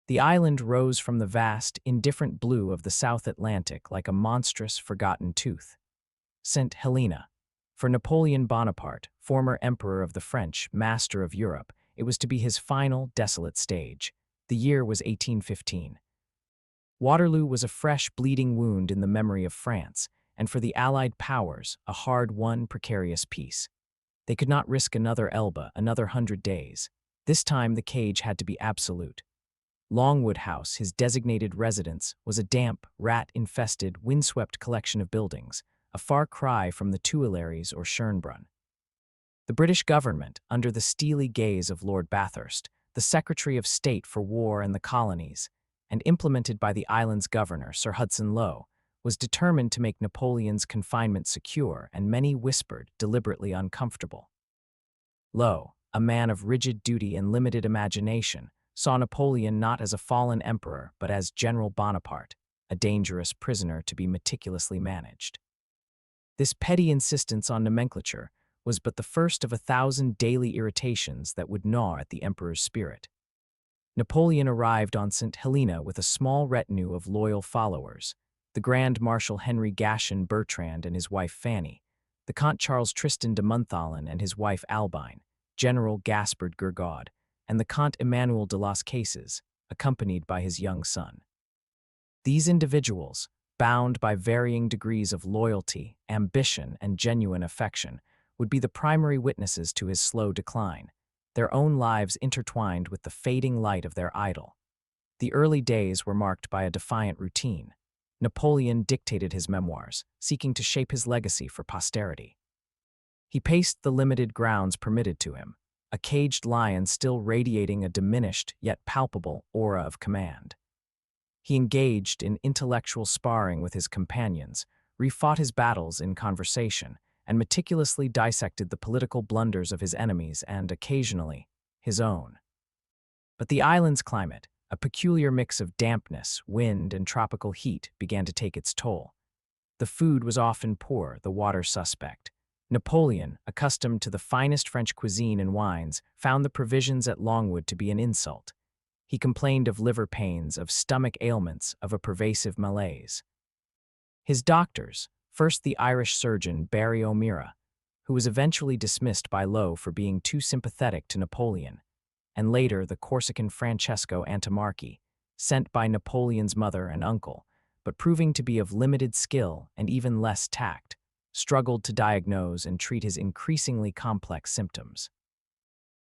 The island rose from the vast, indifferent blue of the South Atlantic like a monstrous, forgotten tooth. St. Helena. For Napoleon Bonaparte, former emperor of the French, master of Europe, it was to be his final, desolate stage. The year was 1815. Waterloo was a fresh, bleeding wound in the memory of France, and for the Allied powers, a hard-won, precarious peace. They could not risk another Elba, another 100 days. This time the cage had to be absolute. Longwood House, his designated residence, was a damp, rat-infested, windswept collection of buildings, a far cry from the Tuileries or Schönbrunn. The British government, under the steely gaze of Lord Bathurst, the Secretary of State for War and the Colonies, and implemented by the island's governor, Sir Hudson Lowe, was determined to make Napoleon's confinement secure, and many whispered, deliberately uncomfortable. Lowe, a man of rigid duty and limited imagination, saw Napoleon not as a fallen emperor but as General Bonaparte, a dangerous prisoner to be meticulously managed. This petty insistence on nomenclature was but the first of 1,000 daily irritations that would gnaw at the emperor's spirit. Napoleon arrived on St. Helena with a small retinue of loyal followers: the Grand Marshal Henry Gaston Bertrand and his wife Fanny, the Comte Charles Tristan de Montholon and his wife Albine, General Gaspard Gourgaud, and the Comte Emmanuel de las Cases, accompanied by his young son. These individuals, bound by varying degrees of loyalty, ambition, and genuine affection, would be the primary witnesses to his slow decline, their own lives intertwined with the fading light of their idol. The early days were marked by a defiant routine. Napoleon dictated his memoirs, seeking to shape his legacy for posterity. He paced the limited grounds permitted to him, a caged lion still radiating a diminished yet palpable aura of command. He engaged in intellectual sparring with his companions, refought his battles in conversation, and meticulously dissected the political blunders of his enemies and, occasionally, his own. But the island's climate, a peculiar mix of dampness, wind, and tropical heat, began to take its toll. The food was often poor, the water suspect. Napoleon, accustomed to the finest French cuisine and wines, found the provisions at Longwood to be an insult. He complained of liver pains, of stomach ailments, of a pervasive malaise. His doctors, first the Irish surgeon Barry O'Meara, who was eventually dismissed by Lowe for being too sympathetic to Napoleon, and later the Corsican Francesco Antimarchi, sent by Napoleon's mother and uncle, but proving to be of limited skill and even less tact, struggled to diagnose and treat his increasingly complex symptoms.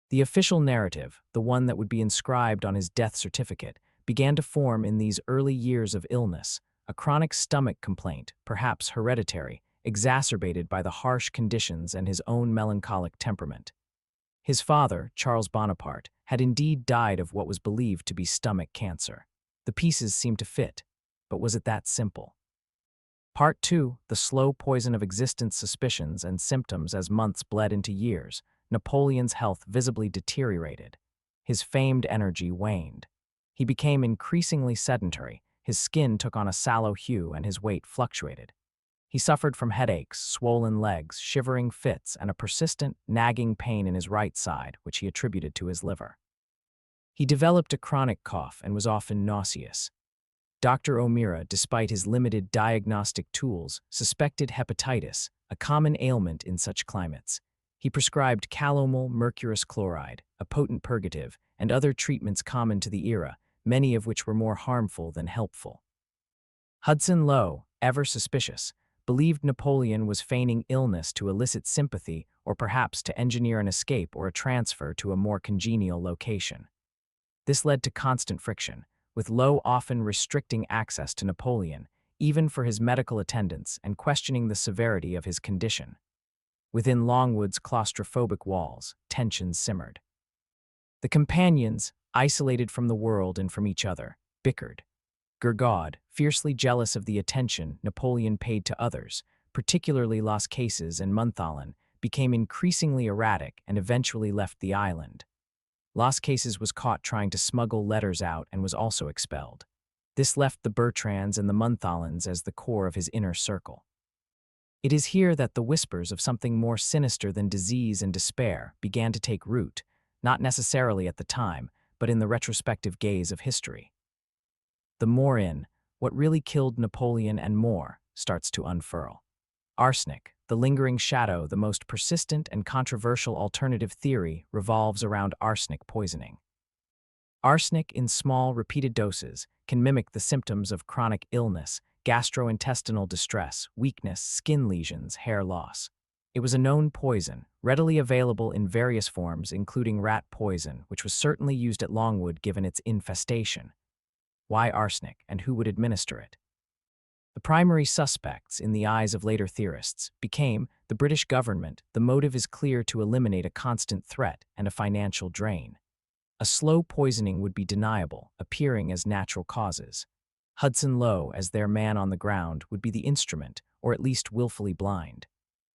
The official narrative, the one that would be inscribed on his death certificate, began to form in these early years of illness, a chronic stomach complaint, perhaps hereditary, exacerbated by the harsh conditions and his own melancholic temperament. His father, Charles Bonaparte, had indeed died of what was believed to be stomach cancer. The pieces seemed to fit, but was it that simple? Part 2, the slow poison of existence suspicions and symptoms as months bled into years. Napoleon's health visibly deteriorated. His famed energy waned. He became increasingly sedentary, his skin took on a sallow hue, and his weight fluctuated. He suffered from headaches, swollen legs, shivering fits, and a persistent, nagging pain in his right side, which he attributed to his liver. He developed a chronic cough and was often nauseous. Dr. O'Meara, despite his limited diagnostic tools, suspected hepatitis, a common ailment in such climates. He prescribed calomel mercurous chloride, a potent purgative, and other treatments common to the era, many of which were more harmful than helpful. Hudson Lowe, ever suspicious, believed Napoleon was feigning illness to elicit sympathy or perhaps to engineer an escape or a transfer to a more congenial location. This led to constant friction, with Lowe often restricting access to Napoleon, even for his medical attendants, and questioning the severity of his condition. Within Longwood's claustrophobic walls, tensions simmered. The companions, isolated from the world and from each other, bickered. Gourgaud, fiercely jealous of the attention Napoleon paid to others, particularly Las Cases and Montholon, became increasingly erratic and eventually left the island. Las Cases was caught trying to smuggle letters out and was also expelled. This left the Bertrands and the Montholons as the core of his inner circle. It is here that the whispers of something more sinister than disease and despair began to take root, not necessarily at the time, but in the retrospective gaze of history. The more in, what really killed Napoleon and more, starts to unfurl. Arsenic, the lingering shadow, the most persistent and controversial alternative theory revolves around arsenic poisoning. Arsenic in small, repeated doses can mimic the symptoms of chronic illness, gastrointestinal distress, weakness, skin lesions, hair loss. It was a known poison, readily available in various forms, including rat poison, which was certainly used at Longwood given its infestation. Why arsenic, and who would administer it? The primary suspects, in the eyes of later theorists, became the British government. The motive is clear: to eliminate a constant threat and a financial drain. A slow poisoning would be deniable, appearing as natural causes. Hudson Lowe, as their man on the ground, would be the instrument, or at least willfully blind.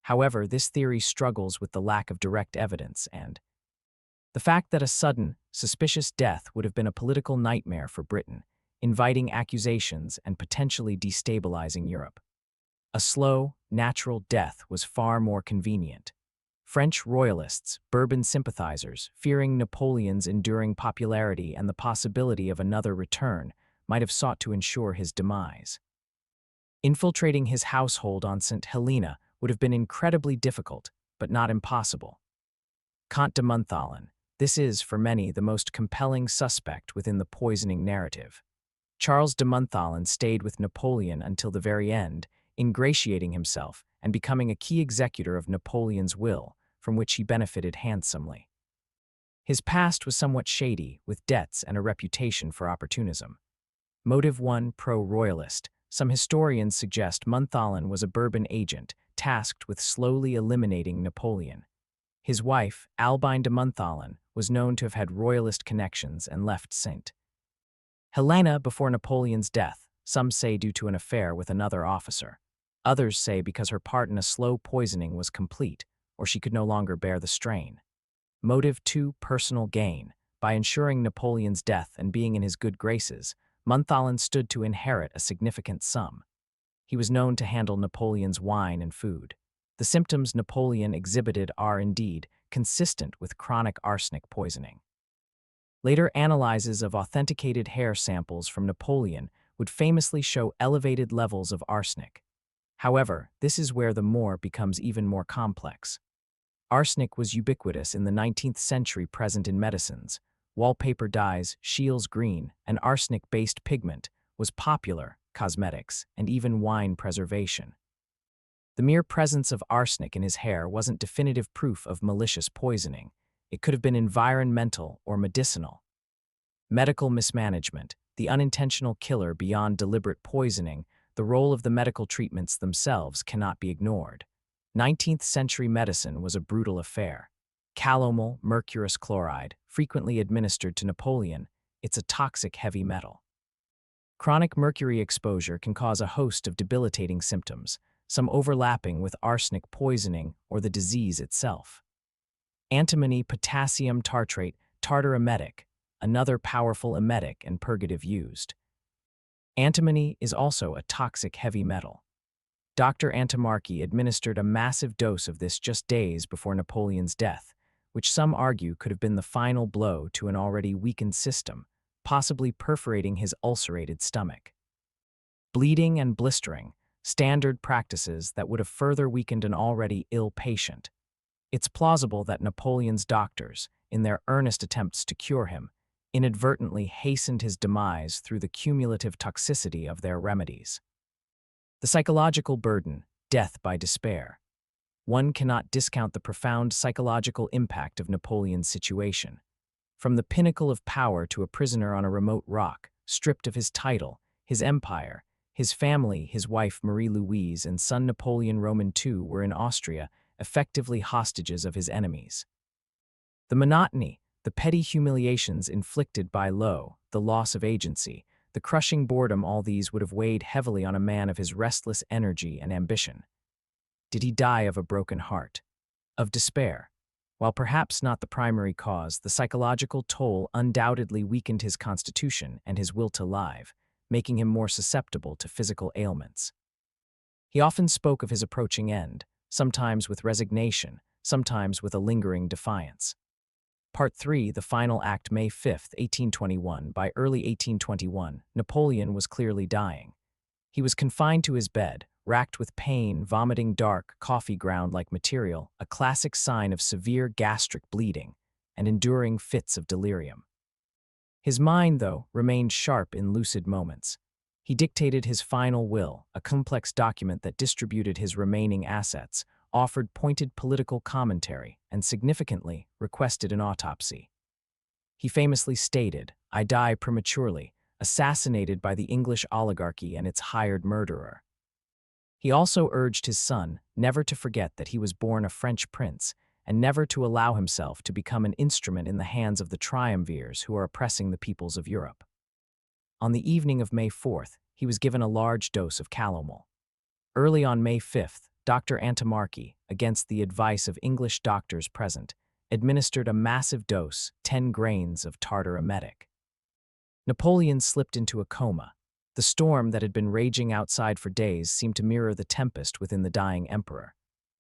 However, this theory struggles with the lack of direct evidence and the fact that a sudden, suspicious death would have been a political nightmare for Britain, inviting accusations and potentially destabilizing Europe. A slow, natural death was far more convenient. French royalists, Bourbon sympathizers, fearing Napoleon's enduring popularity and the possibility of another return, might have sought to ensure his demise. Infiltrating his household on St. Helena would have been incredibly difficult, but not impossible. Comte de Montholon. This is, for many, the most compelling suspect within the poisoning narrative. Charles de Montholon stayed with Napoleon until the very end, ingratiating himself and becoming a key executor of Napoleon's will, from which he benefited handsomely. His past was somewhat shady, with debts and a reputation for opportunism. Motive 1: pro-royalist. Some historians suggest Montholon was a Bourbon agent, tasked with slowly eliminating Napoleon. His wife, Albine de Montholon, was known to have had royalist connections and left St. Helena before Napoleon's death, some say due to an affair with another officer. Others say because her part in a slow poisoning was complete, or she could no longer bear the strain. Motive 2: personal gain. By ensuring Napoleon's death and being in his good graces, Montholon stood to inherit a significant sum. He was known to handle Napoleon's wine and food. The symptoms Napoleon exhibited are indeed consistent with chronic arsenic poisoning. Later analyses of authenticated hair samples from Napoleon would famously show elevated levels of arsenic. However, this is where the more becomes even more complex. Arsenic was ubiquitous in the 19th century, present in medicines. Wallpaper dyes, Scheele's green, an arsenic-based pigment, was popular, cosmetics, and even wine preservation. The mere presence of arsenic in his hair wasn't definitive proof of malicious poisoning. It could have been environmental or medicinal. Medical mismanagement, the unintentional killer beyond deliberate poisoning. The role of the medical treatments themselves cannot be ignored. 19th century medicine was a brutal affair. Calomel, mercurous chloride, frequently administered to Napoleon. It's a toxic heavy metal. Chronic mercury exposure can cause a host of debilitating symptoms, some overlapping with arsenic poisoning or the disease itself. Antimony potassium tartrate, tartar emetic, another powerful emetic and purgative used. Antimony is also a toxic heavy metal. Dr. Antimarchi administered a massive dose of this just days before Napoleon's death, which some argue could have been the final blow to an already weakened system, possibly perforating his ulcerated stomach. Bleeding and blistering, standard practices that would have further weakened an already ill patient. It's plausible that Napoleon's doctors, in their earnest attempts to cure him, inadvertently hastened his demise through the cumulative toxicity of their remedies. The psychological burden, death by despair. One cannot discount the profound psychological impact of Napoleon's situation. From the pinnacle of power to a prisoner on a remote rock, stripped of his title, his empire, his family, his wife Marie-Louise and son Napoleon Roman II were in Austria, effectively hostages of his enemies. The monotony, the petty humiliations inflicted by Lowe, the loss of agency, the crushing boredom, all these would have weighed heavily on a man of his restless energy and ambition. Did he die of a broken heart? Of despair? While perhaps not the primary cause, the psychological toll undoubtedly weakened his constitution and his will to live, making him more susceptible to physical ailments. He often spoke of his approaching end, sometimes with resignation, sometimes with a lingering defiance. Part 3, the final act, May 5, 1821. By early 1821, Napoleon was clearly dying. He was confined to his bed, racked with pain, vomiting dark, coffee-ground-like material, a classic sign of severe gastric bleeding, and enduring fits of delirium. His mind, though, remained sharp in lucid moments. He dictated his final will, a complex document that distributed his remaining assets, offered pointed political commentary, and significantly requested an autopsy. He famously stated, "I die prematurely, assassinated by the English oligarchy and its hired murderer." He also urged his son never to forget that he was born a French prince and never to allow himself to become an instrument in the hands of the triumvirs who are oppressing the peoples of Europe. On the evening of May 4th, he was given a large dose of calomel. Early on May 5th, Dr. Antimarchi, against the advice of English doctors present, administered a massive dose, 10 grains of tartar emetic. Napoleon slipped into a coma. The storm that had been raging outside for days seemed to mirror the tempest within the dying emperor.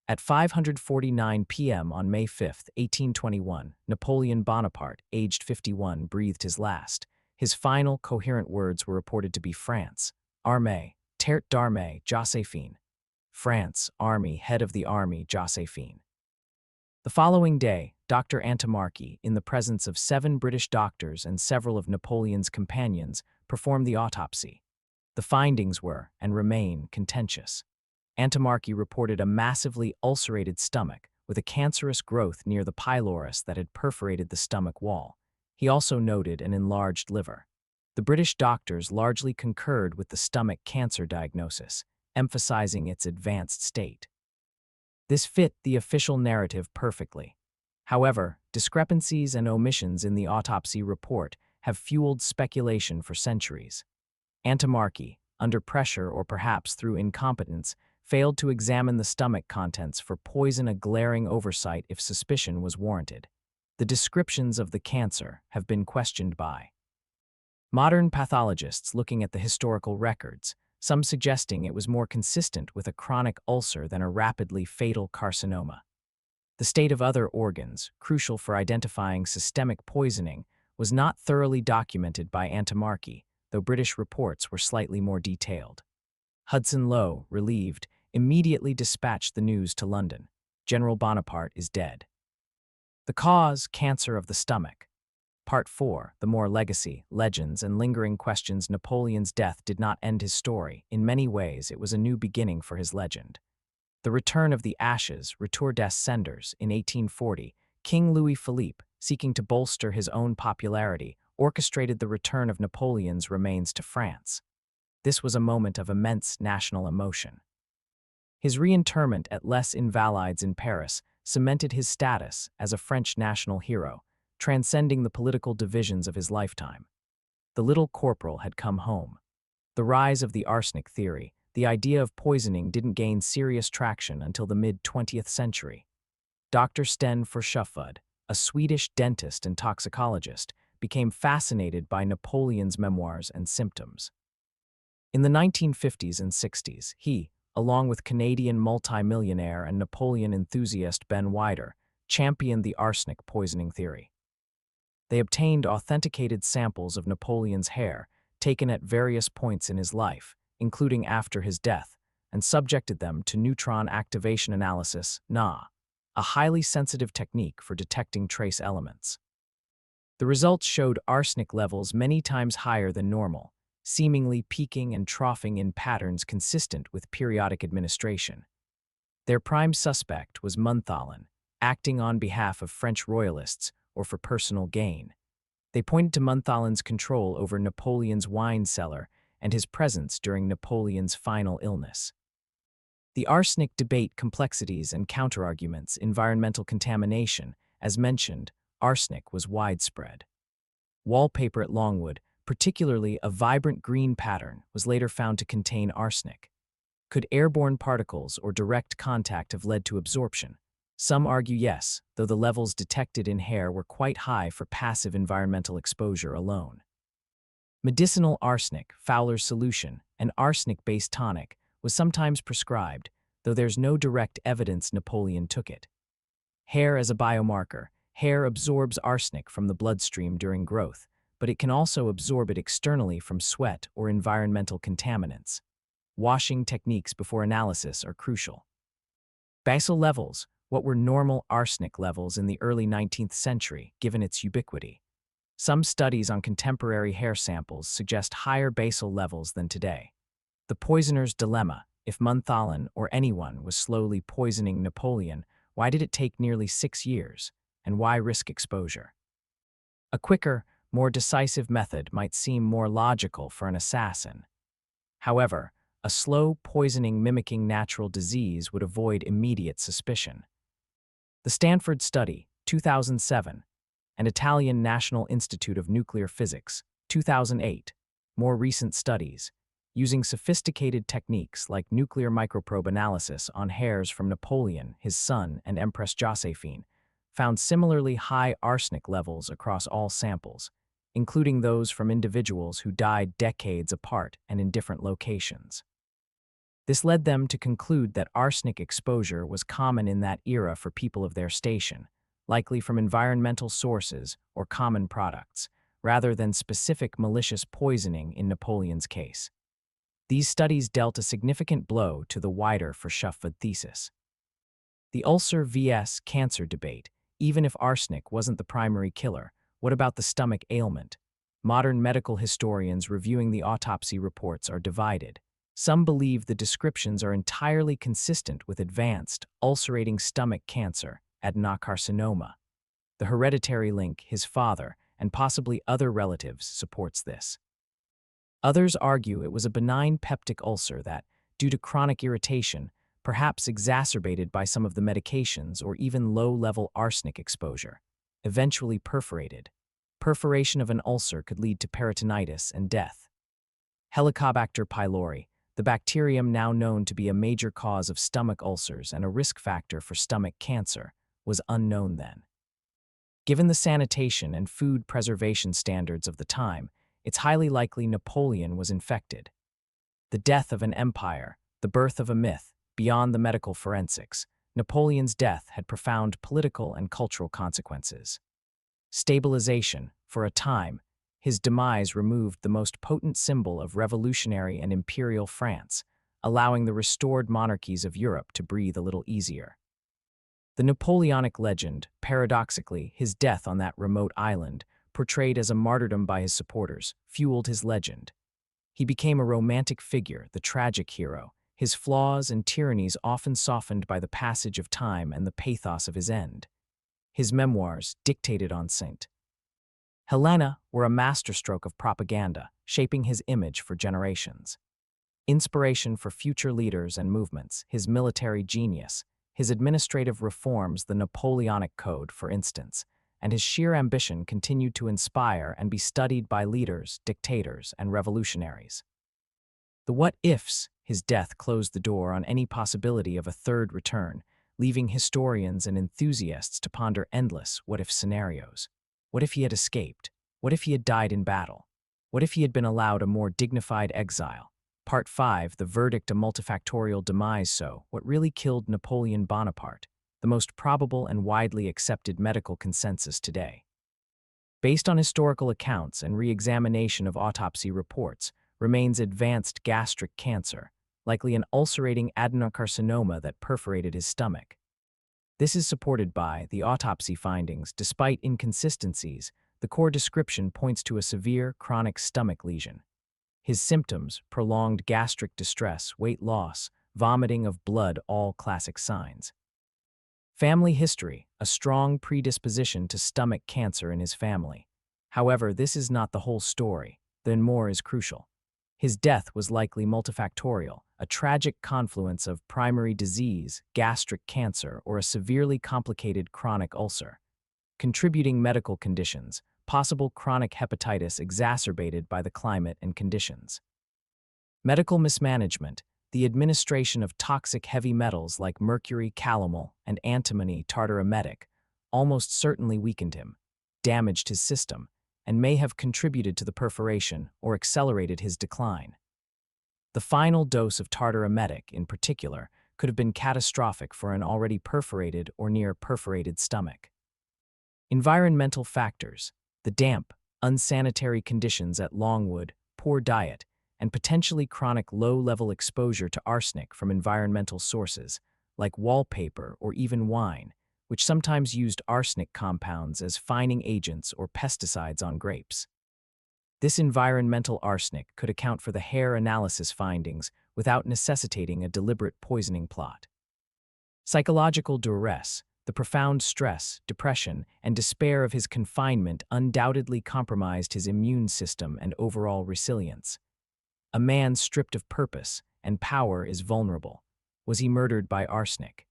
At 5:49 p.m. on May 5, 1821, Napoleon Bonaparte, aged 51, breathed his last. His final, coherent words were reported to be France, Armée, Terte d'armée, Joséphine. France, Army, head of the army, Joséphine. The following day, Dr. Antimarchi, in the presence of 7 British doctors and several of Napoleon's companions, performed the autopsy. The findings were, and remain, contentious. Antimarchi reported a massively ulcerated stomach with a cancerous growth near the pylorus that had perforated the stomach wall. He also noted an enlarged liver. The British doctors largely concurred with the stomach cancer diagnosis, emphasizing its advanced state. This fit the official narrative perfectly. However, discrepancies and omissions in the autopsy report have fueled speculation for centuries. Antimarchi, under pressure or perhaps through incompetence, failed to examine the stomach contents for poison, a glaring oversight if suspicion was warranted. The descriptions of the cancer have been questioned by modern pathologists looking at the historical records, some suggesting it was more consistent with a chronic ulcer than a rapidly fatal carcinoma. The state of other organs, crucial for identifying systemic poisoning, was not thoroughly documented by Antimarchi, though British reports were slightly more detailed. Hudson Lowe, relieved, immediately dispatched the news to London. General Bonaparte is dead. The cause, cancer of the stomach. Part 4, the more legacy, legends, and lingering questions. Napoleon's death did not end his story. In many ways, it was a new beginning for his legend. The return of the ashes, Retour des Cendres, in 1840, King Louis Philippe, seeking to bolster his own popularity, orchestrated the return of Napoleon's remains to France. This was a moment of immense national emotion. His reinterment at Les Invalides in Paris cemented his status as a French national hero, transcending the political divisions of his lifetime. The little corporal had come home. The rise of the arsenic theory, the idea of poisoning, didn't gain serious traction until the mid-20th century. Dr. Sten Forschuffud, a Swedish dentist and toxicologist, became fascinated by Napoleon's memoirs and symptoms. In the 1950s and 60s, he, along with Canadian multimillionaire and Napoleon enthusiast Ben Wider, championed the arsenic poisoning theory. They obtained authenticated samples of Napoleon's hair, taken at various points in his life, including after his death, and subjected them to neutron activation analysis, NA, a highly sensitive technique for detecting trace elements. The results showed arsenic levels many times higher than normal, seemingly peaking and troughing in patterns consistent with periodic administration. Their prime suspect was Montholin, acting on behalf of French royalists or for personal gain. They pointed to Montholin's control over Napoleon's wine cellar and his presence during Napoleon's final illness. The arsenic debate, complexities and counterarguments. Environmental contamination. As mentioned, arsenic was widespread. Wallpaper at Longwood, particularly a vibrant green pattern, was later found to contain arsenic. Could airborne particles or direct contact have led to absorption? Some argue yes, though the levels detected in hair were quite high for passive environmental exposure alone. Medicinal arsenic, Fowler's solution, an arsenic-based tonic, was sometimes prescribed, though there's no direct evidence Napoleon took it. Hair as a biomarker. Hair absorbs arsenic from the bloodstream during growth, but it can also absorb it externally from sweat or environmental contaminants. Washing techniques before analysis are crucial. Basal levels, what were normal arsenic levels in the early 19th century, given its ubiquity. Some studies on contemporary hair samples suggest higher basal levels than today. The poisoner's dilemma: if Monotone or anyone was slowly poisoning Napoleon, why did it take nearly 6 years, and why risk exposure? A quicker, more decisive method might seem more logical for an assassin. However, a slow poisoning mimicking natural disease would avoid immediate suspicion. The Stanford study, 2007, and Italian National Institute of Nuclear Physics, 2008, more recent studies, using sophisticated techniques like nuclear microprobe analysis on hairs from Napoleon, his son, and Empress Josephine, found similarly high arsenic levels across all samples, including those from individuals who died decades apart and in different locations. This led them to conclude that arsenic exposure was common in that era for people of their station, likely from environmental sources or common products, rather than specific malicious poisoning in Napoleon's case. These studies dealt a significant blow to the wider Verschuffed thesis. The ulcer vs. cancer debate: even if arsenic wasn't the primary killer, what about the stomach ailment? Modern medical historians reviewing the autopsy reports are divided. Some believe the descriptions are entirely consistent with advanced, ulcerating stomach cancer, adenocarcinoma. The hereditary link, his father, and possibly other relatives, supports this. Others argue it was a benign peptic ulcer that, due to chronic irritation, perhaps exacerbated by some of the medications or even low-level arsenic exposure, eventually perforated. Perforation of an ulcer could lead to peritonitis and death. Helicobacter pylori, the bacterium now known to be a major cause of stomach ulcers and a risk factor for stomach cancer, was unknown then. Given the sanitation and food preservation standards of the time, it's highly likely Napoleon was infected. The death of an empire, the birth of a myth, beyond the medical forensics, Napoleon's death had profound political and cultural consequences. Stabilization, for a time, his demise removed the most potent symbol of revolutionary and imperial France, allowing the restored monarchies of Europe to breathe a little easier. The Napoleonic legend, paradoxically, his death on that remote island, portrayed as a martyrdom by his supporters, fueled his legend. He became a romantic figure, the tragic hero, his flaws and tyrannies often softened by the passage of time and the pathos of his end. His memoirs, dictated on St. Helena, were a masterstroke of propaganda, shaping his image for generations. Inspiration for future leaders and movements, his military genius, his administrative reforms, the Napoleonic Code, for instance, and his sheer ambition continued to inspire and be studied by leaders, dictators, and revolutionaries. The what-ifs: his death closed the door on any possibility of a third return, leaving historians and enthusiasts to ponder endless what-if scenarios. What if he had escaped? What if he had died in battle? What if he had been allowed a more dignified exile? Part 5, the verdict: a multifactorial demise. So, what really killed Napoleon Bonaparte? The most probable and widely accepted medical consensus today, based on historical accounts and re-examination of autopsy reports, remains advanced gastric cancer, likely an ulcerating adenocarcinoma that perforated his stomach. This is supported by the autopsy findings. Despite inconsistencies, the core description points to a severe chronic stomach lesion. His symptoms: prolonged gastric distress, weight loss, vomiting of blood, all classic signs. Family history: a strong predisposition to stomach cancer in his family. However, this is not the whole story. Then more is crucial. His death was likely multifactorial, a tragic confluence of primary disease, gastric cancer, or a severely complicated chronic ulcer. Contributing medical conditions: possible chronic hepatitis exacerbated by the climate and conditions. Medical mismanagement: the administration of toxic heavy metals like mercury, calomel, and antimony tartaremetic almost certainly weakened him, damaged his system, and may have contributed to the perforation or accelerated his decline. The final dose of tartaremetic, in particular, could have been catastrophic for an already perforated or near perforated stomach. Environmental factors: the damp, unsanitary conditions at Longwood, poor diet, and potentially chronic low-level exposure to arsenic from environmental sources, like wallpaper or even wine, which sometimes used arsenic compounds as fining agents or pesticides on grapes. This environmental arsenic could account for the hair analysis findings without necessitating a deliberate poisoning plot. Psychological duress: the profound stress, depression, and despair of his confinement undoubtedly compromised his immune system and overall resilience. A man stripped of purpose and power is vulnerable. Was he murdered by arsenic?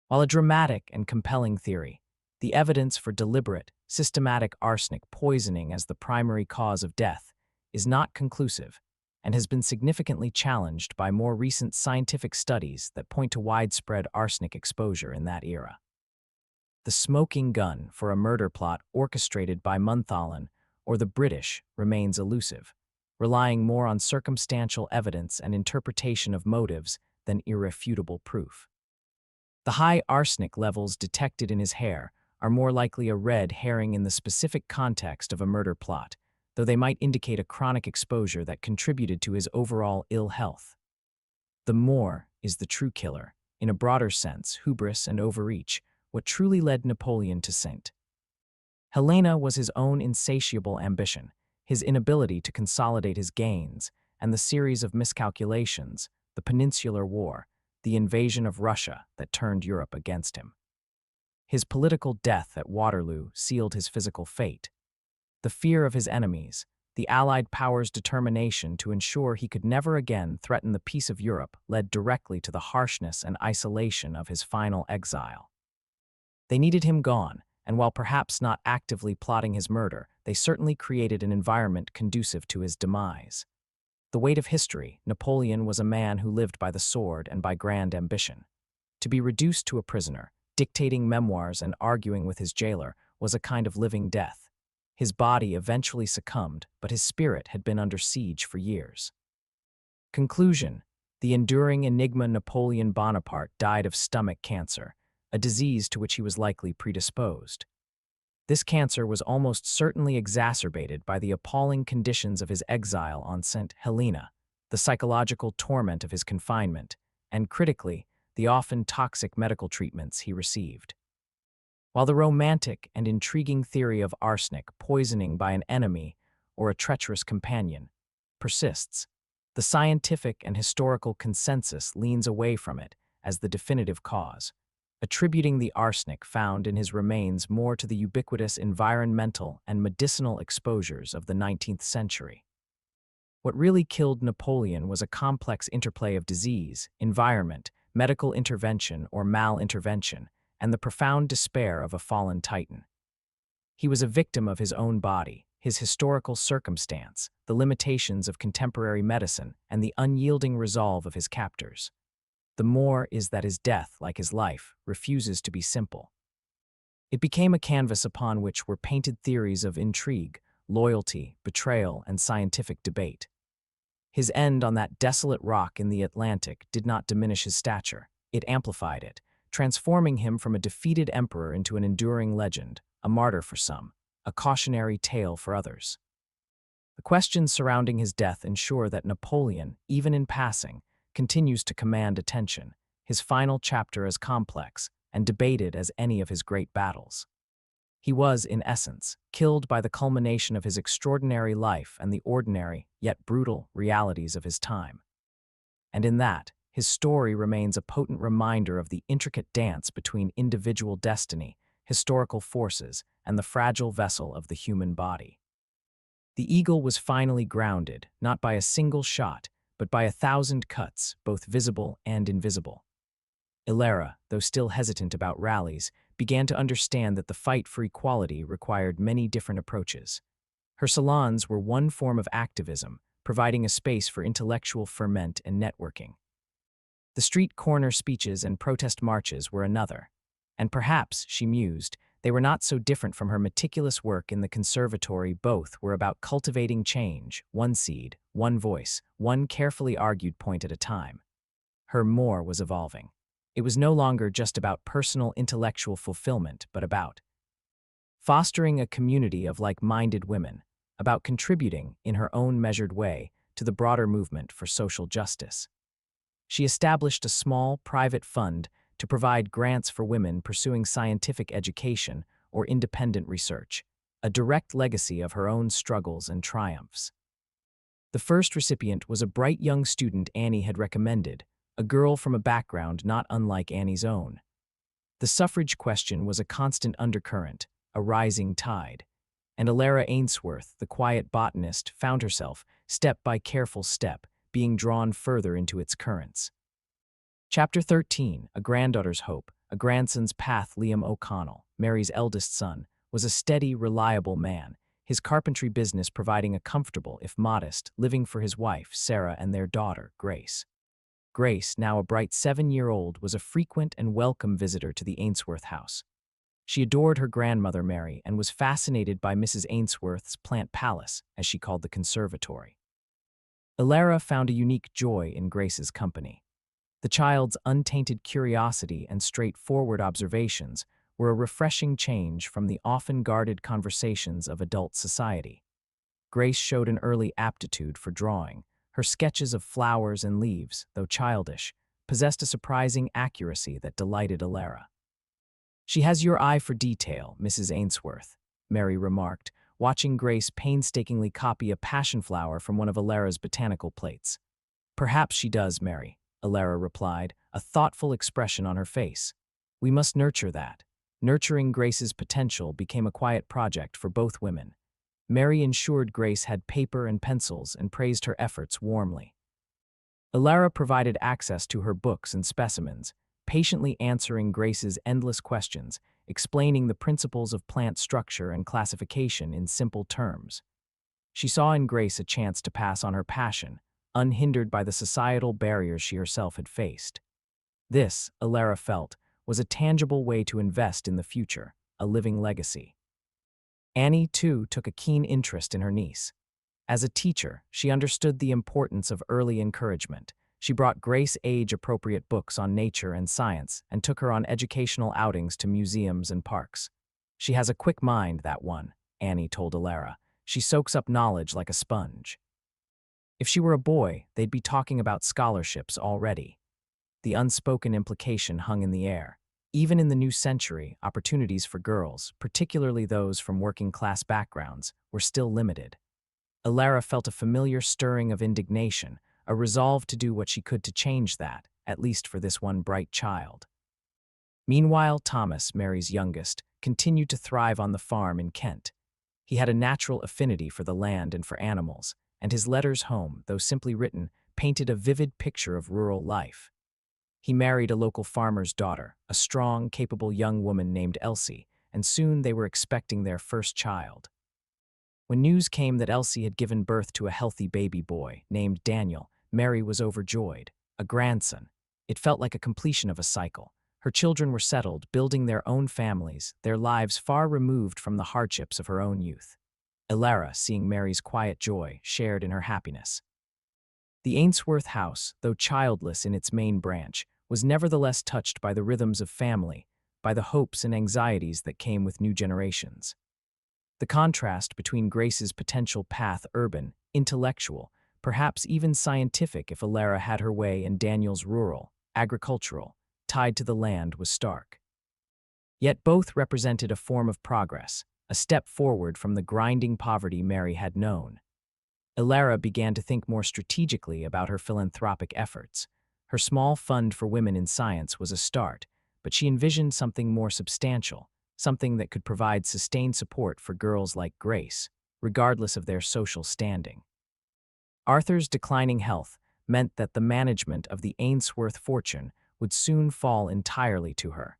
While a dramatic and compelling theory, the evidence for deliberate, systematic arsenic poisoning as the primary cause of death is not conclusive and has been significantly challenged by more recent scientific studies that point to widespread arsenic exposure in that era. The smoking gun for a murder plot orchestrated by Napoleon or the British remains elusive, relying more on circumstantial evidence and interpretation of motives than irrefutable proof. The high arsenic levels detected in his hair are more likely a red herring in the specific context of a murder plot, though they might indicate a chronic exposure that contributed to his overall ill health. The more is the true killer, in a broader sense, hubris and overreach, what truly led Napoleon to St. Helena was his own insatiable ambition, his inability to consolidate his gains, and the series of miscalculations, the Peninsular War, the invasion of Russia that turned Europe against him. His political death at Waterloo sealed his physical fate. The fear of his enemies, the Allied powers' determination to ensure he could never again threaten the peace of Europe led directly to the harshness and isolation of his final exile. They needed him gone, and while perhaps not actively plotting his murder, they certainly created an environment conducive to his demise. The weight of history: Napoleon was a man who lived by the sword and by grand ambition. To be reduced to a prisoner, dictating memoirs and arguing with his jailer, was a kind of living death. His body eventually succumbed, but his spirit had been under siege for years. Conclusion: the enduring enigma Napoleon Bonaparte died of stomach cancer, a disease to which he was likely predisposed. This cancer was almost certainly exacerbated by the appalling conditions of his exile on St. Helena, the psychological torment of his confinement, and critically, the often toxic medical treatments he received. While the romantic and intriguing theory of arsenic poisoning by an enemy or a treacherous companion persists, the scientific and historical consensus leans away from it as the definitive cause, attributing the arsenic found in his remains more to the ubiquitous environmental and medicinal exposures of the 19th century. What really killed Napoleon was a complex interplay of disease, environment, medical intervention or malintervention, and the profound despair of a fallen titan. He was a victim of his own body, his historical circumstance, the limitations of contemporary medicine, and the unyielding resolve of his captors. The more is that his death, like his life, refuses to be simple. It became a canvas upon which were painted theories of intrigue, loyalty, betrayal, and scientific debate. His end on that desolate rock in the Atlantic did not diminish his stature, it amplified it, transforming him from a defeated emperor into an enduring legend, a martyr for some, a cautionary tale for others. The questions surrounding his death ensure that Napoleon, even in passing, continues to command attention, his final chapter as complex and debated as any of his great battles. He was, in essence, killed by the culmination of his extraordinary life and the ordinary, yet brutal, realities of his time. And in that, his story remains a potent reminder of the intricate dance between individual destiny, historical forces, and the fragile vessel of the human body. The eagle was finally grounded, not by a single shot, but by 1,000 cuts, both visible and invisible. Ilara, though still hesitant about rallies, began to understand that the fight for equality required many different approaches. Her salons were one form of activism, providing a space for intellectual ferment and networking. The street corner speeches and protest marches were another. And perhaps, she mused, they were not so different from her meticulous work in the conservatory. Both were about cultivating change, one seed, one voice, one carefully argued point at a time. Her more was evolving. It was no longer just about personal intellectual fulfillment, but about fostering a community of like-minded women, about contributing, in her own measured way, to the broader movement for social justice. She established a small, private fund to provide grants for women pursuing scientific education or independent research, a direct legacy of her own struggles and triumphs. The first recipient was a bright young student Annie had recommended, a girl from a background not unlike Annie's own. The suffrage question was a constant undercurrent, a rising tide, and Alara Ainsworth, the quiet botanist, found herself, step by careful step, being drawn further into its currents. Chapter 13, A Granddaughter's Hope, A Grandson's Path. Liam O'Connell, Mary's eldest son, was a steady, reliable man, his carpentry business providing a comfortable, if modest, living for his wife, Sarah, and their daughter, Grace. Grace, now a bright 7-year-old, was a frequent and welcome visitor to the Ainsworth house. She adored her grandmother, Mary, and was fascinated by Mrs. Ainsworth's plant palace, as she called the conservatory. Alara found a unique joy in Grace's company. The child's untainted curiosity and straightforward observations were a refreshing change from the often guarded conversations of adult society. Grace showed an early aptitude for drawing. Her sketches of flowers and leaves, though childish, possessed a surprising accuracy that delighted Alara. "She has your eye for detail, Mrs. Ainsworth," Mary remarked, watching Grace painstakingly copy a passion flower from one of Alara's botanical plates. "Perhaps she does, Mary," Alara replied, a thoughtful expression on her face. "We must nurture that." Nurturing Grace's potential became a quiet project for both women. Mary ensured Grace had paper and pencils and praised her efforts warmly. Alara provided access to her books and specimens, patiently answering Grace's endless questions, explaining the principles of plant structure and classification in simple terms. She saw in Grace a chance to pass on her passion, unhindered by the societal barriers she herself had faced. This, Alara felt, was a tangible way to invest in the future, a living legacy. Annie, too, took a keen interest in her niece. As a teacher, she understood the importance of early encouragement. She brought Grace age-appropriate books on nature and science and took her on educational outings to museums and parks. "She has a quick mind, that one," Annie told Alara. "She soaks up knowledge like a sponge." If she were a boy, they'd be talking about scholarships already. The unspoken implication hung in the air. Even in the new century, opportunities for girls, particularly those from working-class backgrounds, were still limited. Alara felt a familiar stirring of indignation, a resolve to do what she could to change that, at least for this one bright child. Meanwhile, Thomas, Mary's youngest, continued to thrive on the farm in Kent. He had a natural affinity for the land and for animals, and his letters home, though simply written, painted a vivid picture of rural life. He married a local farmer's daughter, a strong, capable young woman named Elsie, and soon they were expecting their first child. When news came that Elsie had given birth to a healthy baby boy, named Daniel, Mary was overjoyed. A grandson. It felt like a completion of a cycle. Her children were settled, building their own families, their lives far removed from the hardships of her own youth. Alara, seeing Mary's quiet joy, shared in her happiness. The Ainsworth house, though childless in its main branch, was nevertheless touched by the rhythms of family, by the hopes and anxieties that came with new generations. The contrast between Grace's potential path, urban, intellectual, perhaps even scientific if Alara had her way, and Daniel's rural, agricultural, tied to the land, was stark. Yet both represented a form of progress, a step forward from the grinding poverty Mary had known. Alara began to think more strategically about her philanthropic efforts. Her small fund for women in science was a start, but she envisioned something more substantial, something that could provide sustained support for girls like Grace, regardless of their social standing. Arthur's declining health meant that the management of the Ainsworth fortune would soon fall entirely to her.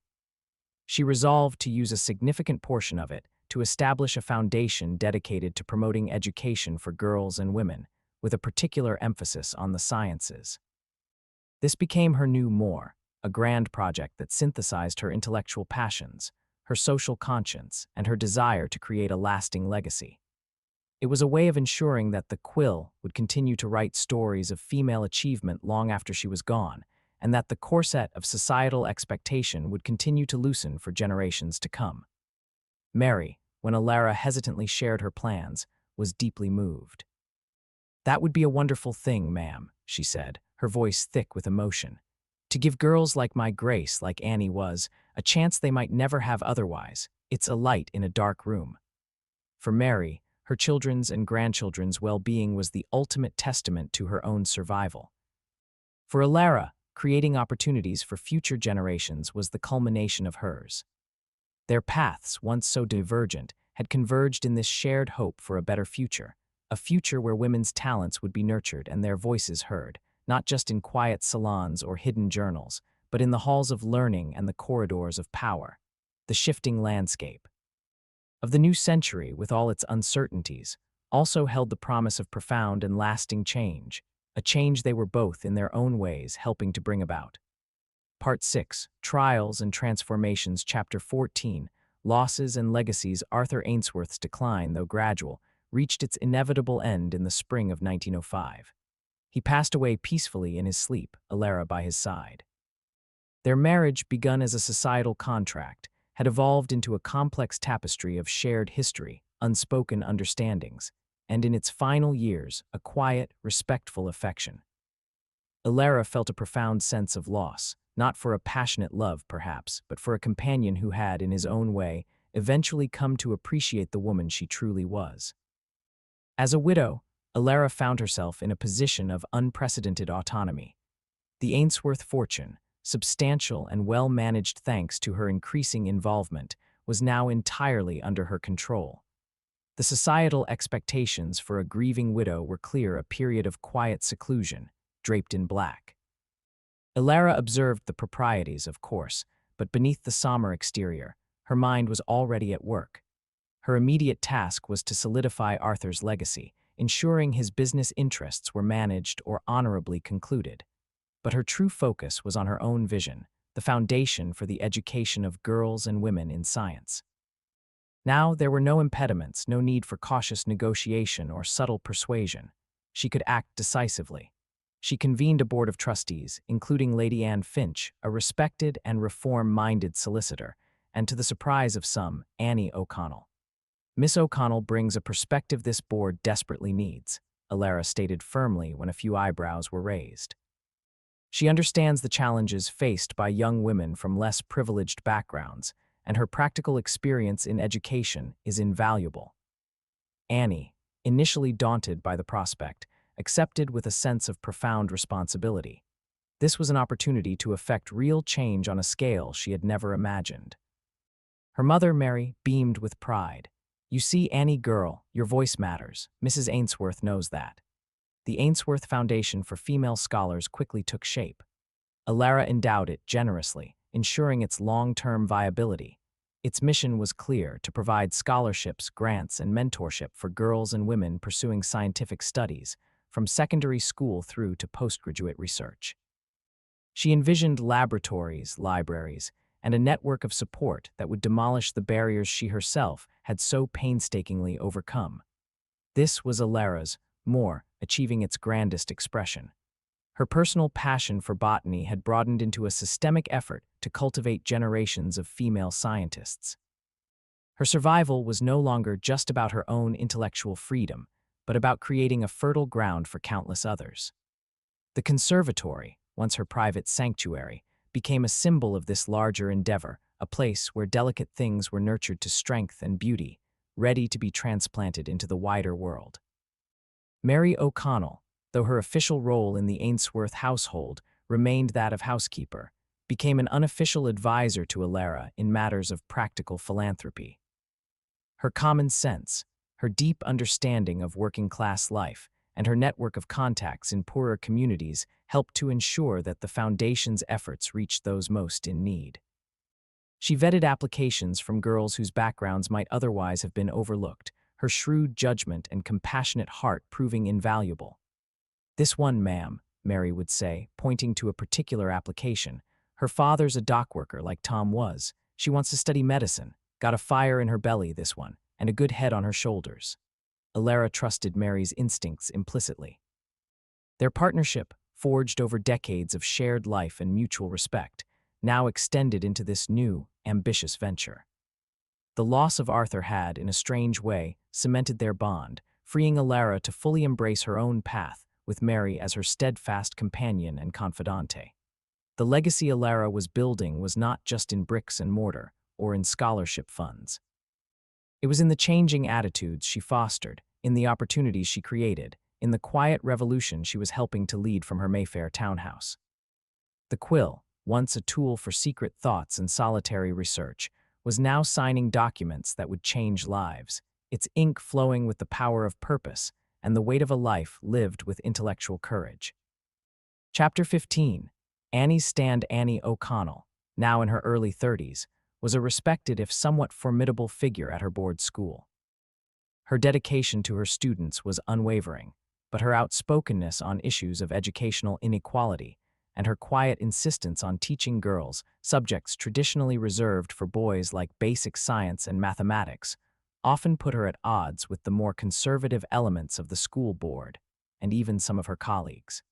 She resolved to use a significant portion of it to establish a foundation dedicated to promoting education for girls and women, with a particular emphasis on the sciences. This became her new more, a grand project that synthesized her intellectual passions, her social conscience, and her desire to create a lasting legacy. It was a way of ensuring that the quill would continue to write stories of female achievement long after she was gone, and that the corset of societal expectation would continue to loosen for generations to come. Mary, when Alara hesitantly shared her plans, was deeply moved. "That would be a wonderful thing, ma'am," she said, her voice thick with emotion. "To give girls like my Grace, like Annie was, a chance they might never have otherwise. It's a light in a dark room." For Mary, her children's and grandchildren's well-being was the ultimate testament to her own survival. For Alara, creating opportunities for future generations was the culmination of hers. Their paths, once so divergent, had converged in this shared hope for a better future, a future where women's talents would be nurtured and their voices heard, not just in quiet salons or hidden journals, but in the halls of learning and the corridors of power. The shifting landscape of the new century, with all its uncertainties, also held the promise of profound and lasting change, a change they were both, in their own ways, helping to bring about. Part 6, Trials and Transformations, Chapter 14, Losses and Legacies. Arthur Ainsworth's decline, though gradual, reached its inevitable end in the spring of 1905. He passed away peacefully in his sleep, Alara by his side. Their marriage, begun as a societal contract, had evolved into a complex tapestry of shared history, unspoken understandings, and in its final years, a quiet, respectful affection. Alara felt a profound sense of loss, not for a passionate love, perhaps, but for a companion who had, in his own way, eventually come to appreciate the woman she truly was. As a widow, Alara found herself in a position of unprecedented autonomy. The Ainsworth fortune, substantial and well-managed thanks to her increasing involvement, was now entirely under her control. The societal expectations for a grieving widow were clear: a period of quiet seclusion, draped in black. Alara observed the proprieties, of course, but beneath the somber exterior, her mind was already at work. Her immediate task was to solidify Arthur's legacy, ensuring his business interests were managed or honorably concluded. But her true focus was on her own vision, the foundation for the education of girls and women in science. Now there were no impediments, no need for cautious negotiation or subtle persuasion. She could act decisively. She convened a board of trustees, including Lady Anne Finch, a respected and reform-minded solicitor, and, to the surprise of some, Annie O'Connell. "Miss O'Connell brings a perspective this board desperately needs," Alara stated firmly when a few eyebrows were raised. "She understands the challenges faced by young women from less privileged backgrounds, and her practical experience in education is invaluable." Annie, initially daunted by the prospect, accepted with a sense of profound responsibility. This was an opportunity to effect real change on a scale she had never imagined. Her mother, Mary, beamed with pride. "You see, Annie girl, your voice matters. Mrs. Ainsworth knows that." The Ainsworth Foundation for Female Scholars quickly took shape. Alara endowed it generously, ensuring its long-term viability. Its mission was clear: to provide scholarships, grants, and mentorship for girls and women pursuing scientific studies, from secondary school through to postgraduate research. She envisioned laboratories, libraries, and a network of support that would demolish the barriers she herself had so painstakingly overcome. This was Alara's more, achieving its grandest expression. Her personal passion for botany had broadened into a systemic effort to cultivate generations of female scientists. Her survival was no longer just about her own intellectual freedom, but about creating a fertile ground for countless others. The conservatory, once her private sanctuary, became a symbol of this larger endeavor, a place where delicate things were nurtured to strength and beauty, ready to be transplanted into the wider world. Mary O'Connell, though her official role in the Ainsworth household remained that of housekeeper, became an unofficial advisor to Alara in matters of practical philanthropy. Her common sense, her deep understanding of working-class life, and her network of contacts in poorer communities helped to ensure that the Foundation's efforts reached those most in need. She vetted applications from girls whose backgrounds might otherwise have been overlooked, her shrewd judgment and compassionate heart proving invaluable. "This one, ma'am," Mary would say, pointing to a particular application. "Her father's a dockworker like Tom was. She wants to study medicine. Got a fire in her belly, this one, and a good head on her shoulders." Alara trusted Mary's instincts implicitly. Their partnership, forged over decades of shared life and mutual respect, now extended into this new, ambitious venture. The loss of Arthur had, in a strange way, cemented their bond, freeing Alara to fully embrace her own path, with Mary as her steadfast companion and confidante. The legacy Alara was building was not just in bricks and mortar, or in scholarship funds. It was in the changing attitudes she fostered, in the opportunities she created, in the quiet revolution she was helping to lead from her Mayfair townhouse. The quill, once a tool for secret thoughts and solitary research, was now signing documents that would change lives, its ink flowing with the power of purpose and the weight of a life lived with intellectual courage. Chapter 15. Annie's stand. Annie O'Connell, now in her early 30s, was a respected if somewhat formidable figure at her board school. Her dedication to her students was unwavering, but her outspokenness on issues of educational inequality and her quiet insistence on teaching girls subjects traditionally reserved for boys like basic science and mathematics often put her at odds with the more conservative elements of the school board and even some of her colleagues.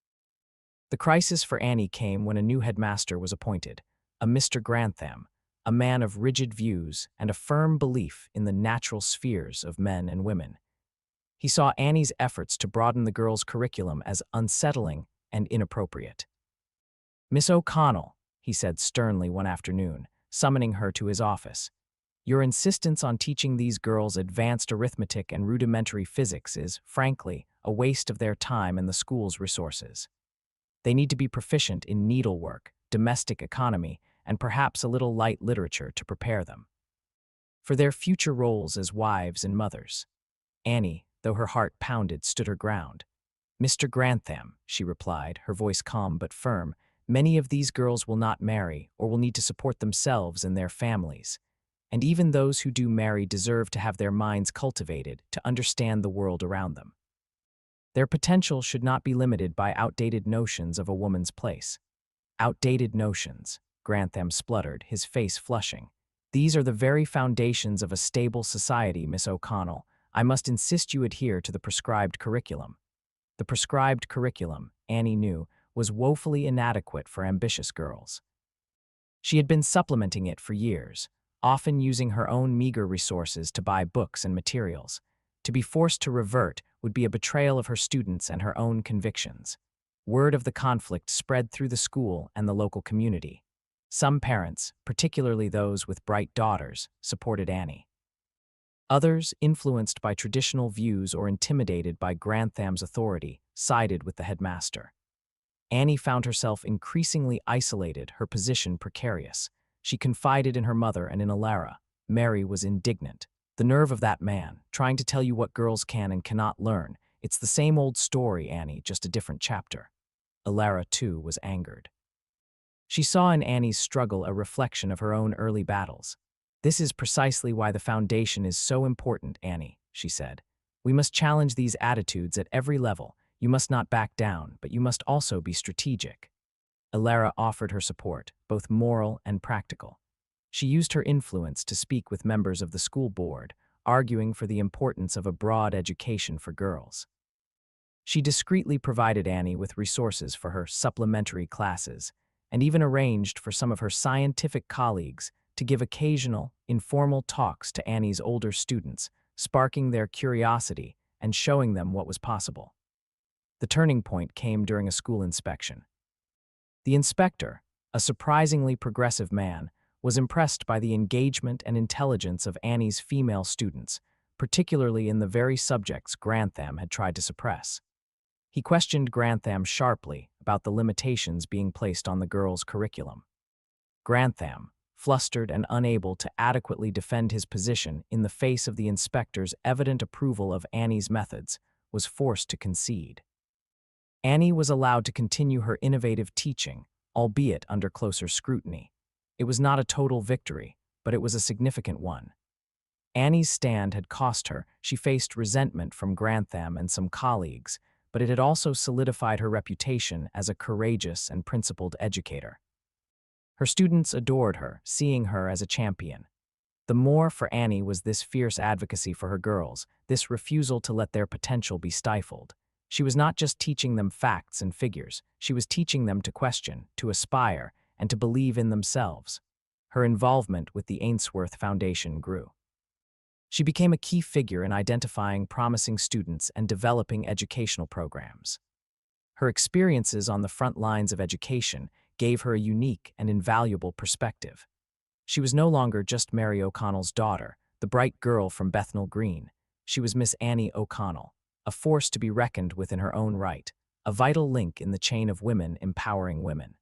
The crisis for Annie came when a new headmaster was appointed, a Mr. Grantham, a man of rigid views and a firm belief in the natural spheres of men and women. He saw Annie's efforts to broaden the girls' curriculum as unsettling and inappropriate. "Miss O'Connell," he said sternly one afternoon, summoning her to his office, "your insistence on teaching these girls advanced arithmetic and rudimentary physics is, frankly, a waste of their time and the school's resources. They need to be proficient in needlework, domestic economy, and perhaps a little light literature to prepare them for their future roles as wives and mothers." Annie, though her heart pounded, stood her ground. "Mr. Grantham," she replied, her voice calm but firm, "many of these girls will not marry or will need to support themselves and their families. And even those who do marry deserve to have their minds cultivated to understand the world around them. Their potential should not be limited by outdated notions of a woman's place." "Outdated notions," Grantham spluttered, his face flushing. "These are the very foundations of a stable society, Miss O'Connell. I must insist you adhere to the prescribed curriculum." The prescribed curriculum, Annie knew, was woefully inadequate for ambitious girls. She had been supplementing it for years, often using her own meager resources to buy books and materials. To be forced to revert would be a betrayal of her students and her own convictions. Word of the conflict spread through the school and the local community. Some parents, particularly those with bright daughters, supported Annie. Others, influenced by traditional views or intimidated by Grantham's authority, sided with the headmaster. Annie found herself increasingly isolated, her position precarious. She confided in her mother and in Alara. Mary was indignant. "The nerve of that man, trying to tell you what girls can and cannot learn. It's the same old story, Annie, just a different chapter." Alara, too, was angered. She saw in Annie's struggle a reflection of her own early battles. "This is precisely why the foundation is so important, Annie," she said. "We must challenge these attitudes at every level. You must not back down, but you must also be strategic." Alara offered her support, both moral and practical. She used her influence to speak with members of the school board, arguing for the importance of a broad education for girls. She discreetly provided Annie with resources for her supplementary classes, and even arranged for some of her scientific colleagues to give occasional, informal talks to Annie's older students, sparking their curiosity and showing them what was possible. The turning point came during a school inspection. The inspector, a surprisingly progressive man, was impressed by the engagement and intelligence of Annie's female students, particularly in the very subjects Grantham had tried to suppress. He questioned Grantham sharply about the limitations being placed on the girls' curriculum. Grantham, flustered and unable to adequately defend his position in the face of the inspector's evident approval of Annie's methods, was forced to concede. Annie was allowed to continue her innovative teaching, albeit under closer scrutiny. It was not a total victory, but it was a significant one. Annie's stand had cost her. She faced resentment from Grantham and some colleagues, but it had also solidified her reputation as a courageous and principled educator. Her students adored her, seeing her as a champion. The more for Annie was this fierce advocacy for her girls, this refusal to let their potential be stifled. She was not just teaching them facts and figures, she was teaching them to question, to aspire, and to believe in themselves. Her involvement with the Ainsworth Foundation grew. She became a key figure in identifying promising students and developing educational programs. Her experiences on the front lines of education gave her a unique and invaluable perspective. She was no longer just Mary O'Connell's daughter, the bright girl from Bethnal Green. She was Miss Annie O'Connell, a force to be reckoned with in her own right, a vital link in the chain of women empowering women.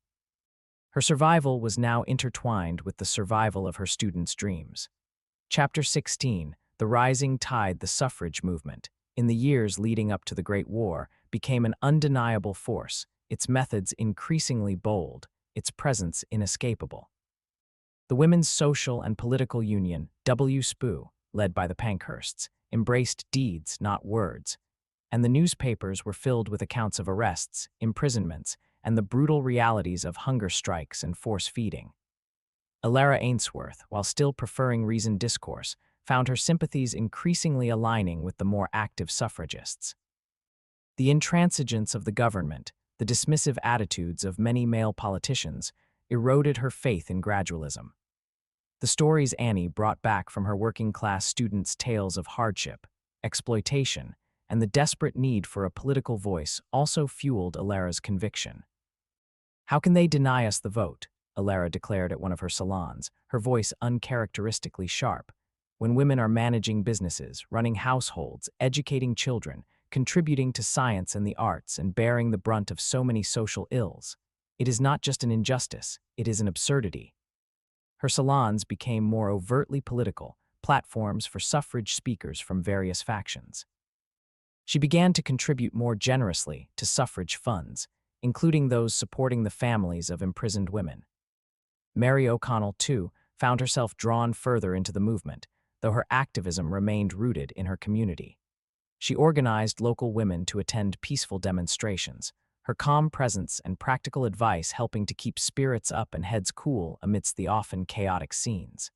Her survival was now intertwined with the survival of her students' dreams. Chapter 16, The Rising Tide. The suffrage movement, in the years leading up to the Great War, became an undeniable force, its methods increasingly bold, its presence inescapable. The Women's Social and Political Union, WSPU, led by the Pankhursts, embraced deeds, not words, and the newspapers were filled with accounts of arrests, imprisonments, and the brutal realities of hunger strikes and force feeding. Alara Ainsworth, while still preferring reasoned discourse, found her sympathies increasingly aligning with the more active suffragists. The intransigence of the government, the dismissive attitudes of many male politicians, eroded her faith in gradualism. The stories Annie brought back from her working-class students' tales of hardship, exploitation, and the desperate need for a political voice also fueled Alara's conviction. "How can they deny us the vote?" Alara declared at one of her salons, her voice uncharacteristically sharp. "When women are managing businesses, running households, educating children, contributing to science and the arts, and bearing the brunt of so many social ills, it is not just an injustice, it is an absurdity." Her salons became more overtly political, platforms for suffrage speakers from various factions. She began to contribute more generously to suffrage funds, including those supporting the families of imprisoned women. Mary O'Connell, too, found herself drawn further into the movement, though her activism remained rooted in her community. She organized local women to attend peaceful demonstrations, her calm presence and practical advice helping to keep spirits up and heads cool amidst the often chaotic scenes.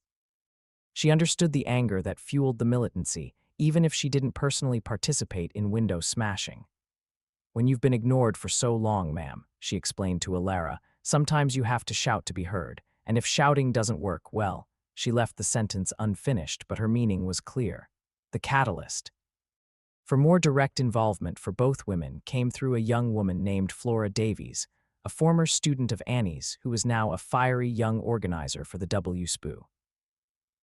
She understood the anger that fueled the militancy, even if she didn't personally participate in window smashing. "When you've been ignored for so long, ma'am," she explained to Alara, "sometimes you have to shout to be heard, and if shouting doesn't work, well," she left the sentence unfinished, but her meaning was clear. The catalyst for more direct involvement for both women came through a young woman named Flora Davies, a former student of Annie's who was now a fiery young organizer for the WSPU.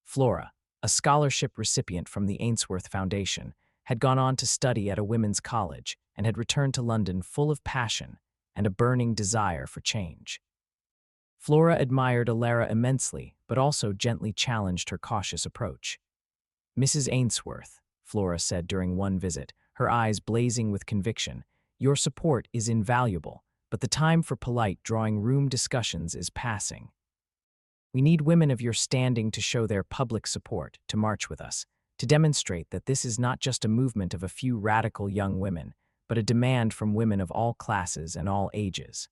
Flora, a scholarship recipient from the Ainsworth Foundation, had gone on to study at a women's college and had returned to London full of passion and a burning desire for change. Flora admired Alara immensely, but also gently challenged her cautious approach. "Mrs. Ainsworth," Flora said during one visit, her eyes blazing with conviction, "your support is invaluable, but the time for polite drawing-room discussions is passing. We need women of your standing to show their public support, to march with us, to demonstrate that this is not just a movement of a few radical young women, but a demand from women of all classes and all ages."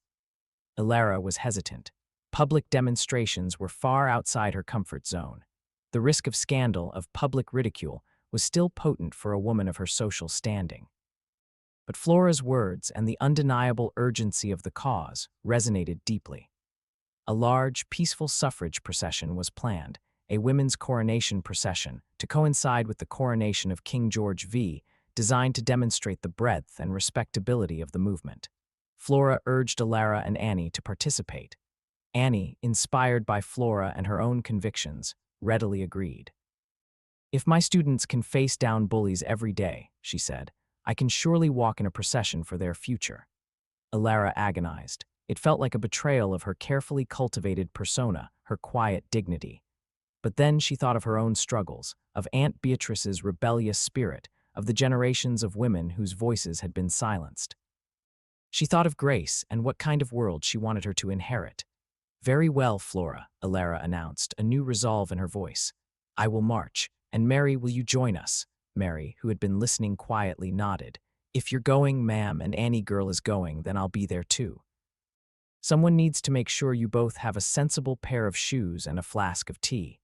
Alara was hesitant. Public demonstrations were far outside her comfort zone. The risk of scandal, of public ridicule, was still potent for a woman of her social standing. But Flora's words and the undeniable urgency of the cause resonated deeply. A large, peaceful suffrage procession was planned, a women's coronation procession, to coincide with the coronation of King George V, designed to demonstrate the breadth and respectability of the movement. Flora urged Alara and Annie to participate. Annie, inspired by Flora and her own convictions, readily agreed. "If my students can face down bullies every day," she said, "I can surely walk in a procession for their future." Alara agonized. It felt like a betrayal of her carefully cultivated persona, her quiet dignity. But then she thought of her own struggles, of Aunt Beatrice's rebellious spirit, of the generations of women whose voices had been silenced. She thought of Grace and what kind of world she wanted her to inherit. "Very well, Flora," Alara announced, a new resolve in her voice. "I will march. And Mary, will you join us?" Mary, who had been listening quietly, nodded. "If you're going, ma'am, and Annie girl is going, then I'll be there too. Someone needs to make sure you both have a sensible pair of shoes and a flask of tea."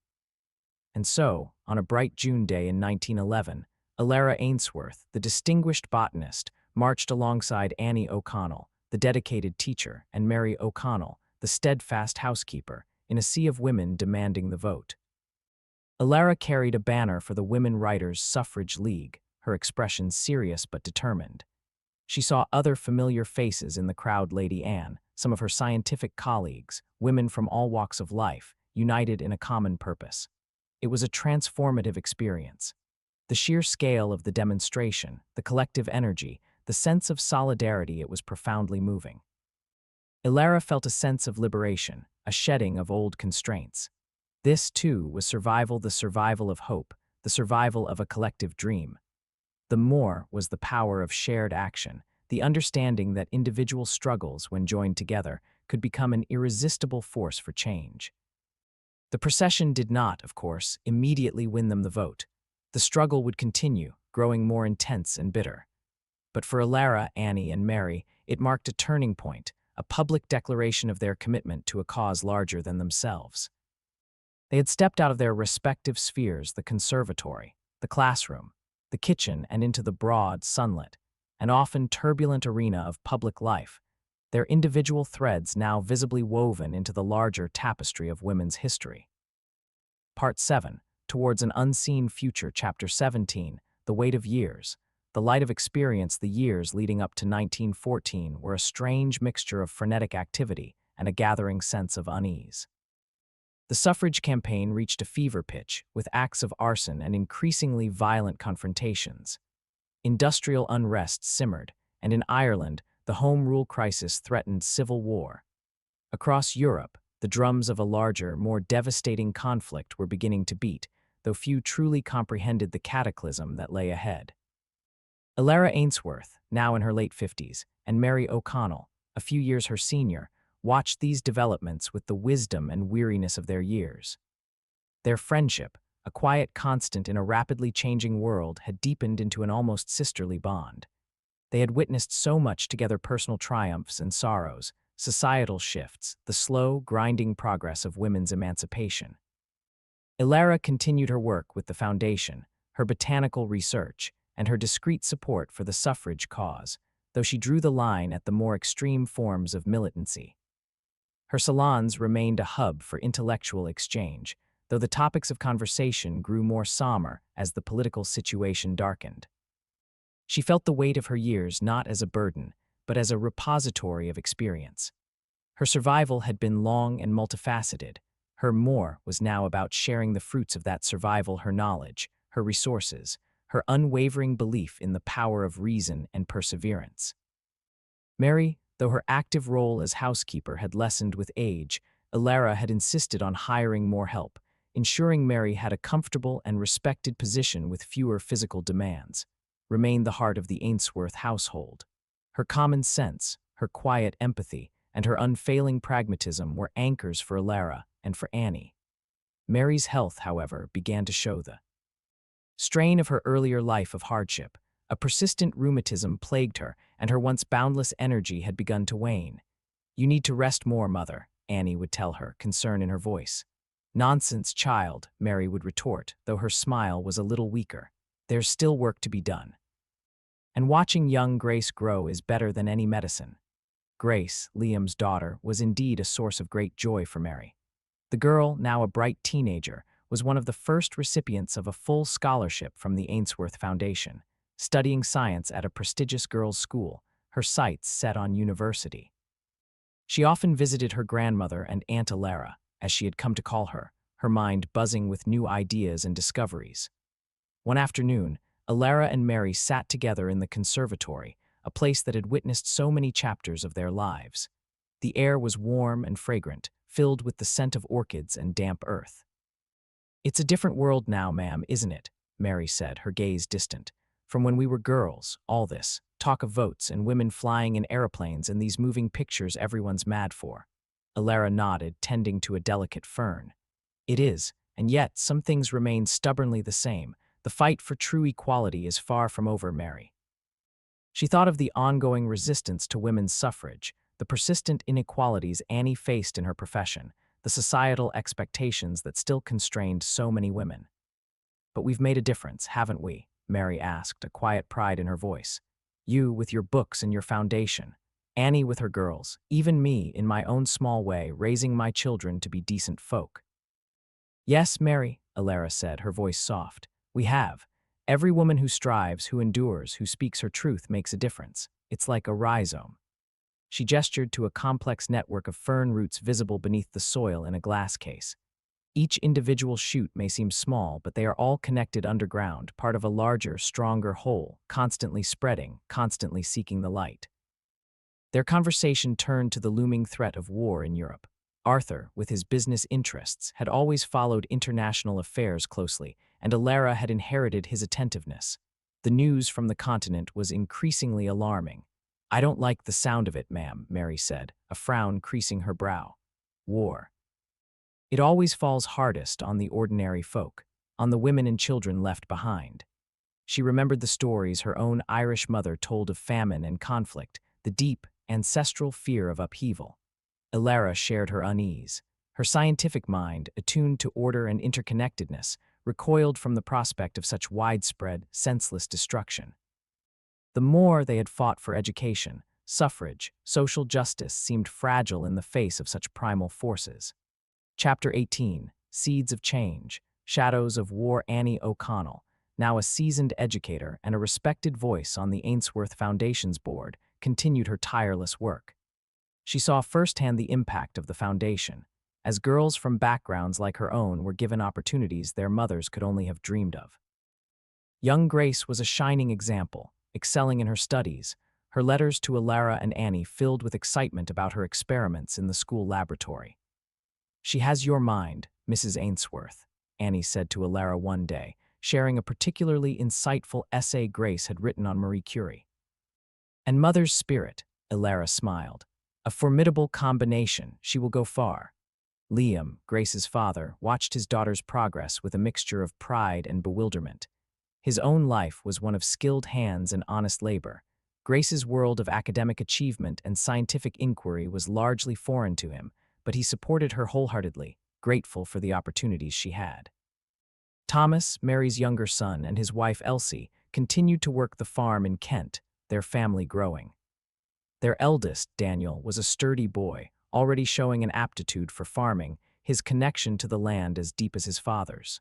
And so, on a bright June day in 1911, Alara Ainsworth, the distinguished botanist, marched alongside Annie O'Connell, the dedicated teacher, and Mary O'Connell, the steadfast housekeeper, in a sea of women demanding the vote. Ilara carried a banner for the Women Writers' Suffrage League, her expression serious but determined. She saw other familiar faces in the crowd: Lady Anne, some of her scientific colleagues, women from all walks of life, united in a common purpose. It was a transformative experience. The sheer scale of the demonstration, the collective energy, the sense of solidarity, it was profoundly moving. Ilara felt a sense of liberation, a shedding of old constraints. This, too, was survival, the survival of hope, the survival of a collective dream. The more was the power of shared action, the understanding that individual struggles, when joined together, could become an irresistible force for change. The procession did not, of course, immediately win them the vote. The struggle would continue, growing more intense and bitter. But for Ilara, Annie, and Mary, it marked a turning point, a public declaration of their commitment to a cause larger than themselves. They had stepped out of their respective spheres, the conservatory, the classroom, the kitchen, and into the broad, sunlit, and often turbulent arena of public life, their individual threads now visibly woven into the larger tapestry of women's history. Part 7, Towards an Unseen Future, Chapter 17, The Weight of Years. The light of experience. The years leading up to 1914 were a strange mixture of frenetic activity and a gathering sense of unease. The suffrage campaign reached a fever pitch, with acts of arson and increasingly violent confrontations. Industrial unrest simmered, and in Ireland, the Home Rule crisis threatened civil war. Across Europe, the drums of a larger, more devastating conflict were beginning to beat, though few truly comprehended the cataclysm that lay ahead. Ilara Ainsworth, now in her late 50s, and Mary O'Connell, a few years her senior, watched these developments with the wisdom and weariness of their years. Their friendship, a quiet constant in a rapidly changing world, had deepened into an almost sisterly bond. They had witnessed so much together: personal triumphs and sorrows, societal shifts, the slow, grinding progress of women's emancipation. Ilara continued her work with the foundation, her botanical research, and her discreet support for the suffrage cause, though she drew the line at the more extreme forms of militancy. Her salons remained a hub for intellectual exchange, though the topics of conversation grew more somber as the political situation darkened. She felt the weight of her years not as a burden, but as a repository of experience. Her survival had been long and multifaceted. Her more was now about sharing the fruits of that survival: her knowledge, her resources, her unwavering belief in the power of reason and perseverance. Mary, though her active role as housekeeper had lessened with age, Ilara had insisted on hiring more help, ensuring Mary had a comfortable and respected position with fewer physical demands. Remained the heart of the Ainsworth household. Her common sense, her quiet empathy, and her unfailing pragmatism were anchors for Ilara and for Annie. Mary's health, however, began to show the strain of her earlier life of hardship. A persistent rheumatism plagued her, and her once boundless energy had begun to wane. "You need to rest more, Mother," Annie would tell her, concern in her voice. "Nonsense, child," Mary would retort, though her smile was a little weaker. "There's still work to be done. And watching young Grace grow is better than any medicine." Grace, Liam's daughter, was indeed a source of great joy for Mary. The girl, now a bright teenager, was one of the first recipients of a full scholarship from the Ainsworth Foundation, studying science at a prestigious girls' school, her sights set on university. She often visited her grandmother and Aunt Ilara, as she had come to call her mind buzzing with new ideas and discoveries. One afternoon, Ilara and Mary sat together in the conservatory, a place that had witnessed so many chapters of their lives. The air was warm and fragrant, filled with the scent of orchids and damp earth. "It's a different world now, ma'am, isn't it?" Mary said, her gaze distant. "From when we were girls, all this talk of votes and women flying in aeroplanes and these moving pictures everyone's mad for." Ilara nodded, tending to a delicate fern. "It is, and yet some things remain stubbornly the same. The fight for true equality is far from over, Mary." She thought of the ongoing resistance to women's suffrage, the persistent inequalities Annie faced in her profession, the societal expectations that still constrained so many women. "But we've made a difference, haven't we?" Mary asked, a quiet pride in her voice. "You with your books and your foundation, Annie with her girls, even me in my own small way raising my children to be decent folk." "Yes, Mary," Alara said, her voice soft. We have. Every woman who strives, who endures, who speaks her truth makes a difference. It's like a rhizome. She gestured to a complex network of fern roots visible beneath the soil in a glass case. Each individual shoot may seem small, but they are all connected underground, part of a larger, stronger whole, constantly spreading, constantly seeking the light. Their conversation turned to the looming threat of war in Europe. Arthur, with his business interests, had always followed international affairs closely, and Alara had inherited his attentiveness. The news from the continent was increasingly alarming. I don't like the sound of it, ma'am, Mary said, a frown creasing her brow. War. It always falls hardest on the ordinary folk, on the women and children left behind. She remembered the stories her own Irish mother told of famine and conflict, the deep, ancestral fear of upheaval. Alara shared her unease. Her scientific mind, attuned to order and interconnectedness, recoiled from the prospect of such widespread, senseless destruction. The more they had fought for education, suffrage, social justice seemed fragile in the face of such primal forces. Chapter 18, Seeds of Change, Shadows of War. Annie O'Connell, now a seasoned educator and a respected voice on the Ainsworth Foundation's board, continued her tireless work. She saw firsthand the impact of the foundation, as girls from backgrounds like her own were given opportunities their mothers could only have dreamed of. Young Grace was a shining example, excelling in her studies, her letters to Alara and Annie filled with excitement about her experiments in the school laboratory. She has your mind, Mrs. Ainsworth, Annie said to Alara one day, sharing a particularly insightful essay Grace had written on Marie Curie. And mother's spirit, Alara smiled. A formidable combination, she will go far. Liam, Grace's father, watched his daughter's progress with a mixture of pride and bewilderment. His own life was one of skilled hands and honest labor. Grace's world of academic achievement and scientific inquiry was largely foreign to him, but he supported her wholeheartedly, grateful for the opportunities she had. Thomas, Mary's younger son, and his wife Elsie continued to work the farm in Kent, their family growing. Their eldest, Daniel, was a sturdy boy, already showing an aptitude for farming, his connection to the land as deep as his father's.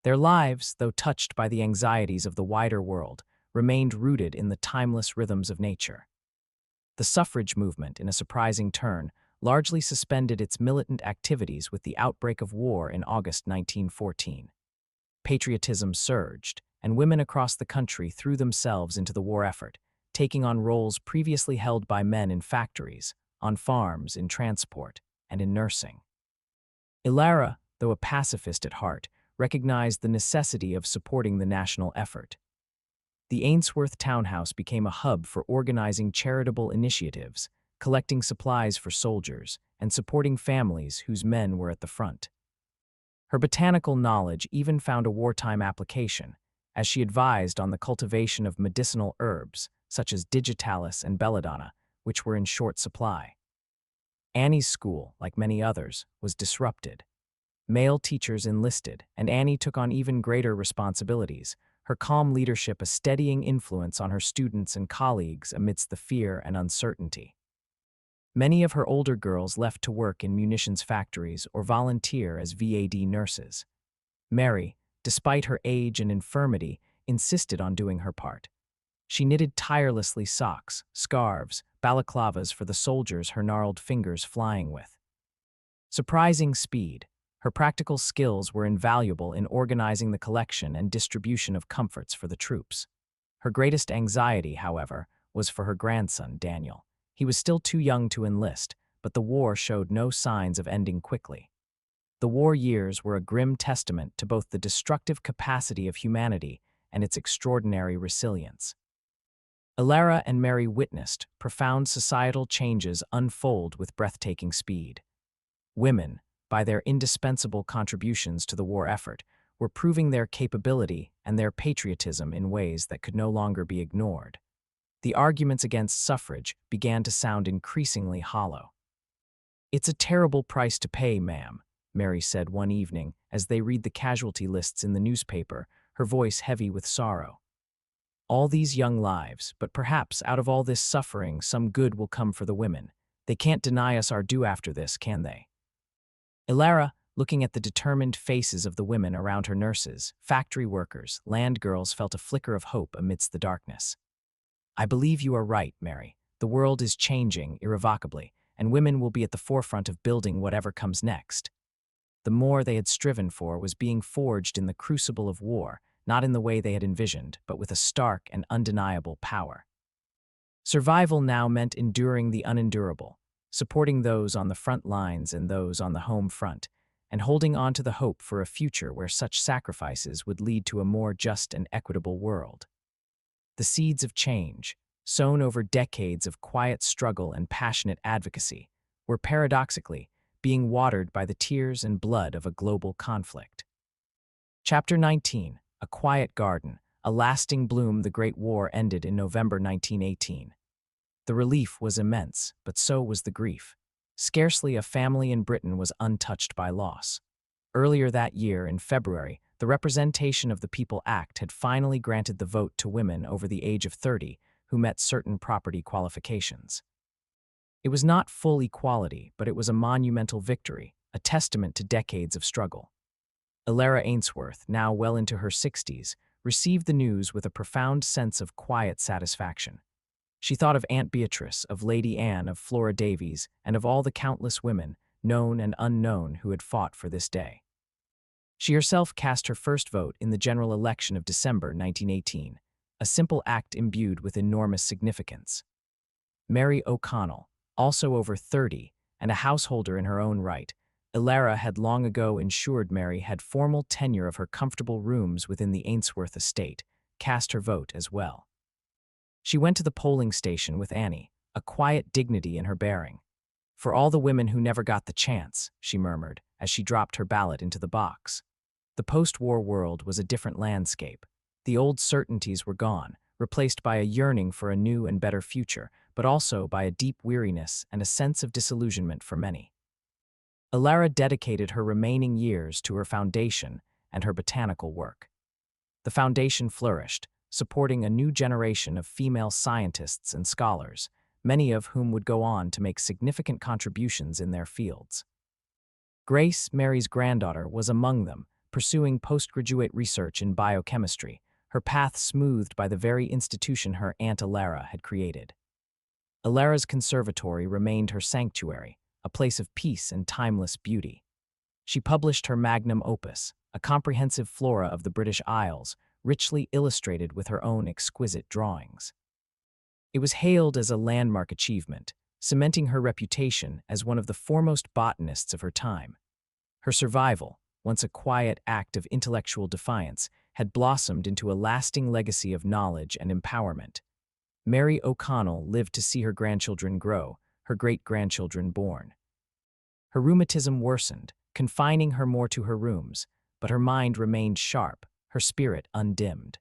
Their lives, though touched by the anxieties of the wider world, remained rooted in the timeless rhythms of nature. The suffrage movement, in a surprising turn, largely suspended its militant activities with the outbreak of war in August 1914. Patriotism surged, and women across the country threw themselves into the war effort, taking on roles previously held by men in factories, on farms, in transport, and in nursing. Alara, though a pacifist at heart, recognized the necessity of supporting the national effort. The Ainsworth townhouse became a hub for organizing charitable initiatives, collecting supplies for soldiers, and supporting families whose men were at the front. Her botanical knowledge even found a wartime application, as she advised on the cultivation of medicinal herbs, such as digitalis and belladonna, which were in short supply. Annie's school, like many others, was disrupted. Male teachers enlisted, and Annie took on even greater responsibilities, her calm leadership a steadying influence on her students and colleagues amidst the fear and uncertainty. Many of her older girls left to work in munitions factories or volunteer as VAD nurses. Mary, despite her age and infirmity, insisted on doing her part. She knitted tirelessly socks, scarves, balaclavas for the soldiers, her gnarled fingers flying with. Surprising speed, her practical skills were invaluable in organizing the collection and distribution of comforts for the troops. Her greatest anxiety, however, was for her grandson, Daniel. He was still too young to enlist, but the war showed no signs of ending quickly. The war years were a grim testament to both the destructive capacity of humanity and its extraordinary resilience. Alara and Mary witnessed profound societal changes unfold with breathtaking speed. Women, by their indispensable contributions to the war effort, were proving their capability and their patriotism in ways that could no longer be ignored. The arguments against suffrage began to sound increasingly hollow. "It's a terrible price to pay, ma'am," Mary said one evening as they read the casualty lists in the newspaper, her voice heavy with sorrow. "All these young lives, but perhaps out of all this suffering some good will come for the women. They can't deny us our due after this, can they?" Alara, Looking at the determined faces of the women around her, nurses, factory workers, land girls felt a flicker of hope amidst the darkness. "I believe you are right, Mary. The world is changing irrevocably, and women will be at the forefront of building whatever comes next." The more they had striven for was being forged in the crucible of war, not in the way they had envisioned, but with a stark and undeniable power. Survival now meant enduring the unendurable, supporting those on the front lines and those on the home front, and holding on to the hope for a future where such sacrifices would lead to a more just and equitable world. The seeds of change, sown over decades of quiet struggle and passionate advocacy, were paradoxically being watered by the tears and blood of a global conflict. Chapter 19, A Quiet Garden, A Lasting Bloom. The Great War ended in November 1918. The relief was immense, but so was the grief. Scarcely a family in Britain was untouched by loss. Earlier that year, in February, the Representation of the People Act had finally granted the vote to women over the age of 30 who met certain property qualifications. It was not full equality, but it was a monumental victory, a testament to decades of struggle. Alara Ainsworth, now well into her 60s, received the news with a profound sense of quiet satisfaction. She thought of Aunt Beatrice, of Lady Anne, of Flora Davies, and of all the countless women, known and unknown, who had fought for this day. She herself cast her first vote in the general election of December 1918, a simple act imbued with enormous significance. Mary O'Connell, also over 30, and a householder in her own right, Alara had long ago ensured Mary had formal tenure of her comfortable rooms within the Ainsworth estate, cast her vote as well. She went to the polling station with Annie, a quiet dignity in her bearing. "For all the women who never got the chance," she murmured, as she dropped her ballot into the box. The post-war world was a different landscape. The old certainties were gone, replaced by a yearning for a new and better future, but also by a deep weariness and a sense of disillusionment for many. Alara dedicated her remaining years to her foundation and her botanical work. The foundation flourished, supporting a new generation of female scientists and scholars, many of whom would go on to make significant contributions in their fields. Grace, Mary's granddaughter, was among them, pursuing postgraduate research in biochemistry, her path smoothed by the very institution her Aunt Alara had created. Alara's conservatory remained her sanctuary, a place of peace and timeless beauty. She published her magnum opus, a comprehensive flora of the British Isles, richly illustrated with her own exquisite drawings. It was hailed as a landmark achievement, cementing her reputation as one of the foremost botanists of her time. Her survival, once a quiet act of intellectual defiance, had blossomed into a lasting legacy of knowledge and empowerment. Mary O'Connell lived to see her grandchildren grow, her great-grandchildren born. Her rheumatism worsened, confining her more to her rooms, but her mind remained sharp, her spirit undimmed.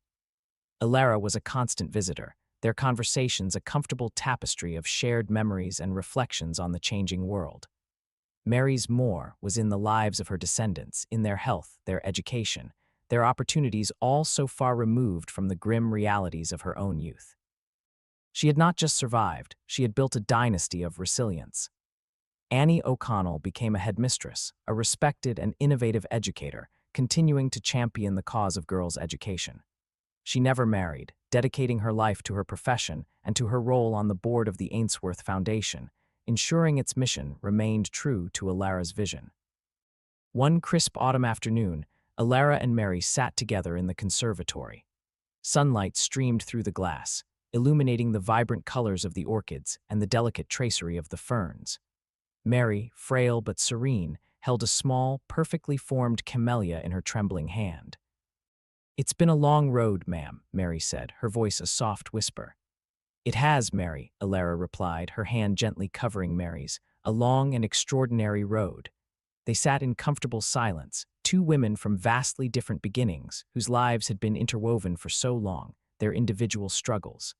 Alara was a constant visitor, their conversations a comfortable tapestry of shared memories and reflections on the changing world. Mary's more was in the lives of her descendants, in their health, their education, their opportunities, all so far removed from the grim realities of her own youth. She had not just survived, she had built a dynasty of resilience. Annie O'Connell became a headmistress, a respected and innovative educator, continuing to champion the cause of girls' education. She never married, dedicating her life to her profession and to her role on the board of the Ainsworth Foundation, ensuring its mission remained true to Alara's vision. One crisp autumn afternoon, Alara and Mary sat together in the conservatory. Sunlight streamed through the glass, illuminating the vibrant colors of the orchids and the delicate tracery of the ferns. Mary, frail but serene, held a small, perfectly formed camellia in her trembling hand. "It's been a long road, ma'am," Mary said, her voice a soft whisper. "It has, Mary," Alara replied, her hand gently covering Mary's, "a long and extraordinary road." They sat in comfortable silence, two women from vastly different beginnings, whose lives had been interwoven for so long, their individual struggles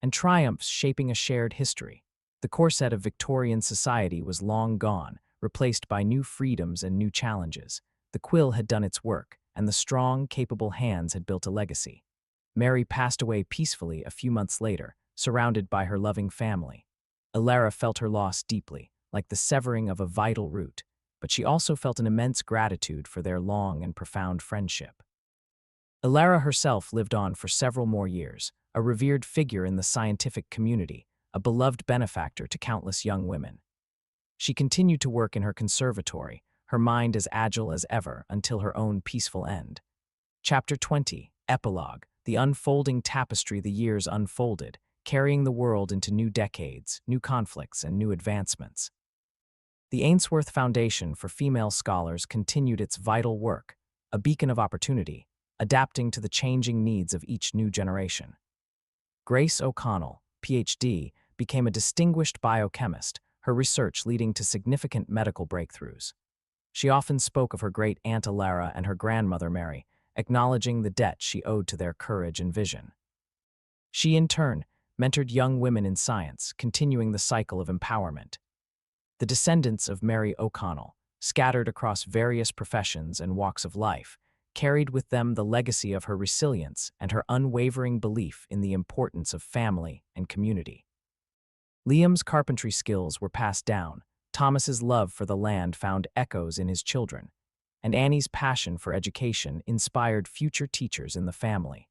and triumphs shaping a shared history. The corset of Victorian society was long gone, replaced by new freedoms and new challenges. The quill had done its work, and the strong, capable hands had built a legacy. Mary passed away peacefully a few months later, surrounded by her loving family. Alara felt her loss deeply, like the severing of a vital root. but she also felt an immense gratitude for their long and profound friendship. Ilara herself lived on for several more years, a revered figure in the scientific community, a beloved benefactor to countless young women. She continued to work in her conservatory, her mind as agile as ever, until her own peaceful end. Chapter 20, Epilogue, the unfolding tapestry the years unfolded, carrying the world into new decades, new conflicts, and new advancements. The Ainsworth Foundation for Female Scholars continued its vital work, a beacon of opportunity, adapting to the changing needs of each new generation. Grace O'Connell, Ph.D., became a distinguished biochemist, her research leading to significant medical breakthroughs. She often spoke of her great-aunt Ilara and her grandmother Mary, acknowledging the debt she owed to their courage and vision. She, in turn, mentored young women in science, continuing the cycle of empowerment. The descendants of Mary O'Connell, scattered across various professions and walks of life, carried with them the legacy of her resilience and her unwavering belief in the importance of family and community. Liam's carpentry skills were passed down, Thomas's love for the land found echoes in his children, and Annie's passion for education inspired future teachers in the family.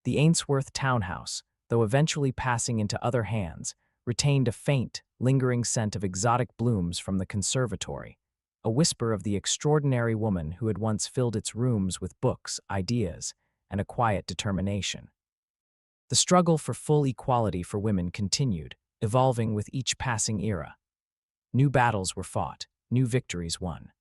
The Ainsworth townhouse, though eventually passing into other hands, retained a faint, lingering scent of exotic blooms from the conservatory, a whisper of the extraordinary woman who had once filled its rooms with books, ideas, and a quiet determination. The struggle for full equality for women continued, evolving with each passing era. New battles were fought, new victories won.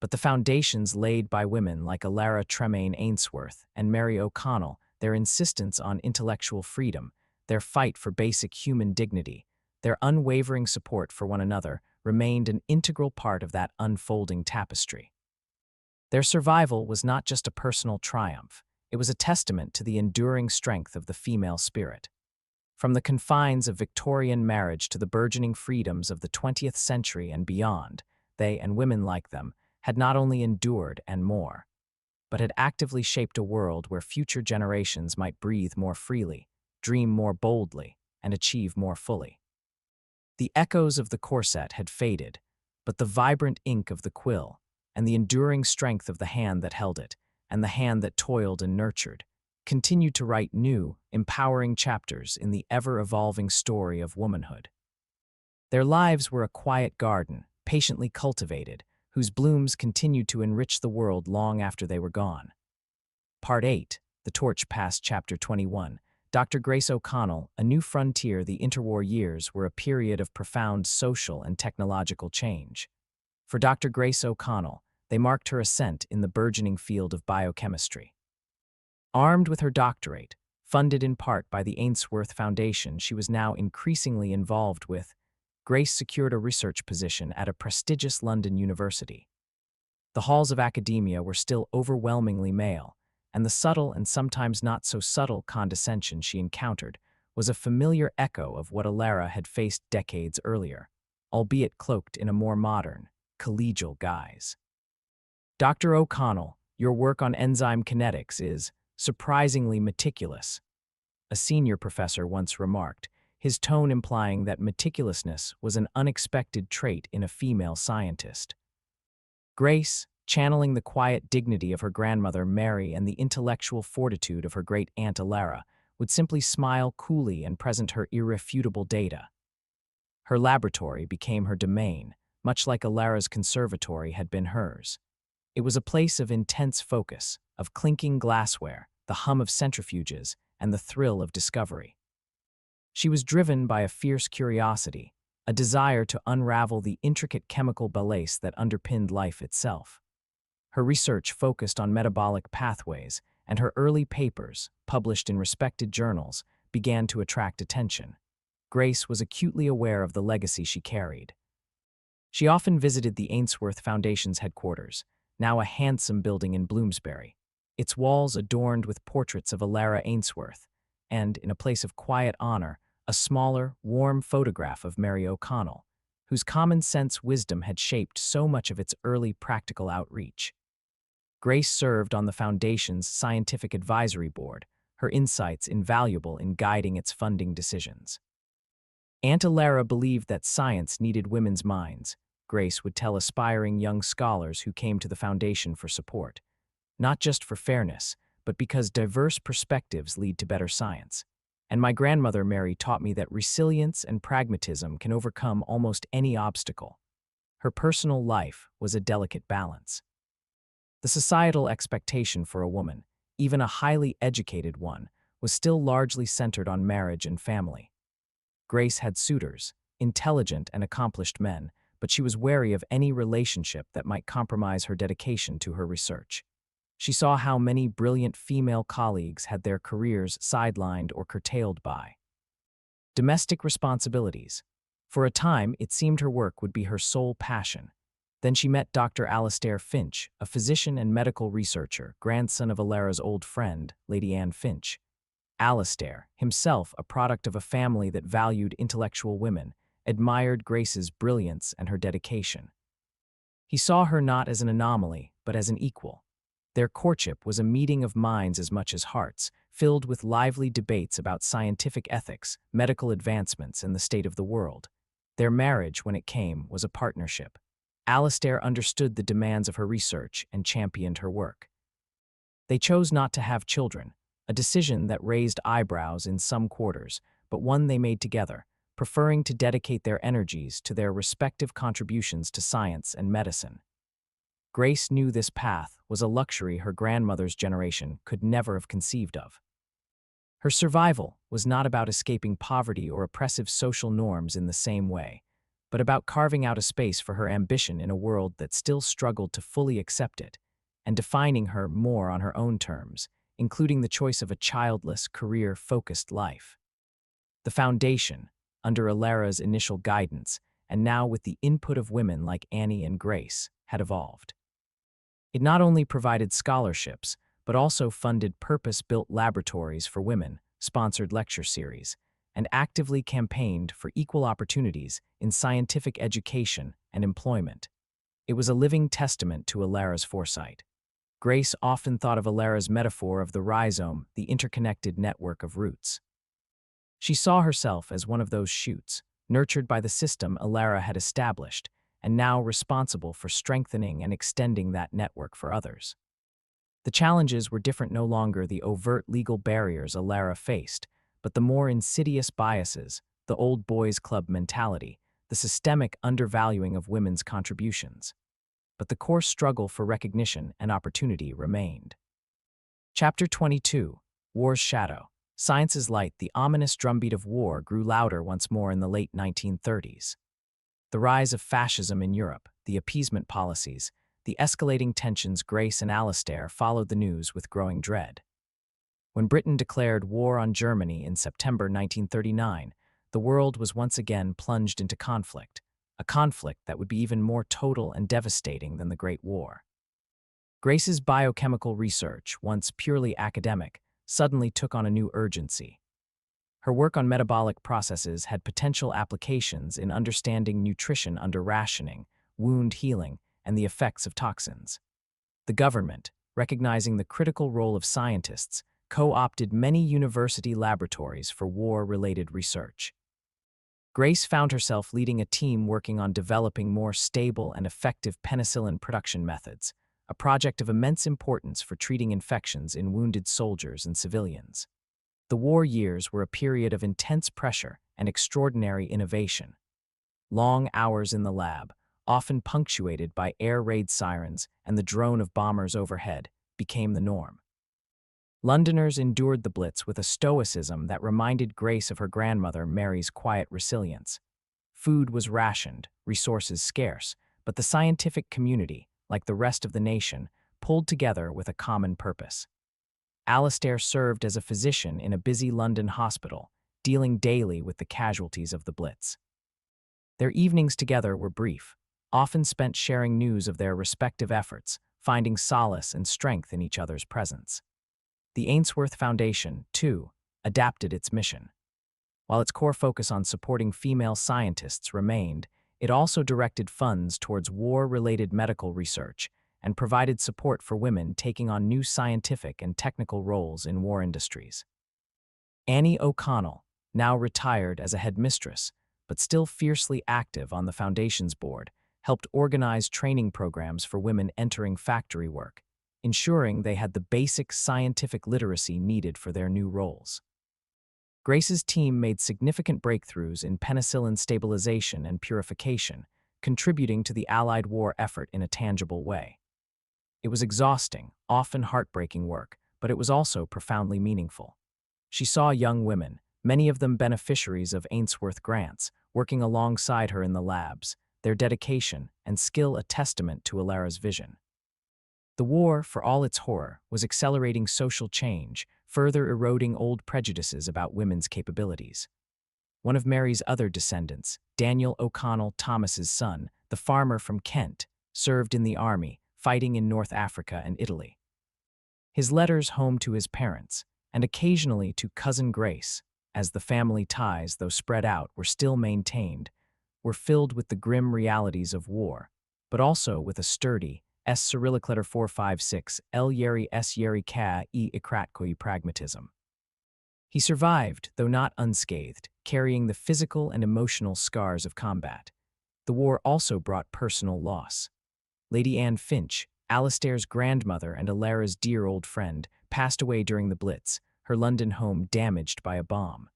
But the foundations laid by women like Ilara Tremaine Ainsworth and Mary O'Connell, their insistence on intellectual freedom, their fight for basic human dignity, their unwavering support for one another, remained an integral part of that unfolding tapestry. Their survival was not just a personal triumph, it was a testament to the enduring strength of the female spirit. From the confines of Victorian marriage to the burgeoning freedoms of the 20th century and beyond, they and women like them had not only endured and more, but had actively shaped a world where future generations might breathe more freely, dream more boldly, and achieve more fully. The echoes of the corset had faded, but the vibrant ink of the quill, and the enduring strength of the hand that held it, and the hand that toiled and nurtured, continued to write new, empowering chapters in the ever-evolving story of womanhood. Their lives were a quiet garden, patiently cultivated, whose blooms continued to enrich the world long after they were gone. Part 8, The Torch Passed, Chapter 21. Dr. Grace O'Connell, A New Frontier. The interwar years were a period of profound social and technological change. For Dr. Grace O'Connell, they marked her ascent in the burgeoning field of biochemistry. Armed with her doctorate, funded in part by the Ainsworth Foundation she was now increasingly involved with, Grace secured a research position at a prestigious London university. The halls of academia were still overwhelmingly male, and the subtle and sometimes not so subtle condescension she encountered was a familiar echo of what Ilara had faced decades earlier, albeit cloaked in a more modern, collegial guise. Dr. O'Connell, your work on enzyme kinetics is surprisingly meticulous, a senior professor once remarked, his tone implying that meticulousness was an unexpected trait in a female scientist. Grace, channeling the quiet dignity of her grandmother Mary and the intellectual fortitude of her great-aunt Ilara, would simply smile coolly and present her irrefutable data. Her laboratory became her domain, much like Ilara's conservatory had been hers. It was a place of intense focus, of clinking glassware, the hum of centrifuges, and the thrill of discovery. She was driven by a fierce curiosity, a desire to unravel the intricate chemical ballast that underpinned life itself. Her research focused on metabolic pathways, and her early papers, published in respected journals, began to attract attention. Grace was acutely aware of the legacy she carried. She often visited the Ainsworth Foundation's headquarters, now a handsome building in Bloomsbury, its walls adorned with portraits of Ilara Ainsworth, and, in a place of quiet honor, a smaller, warm photograph of Mary O'Connell, whose common-sense wisdom had shaped so much of its early practical outreach. Grace served on the Foundation's scientific advisory board, her insights invaluable in guiding its funding decisions. Aunt Ilara believed that science needed women's minds, Grace would tell aspiring young scholars who came to the foundation for support. Not just for fairness, but because diverse perspectives lead to better science. And my grandmother Mary taught me that resilience and pragmatism can overcome almost any obstacle. Her personal life was a delicate balance. The societal expectation for a woman, even a highly educated one, was still largely centered on marriage and family. Grace had suitors, intelligent and accomplished men, but she was wary of any relationship that might compromise her dedication to her research. She saw how many brilliant female colleagues had their careers sidelined or curtailed by domestic responsibilities. For a time, it seemed her work would be her sole passion. Then she met Dr. Alastair Finch, a physician and medical researcher, grandson of Alara's old friend, Lady Anne Finch. Alastair, himself a product of a family that valued intellectual women, admired Grace's brilliance and her dedication. He saw her not as an anomaly, but as an equal. Their courtship was a meeting of minds as much as hearts, filled with lively debates about scientific ethics, medical advancements, and the state of the world. Their marriage, when it came, was a partnership. Alastair understood the demands of her research and championed her work. They chose not to have children, a decision that raised eyebrows in some quarters, but one they made together, preferring to dedicate their energies to their respective contributions to science and medicine. Grace knew this path was a luxury her grandmother's generation could never have conceived of. Her survival was not about escaping poverty or oppressive social norms in the same way, but about carving out a space for her ambition in a world that still struggled to fully accept it, and defining her more on her own terms, including the choice of a childless, career-focused life. The foundation, under Alara's initial guidance, and now with the input of women like Annie and Grace, had evolved. It not only provided scholarships, but also funded purpose-built laboratories for women, sponsored lecture series, and actively campaigned for equal opportunities in scientific education and employment. It was a living testament to Alara's foresight. Grace often thought of Alara's metaphor of the rhizome, the interconnected network of roots. She saw herself as one of those shoots, nurtured by the system Alara had established, and now responsible for strengthening and extending that network for others. The challenges were different, no longer the overt legal barriers Alara faced, but the more insidious biases, the old boys club mentality, the systemic undervaluing of women's contributions. But the core struggle for recognition and opportunity remained. Chapter 22, War's Shadow. Science's light. The ominous drumbeat of war grew louder once more in the late 1930s. The rise of fascism in Europe, the appeasement policies, the escalating tensions. Grace and Alastair followed the news with growing dread. When Britain declared war on Germany in September 1939, the world was once again plunged into conflict, a conflict that would be even more total and devastating than the Great War. Grace's biochemical research, once purely academic, suddenly took on a new urgency. Her work on metabolic processes had potential applications in understanding nutrition under rationing, wound healing, and the effects of toxins. The government, recognizing the critical role of scientists, co-opted many university laboratories for war-related research. Grace found herself leading a team working on developing more stable and effective penicillin production methods, a project of immense importance for treating infections in wounded soldiers and civilians. The war years were a period of intense pressure and extraordinary innovation. Long hours in the lab, often punctuated by air raid sirens and the drone of bombers overhead, became the norm. Londoners endured the Blitz with a stoicism that reminded Grace of her grandmother Mary's quiet resilience. Food was rationed, resources scarce, but the scientific community, like the rest of the nation, pulled together with a common purpose. Alastair served as a physician in a busy London hospital, dealing daily with the casualties of the Blitz. Their evenings together were brief, often spent sharing news of their respective efforts, finding solace and strength in each other's presence. The Ainsworth Foundation, too, adapted its mission. While its core focus on supporting female scientists remained, it also directed funds towards war-related medical research and provided support for women taking on new scientific and technical roles in war industries. Annie O'Connell, now retired as a headmistress, but still fiercely active on the Foundation's board, helped organize training programs for women entering factory work, ensuring they had the basic scientific literacy needed for their new roles. Grace's team made significant breakthroughs in penicillin stabilization and purification, contributing to the Allied war effort in a tangible way. It was exhausting, often heartbreaking work, but it was also profoundly meaningful. She saw young women, many of them beneficiaries of Ainsworth grants, working alongside her in the labs, their dedication and skill a testament to Alara's vision. The war, for all its horror, was accelerating social change, further eroding old prejudices about women's capabilities. One of Mary's other descendants, Daniel O'Connell Thomas's son, the farmer from Kent, served in the army, fighting in North Africa and Italy. His letters home to his parents, and occasionally to cousin Grace, as the family ties, though spread out, were still maintained, were filled with the grim realities of war, but also with a sturdy, S Cyrillic letter 456, L Yeri S Yeri Ka E Ikratkoi pragmatism. He survived, though not unscathed, carrying the physical and emotional scars of combat. The war also brought personal loss. Lady Anne Finch, Alastair's grandmother and Alara's dear old friend, passed away during the Blitz, her London home damaged by a bomb.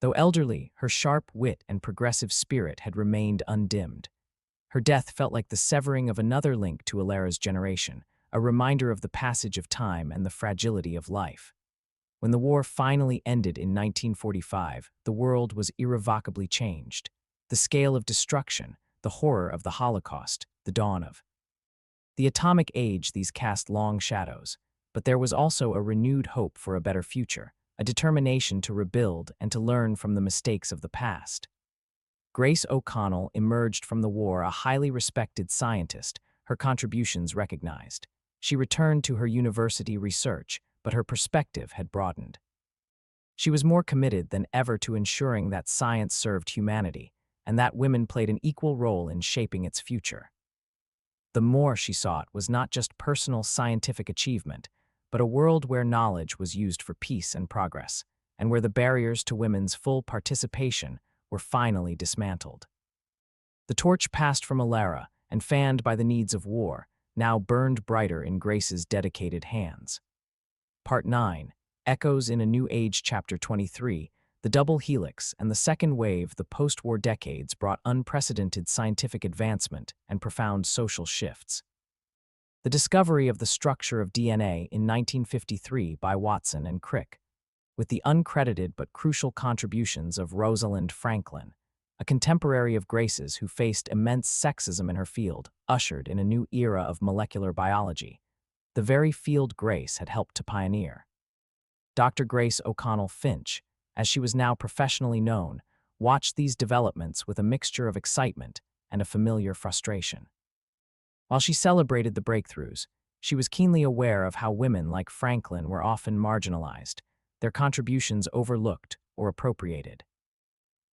Though elderly, her sharp wit and progressive spirit had remained undimmed. Her death felt like the severing of another link to Alara's generation, a reminder of the passage of time and the fragility of life. When the war finally ended in 1945, the world was irrevocably changed. The scale of destruction, the horror of the Holocaust, the dawn of the atomic age, these cast long shadows, but there was also a renewed hope for a better future, a determination to rebuild and to learn from the mistakes of the past. Grace O'Connell emerged from the war a highly respected scientist, her contributions recognized. She returned to her university research, but her perspective had broadened. She was more committed than ever to ensuring that science served humanity, and that women played an equal role in shaping its future. The more she sought was not just personal scientific achievement, but a world where knowledge was used for peace and progress, and where the barriers to women's full participation were finally dismantled. The torch passed from Alara, and fanned by the needs of war, now burned brighter in Grace's dedicated hands. Part 9, Echoes in a New Age, Chapter 23, the double helix and the second wave, the post-war decades brought unprecedented scientific advancement and profound social shifts. The discovery of the structure of DNA in 1953 by Watson and Crick, with the uncredited but crucial contributions of Rosalind Franklin, a contemporary of Grace's who faced immense sexism in her field, ushered in a new era of molecular biology, the very field Grace had helped to pioneer. Dr. Grace O'Connell Finch, as she was now professionally known, watched these developments with a mixture of excitement and a familiar frustration. While she celebrated the breakthroughs, she was keenly aware of how women like Franklin were often marginalized, their contributions overlooked or appropriated.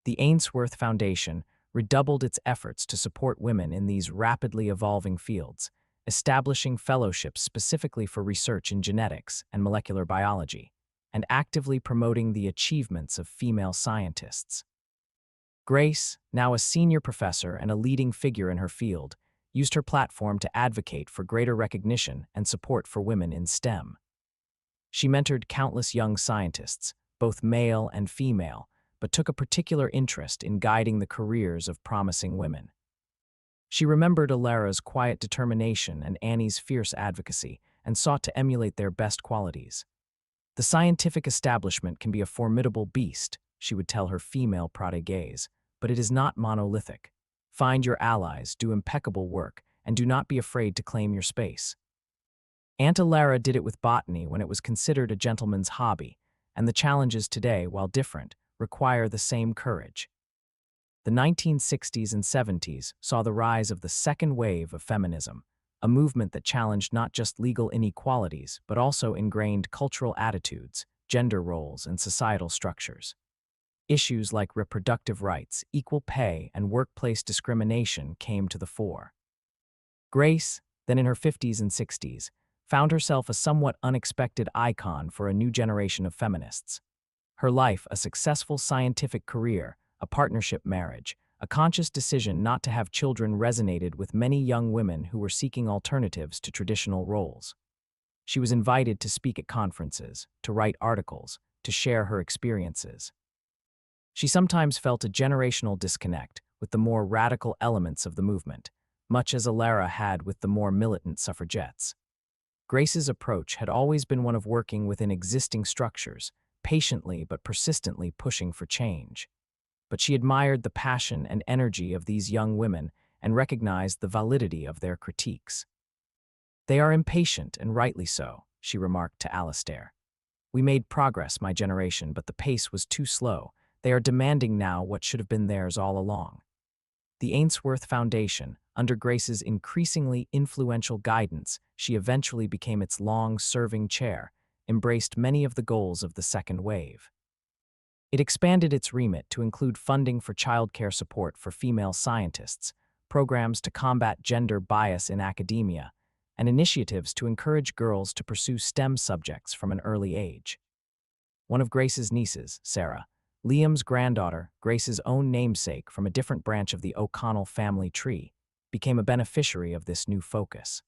The Ainsworth Foundation redoubled its efforts to support women in these rapidly evolving fields, establishing fellowships specifically for research in genetics and molecular biology, and actively promoting the achievements of female scientists. Grace, now a senior professor and a leading figure in her field, used her platform to advocate for greater recognition and support for women in STEM. She mentored countless young scientists, both male and female, but took a particular interest in guiding the careers of promising women. She remembered Alara's quiet determination and Annie's fierce advocacy and sought to emulate their best qualities. The scientific establishment can be a formidable beast, she would tell her female proteges, but it is not monolithic. Find your allies, do impeccable work, and do not be afraid to claim your space. Aunt Alara did it with botany when it was considered a gentleman's hobby, and the challenges today, while different, require the same courage. The 1960s and 70s saw the rise of the second wave of feminism, a movement that challenged not just legal inequalities, but also ingrained cultural attitudes, gender roles, and societal structures. Issues like reproductive rights, equal pay, and workplace discrimination came to the fore. Grace, then in her 50s and 60s, found herself a somewhat unexpected icon for a new generation of feminists. Her life, a successful scientific career, a partnership marriage, A conscious decision not to have children resonated with many young women who were seeking alternatives to traditional roles. She was invited to speak at conferences, to write articles, to share her experiences. She sometimes felt a generational disconnect with the more radical elements of the movement, much as Alara had with the more militant suffragettes. Grace's approach had always been one of working within existing structures, patiently but persistently pushing for change. But she admired the passion and energy of these young women and recognized the validity of their critiques. "They are impatient, and rightly so," she remarked to Alastair. "We made progress, my generation, but the pace was too slow. They are demanding now what should have been theirs all along." The Ainsworth Foundation, under Grace's increasingly influential guidance, she eventually became its long-serving chair, embraced many of the goals of the second wave. It expanded its remit to include funding for childcare support for female scientists, programs to combat gender bias in academia, and initiatives to encourage girls to pursue STEM subjects from an early age. One of Grace's nieces, Sarah, Liam's granddaughter, Grace's own namesake from a different branch of the O'Connell family tree, became a beneficiary of this new focus.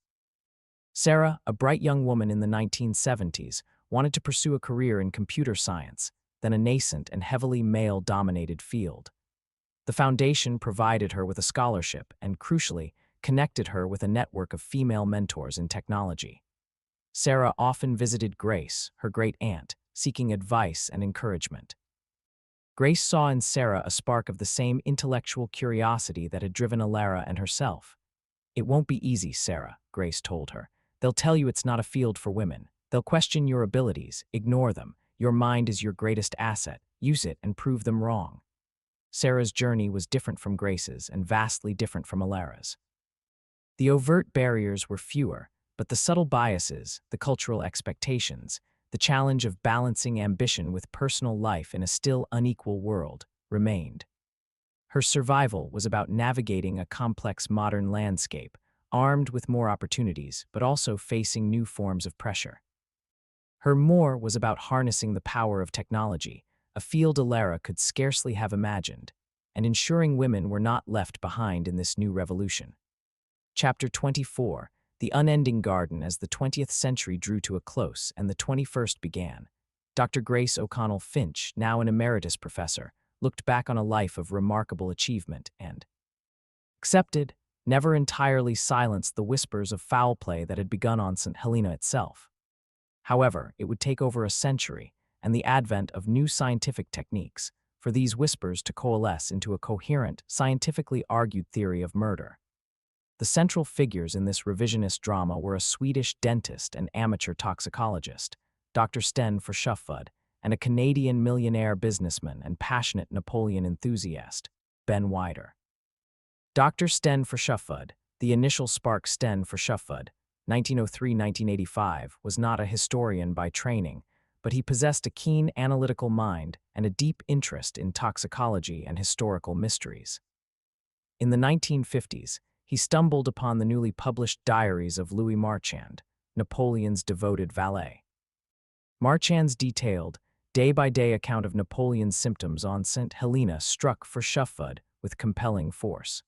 Sarah, a bright young woman in the 1970s, wanted to pursue a career in computer science, then a nascent and heavily male-dominated field. The foundation provided her with a scholarship and, crucially, connected her with a network of female mentors in technology. Sarah often visited Grace, her great-aunt, seeking advice and encouragement. Grace saw in Sarah a spark of the same intellectual curiosity that had driven Alara and herself. "It won't be easy, Sarah," Grace told her. "They'll tell you it's not a field for women. They'll question your abilities, ignore them. Your mind is your greatest asset. Use it and prove them wrong." Sarah's journey was different from Grace's and vastly different from Alara's. The overt barriers were fewer, but the subtle biases, the cultural expectations, the challenge of balancing ambition with personal life in a still unequal world, remained. Her survival was about navigating a complex modern landscape, armed with more opportunities, but also facing new forms of pressure. Her more was about harnessing the power of technology, a field Alara could scarcely have imagined, and ensuring women were not left behind in this new revolution. Chapter 24. The Unending Garden. As the 20th century drew to a close and the 21st began, Dr. Grace O'Connell Finch, now an emeritus professor, looked back on a life of remarkable achievement and accepted, never entirely silenced the whispers of foul play that had begun on St. Helena itself. However, it would take over a century and the advent of new scientific techniques for these whispers to coalesce into a coherent, scientifically argued theory of murder. The central figures in this revisionist drama were a Swedish dentist and amateur toxicologist, Dr. Sten Forschuffud, and a Canadian millionaire businessman and passionate Napoleon enthusiast, Ben Wider. Dr. Sten Forschuffud, the initial spark Sten Forschuffud, 1903–1985, was not a historian by training, but he possessed a keen analytical mind and a deep interest in toxicology and historical mysteries. In the 1950s, he stumbled upon the newly published diaries of Louis Marchand, Napoleon's devoted valet. Marchand's detailed, day-by-day account of Napoleon's symptoms on St. Helena struck Forschuffud with compelling force.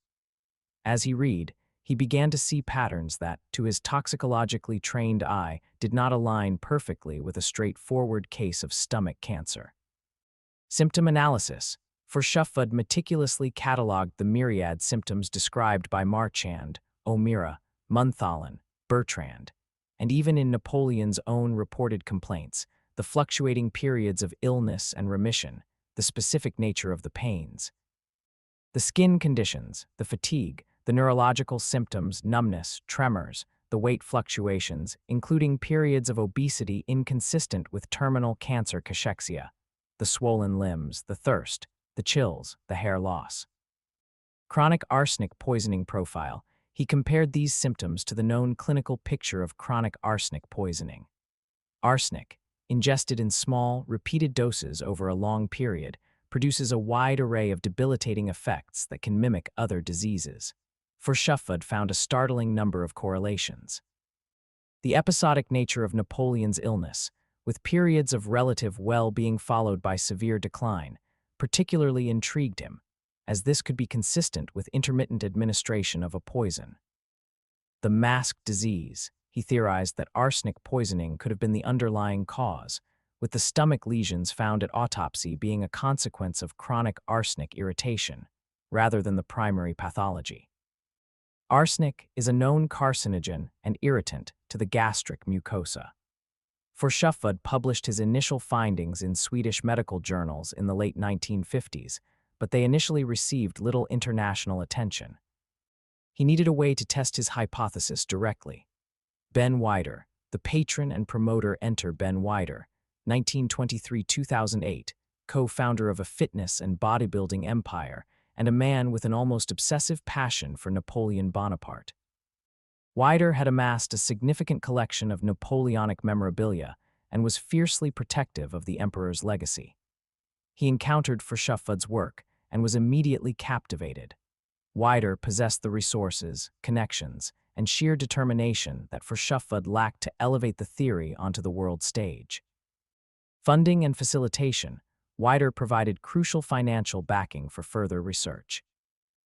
As he read, he began to see patterns that, to his toxicologically trained eye, did not align perfectly with a straightforward case of stomach cancer. Symptom analysis. Forschuffud meticulously catalogued the myriad symptoms described by Marchand, O'Meara, Muntholin, Bertrand, and even in Napoleon's own reported complaints, the fluctuating periods of illness and remission, the specific nature of the pains. The skin conditions, the fatigue, the neurological symptoms, numbness, tremors, the weight fluctuations, including periods of obesity inconsistent with terminal cancer cachexia, the swollen limbs, the thirst, the chills, the hair loss. Chronic arsenic poisoning profile. He compared these symptoms to the known clinical picture of chronic arsenic poisoning. Arsenic, ingested in small, repeated doses over a long period, produces a wide array of debilitating effects that can mimic other diseases. Forschuffud found a startling number of correlations. The episodic nature of Napoleon's illness, with periods of relative well-being followed by severe decline, particularly intrigued him, as this could be consistent with intermittent administration of a poison. The masked disease. He theorized that arsenic poisoning could have been the underlying cause, with the stomach lesions found at autopsy being a consequence of chronic arsenic irritation, rather than the primary pathology. Arsenic is a known carcinogen and irritant to the gastric mucosa. Forshuffud published his initial findings in Swedish medical journals in the late 1950s, but they initially received little international attention. He needed a way to test his hypothesis directly. Ben Weider, the patron and promoter. Enter Ben Weider, 1923-2008, co-founder of a fitness and bodybuilding empire, and a man with an almost obsessive passion for Napoleon Bonaparte. Weider had amassed a significant collection of Napoleonic memorabilia and was fiercely protective of the emperor's legacy. He encountered Forshuffud's work and was immediately captivated. Weider possessed the resources, connections, and sheer determination that Forshuffud lacked to elevate the theory onto the world stage. Funding and facilitation. Weider provided crucial financial backing for further research.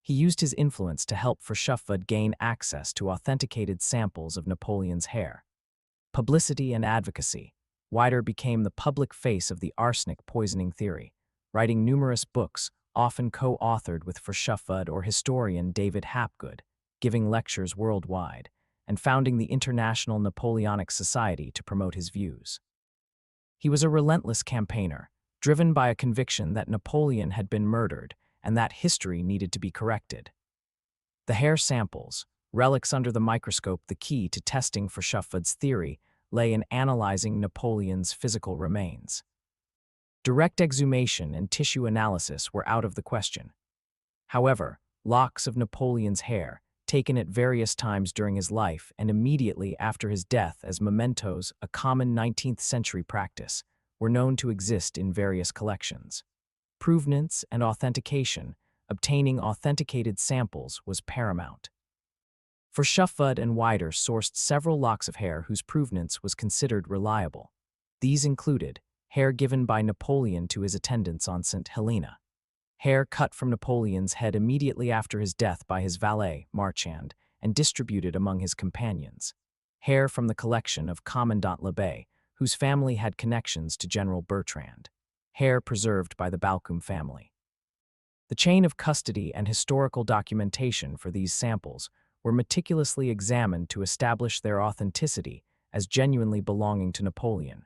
He used his influence to help Forshuffud gain access to authenticated samples of Napoleon's hair. Publicity and advocacy. Weider became the public face of the arsenic poisoning theory, writing numerous books, often co-authored with Forshuffud or historian David Hapgood, giving lectures worldwide, and founding the International Napoleonic Society to promote his views. He was a relentless campaigner, driven by a conviction that Napoleon had been murdered and that history needed to be corrected. The hair samples, relics under the microscope. The key to testing Forshuffud's theory lay in analyzing Napoleon's physical remains. Direct exhumation and tissue analysis were out of the question. However, locks of Napoleon's hair, taken at various times during his life and immediately after his death as mementos, a common 19th-century practice, were known to exist in various collections. Provenance and authentication. Obtaining authenticated samples was paramount. Forshuffud and Weider sourced several locks of hair whose provenance was considered reliable. These included hair given by Napoleon to his attendants on St. Helena, hair cut from Napoleon's head immediately after his death by his valet, Marchand, and distributed among his companions, hair from the collection of Commandant Lebet, whose family had connections to General Bertrand, hair preserved by the Balcombe family. The chain of custody and historical documentation for these samples were meticulously examined to establish their authenticity as genuinely belonging to Napoleon.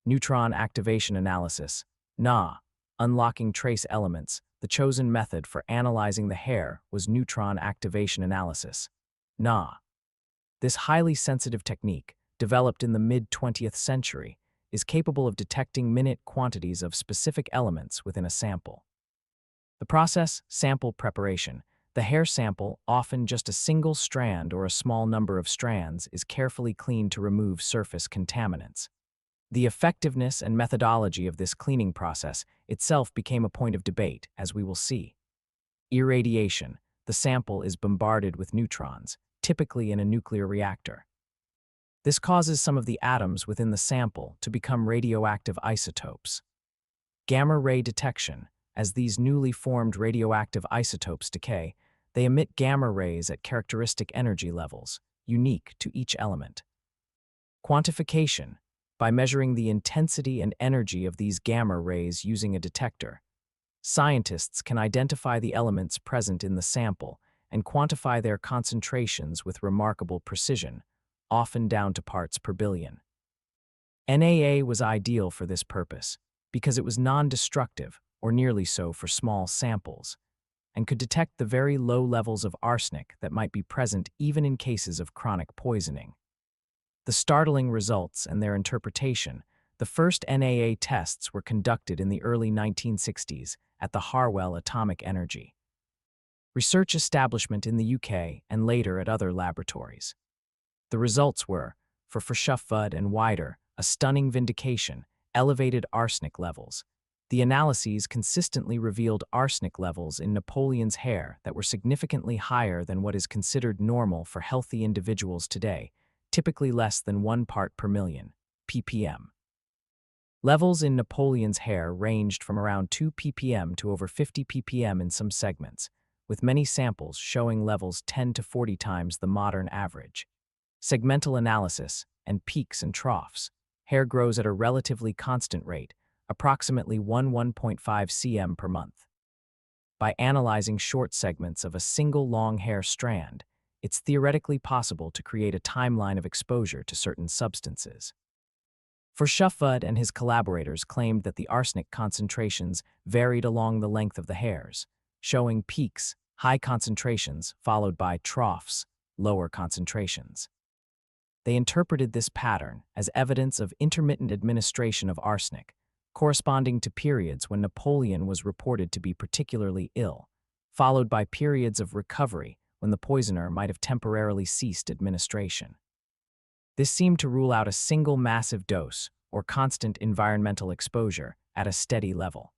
Neutron activation analysis, NA, unlocking trace elements. The chosen method for analyzing the hair was neutron activation analysis, NA. This highly sensitive technique, developed in the mid-20th century, is capable of detecting minute quantities of specific elements within a sample. The process, sample preparation. The hair sample, often just a single strand or a small number of strands, is carefully cleaned to remove surface contaminants. The effectiveness and methodology of this cleaning process itself became a point of debate, as we will see. Irradiation. The sample is bombarded with neutrons, typically in a nuclear reactor. This causes some of the atoms within the sample to become radioactive isotopes. Gamma ray detection. As these newly formed radioactive isotopes decay, they emit gamma rays at characteristic energy levels, unique to each element. Quantification. By measuring the intensity and energy of these gamma rays using a detector, scientists can identify the elements present in the sample and quantify their concentrations with remarkable precision, often down to parts per billion. NAA was ideal for this purpose because it was non-destructive, or nearly so for small samples, and could detect the very low levels of arsenic that might be present even in cases of chronic poisoning. The startling results and their interpretation. The first NAA tests were conducted in the early 1960s at the Harwell Atomic Energy Research Establishment in the UK and later at other laboratories. The results were, for Forshuffud and Weider, a stunning vindication, elevated arsenic levels. The analyses consistently revealed arsenic levels in Napoleon's hair that were significantly higher than what is considered normal for healthy individuals today, typically less than 1 part per million, ppm. Levels in Napoleon's hair ranged from around 2 ppm to over 50 ppm in some segments, with many samples showing levels 10 to 40 times the modern average. Segmental analysis and peaks and troughs. Hair grows at a relatively constant rate, approximately 1.5 cm per month. By analyzing short segments of a single long hair strand, it's theoretically possible to create a timeline of exposure to certain substances. Verschaffud and his collaborators claimed that the arsenic concentrations varied along the length of the hairs, showing peaks, high concentrations, followed by troughs, lower concentrations. They interpreted this pattern as evidence of intermittent administration of arsenic, corresponding to periods when Napoleon was reported to be particularly ill, followed by periods of recovery when the poisoner might have temporarily ceased administration. This seemed to rule out a single massive dose or constant environmental exposure at a steady level.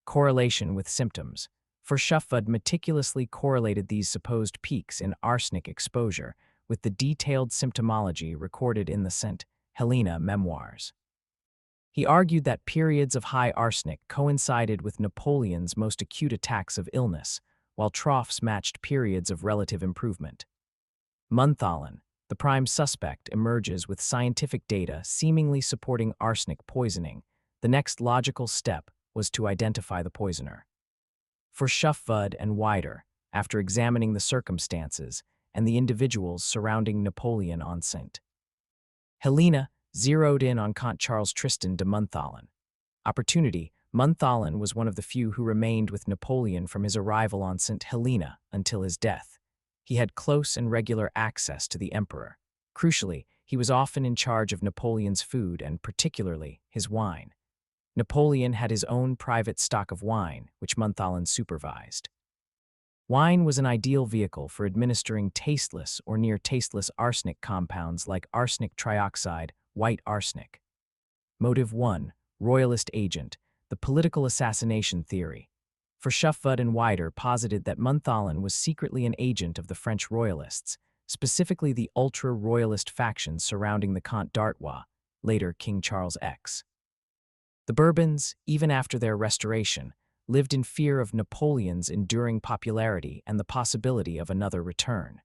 Correlation with symptoms. Verschaffud meticulously correlated these supposed peaks in arsenic exposure with the detailed symptomology recorded in the St. Helena memoirs. He argued that periods of high arsenic coincided with Napoleon's most acute attacks of illness, while troughs matched periods of relative improvement. Monotone, the prime suspect, emerges with scientific data seemingly supporting arsenic poisoning. The next logical step was to identify the poisoner. Verschaffud and Wider, after examining the circumstances and the individuals surrounding Napoleon on St. Helena, zeroed in on Comte Charles Tristan de Monotone. Opportunity. Monotone was one of the few who remained with Napoleon from his arrival on St. Helena until his death. He had close and regular access to the emperor. Crucially, he was often in charge of Napoleon's food and particularly his wine. Napoleon had his own private stock of wine, which Monotone supervised. Wine was an ideal vehicle for administering tasteless or near-tasteless arsenic compounds like arsenic trioxide, white arsenic. Motive 1. Royalist agent, the political assassination theory. Verschaffud and Wider posited that Monotone was secretly an agent of the French royalists, specifically the ultra-royalist faction surrounding the Comte d'Artois, later King Charles X. The Bourbons, even after their restoration, lived in fear of Napoleon's enduring popularity and the possibility of another return.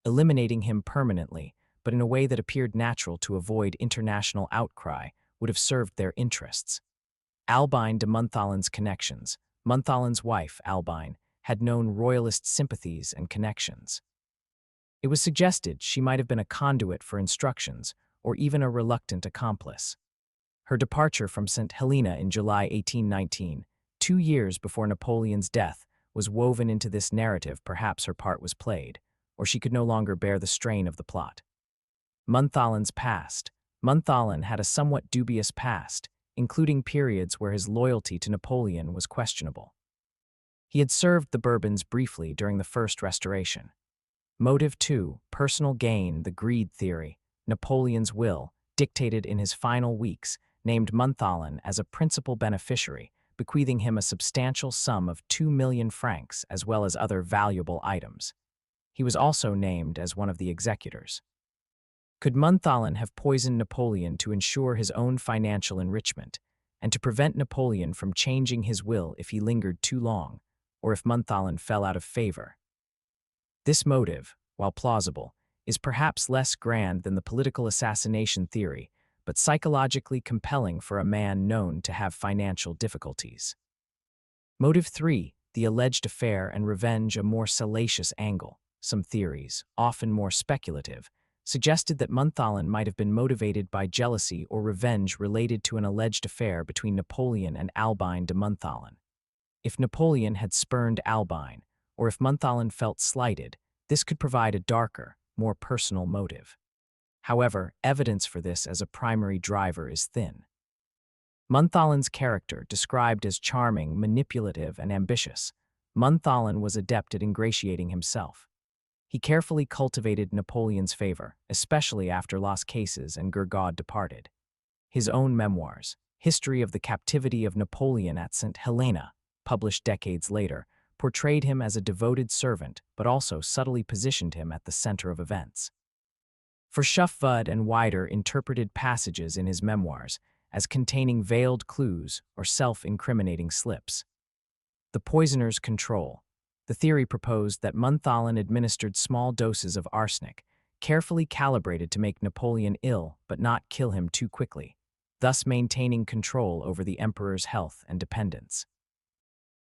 Eliminating him permanently, but in a way that appeared natural to avoid international outcry, would have served their interests. Albine de Monthone's connections. Monthone's wife, Albine, had known royalist sympathies and connections. It was suggested she might have been a conduit for instructions, or even a reluctant accomplice. Her departure from St. Helena in July 1819, 2 years before Napoleon's death, was woven into this narrative. Perhaps her part was played, or she could no longer bear the strain of the plot. Monthone's past. Monotone had a somewhat dubious past, including periods where his loyalty to Napoleon was questionable. He had served the Bourbons briefly during the First Restoration. Motive 2. Personal gain. The greed theory. Napoleon's will, dictated in his final weeks, named Monotone as a principal beneficiary, bequeathing him a substantial sum of 2 million francs as well as other valuable items. He was also named as one of the executors. Could Monotone have poisoned Napoleon to ensure his own financial enrichment, and to prevent Napoleon from changing his will if he lingered too long, or if Monotone fell out of favor? This motive, while plausible, is perhaps less grand than the political assassination theory, but psychologically compelling for a man known to have financial difficulties. Motive 3. The alleged affair and revenge. A more salacious angle. Some theories, often more speculative, suggested that Monotone might have been motivated by jealousy or revenge related to an alleged affair between Napoleon and Albine de Monotone. If Napoleon had spurned Albine, or if Monotone felt slighted, this could provide a darker, more personal motive. However, evidence for this as a primary driver is thin. Monthone's character, described as charming, manipulative, and ambitious, Monotone was adept at ingratiating himself. He carefully cultivated Napoleon's favor, especially after Las Cases and Gourgaud departed. His own memoirs, History of the Captivity of Napoleon at St. Helena, published decades later, portrayed him as a devoted servant but also subtly positioned him at the center of events. Verschaffud and Wider interpreted passages in his memoirs as containing veiled clues or self-incriminating slips. The poisoner's control. The theory proposed that Monotone administered small doses of arsenic, carefully calibrated to make Napoleon ill but not kill him too quickly, thus maintaining control over the emperor's health and dependence.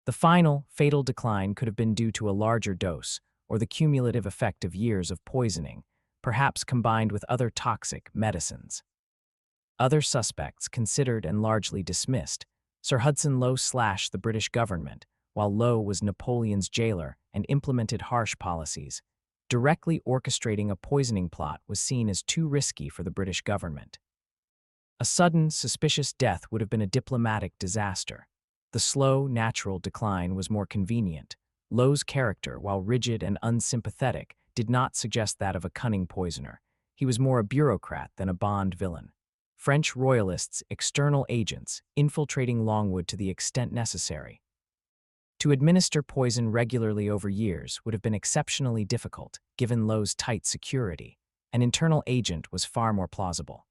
The final, fatal decline could have been due to a larger dose or the cumulative effect of years of poisoning, perhaps combined with other toxic medicines. Other suspects considered and largely dismissed. Sir Hudson Lowe / the British government, while Lowe was Napoleon's jailer and implemented harsh policies. Directly orchestrating a poisoning plot was seen as too risky for the British government. A sudden, suspicious death would have been a diplomatic disaster. The slow, natural decline was more convenient. Lowe's character, while rigid and unsympathetic, did not suggest that of a cunning poisoner. He was more a bureaucrat than a Bond villain. French royalists, external agents, infiltrating Longwood to the extent necessary. To administer poison regularly over years would have been exceptionally difficult, given Lowe's tight security. An internal agent was far more plausible.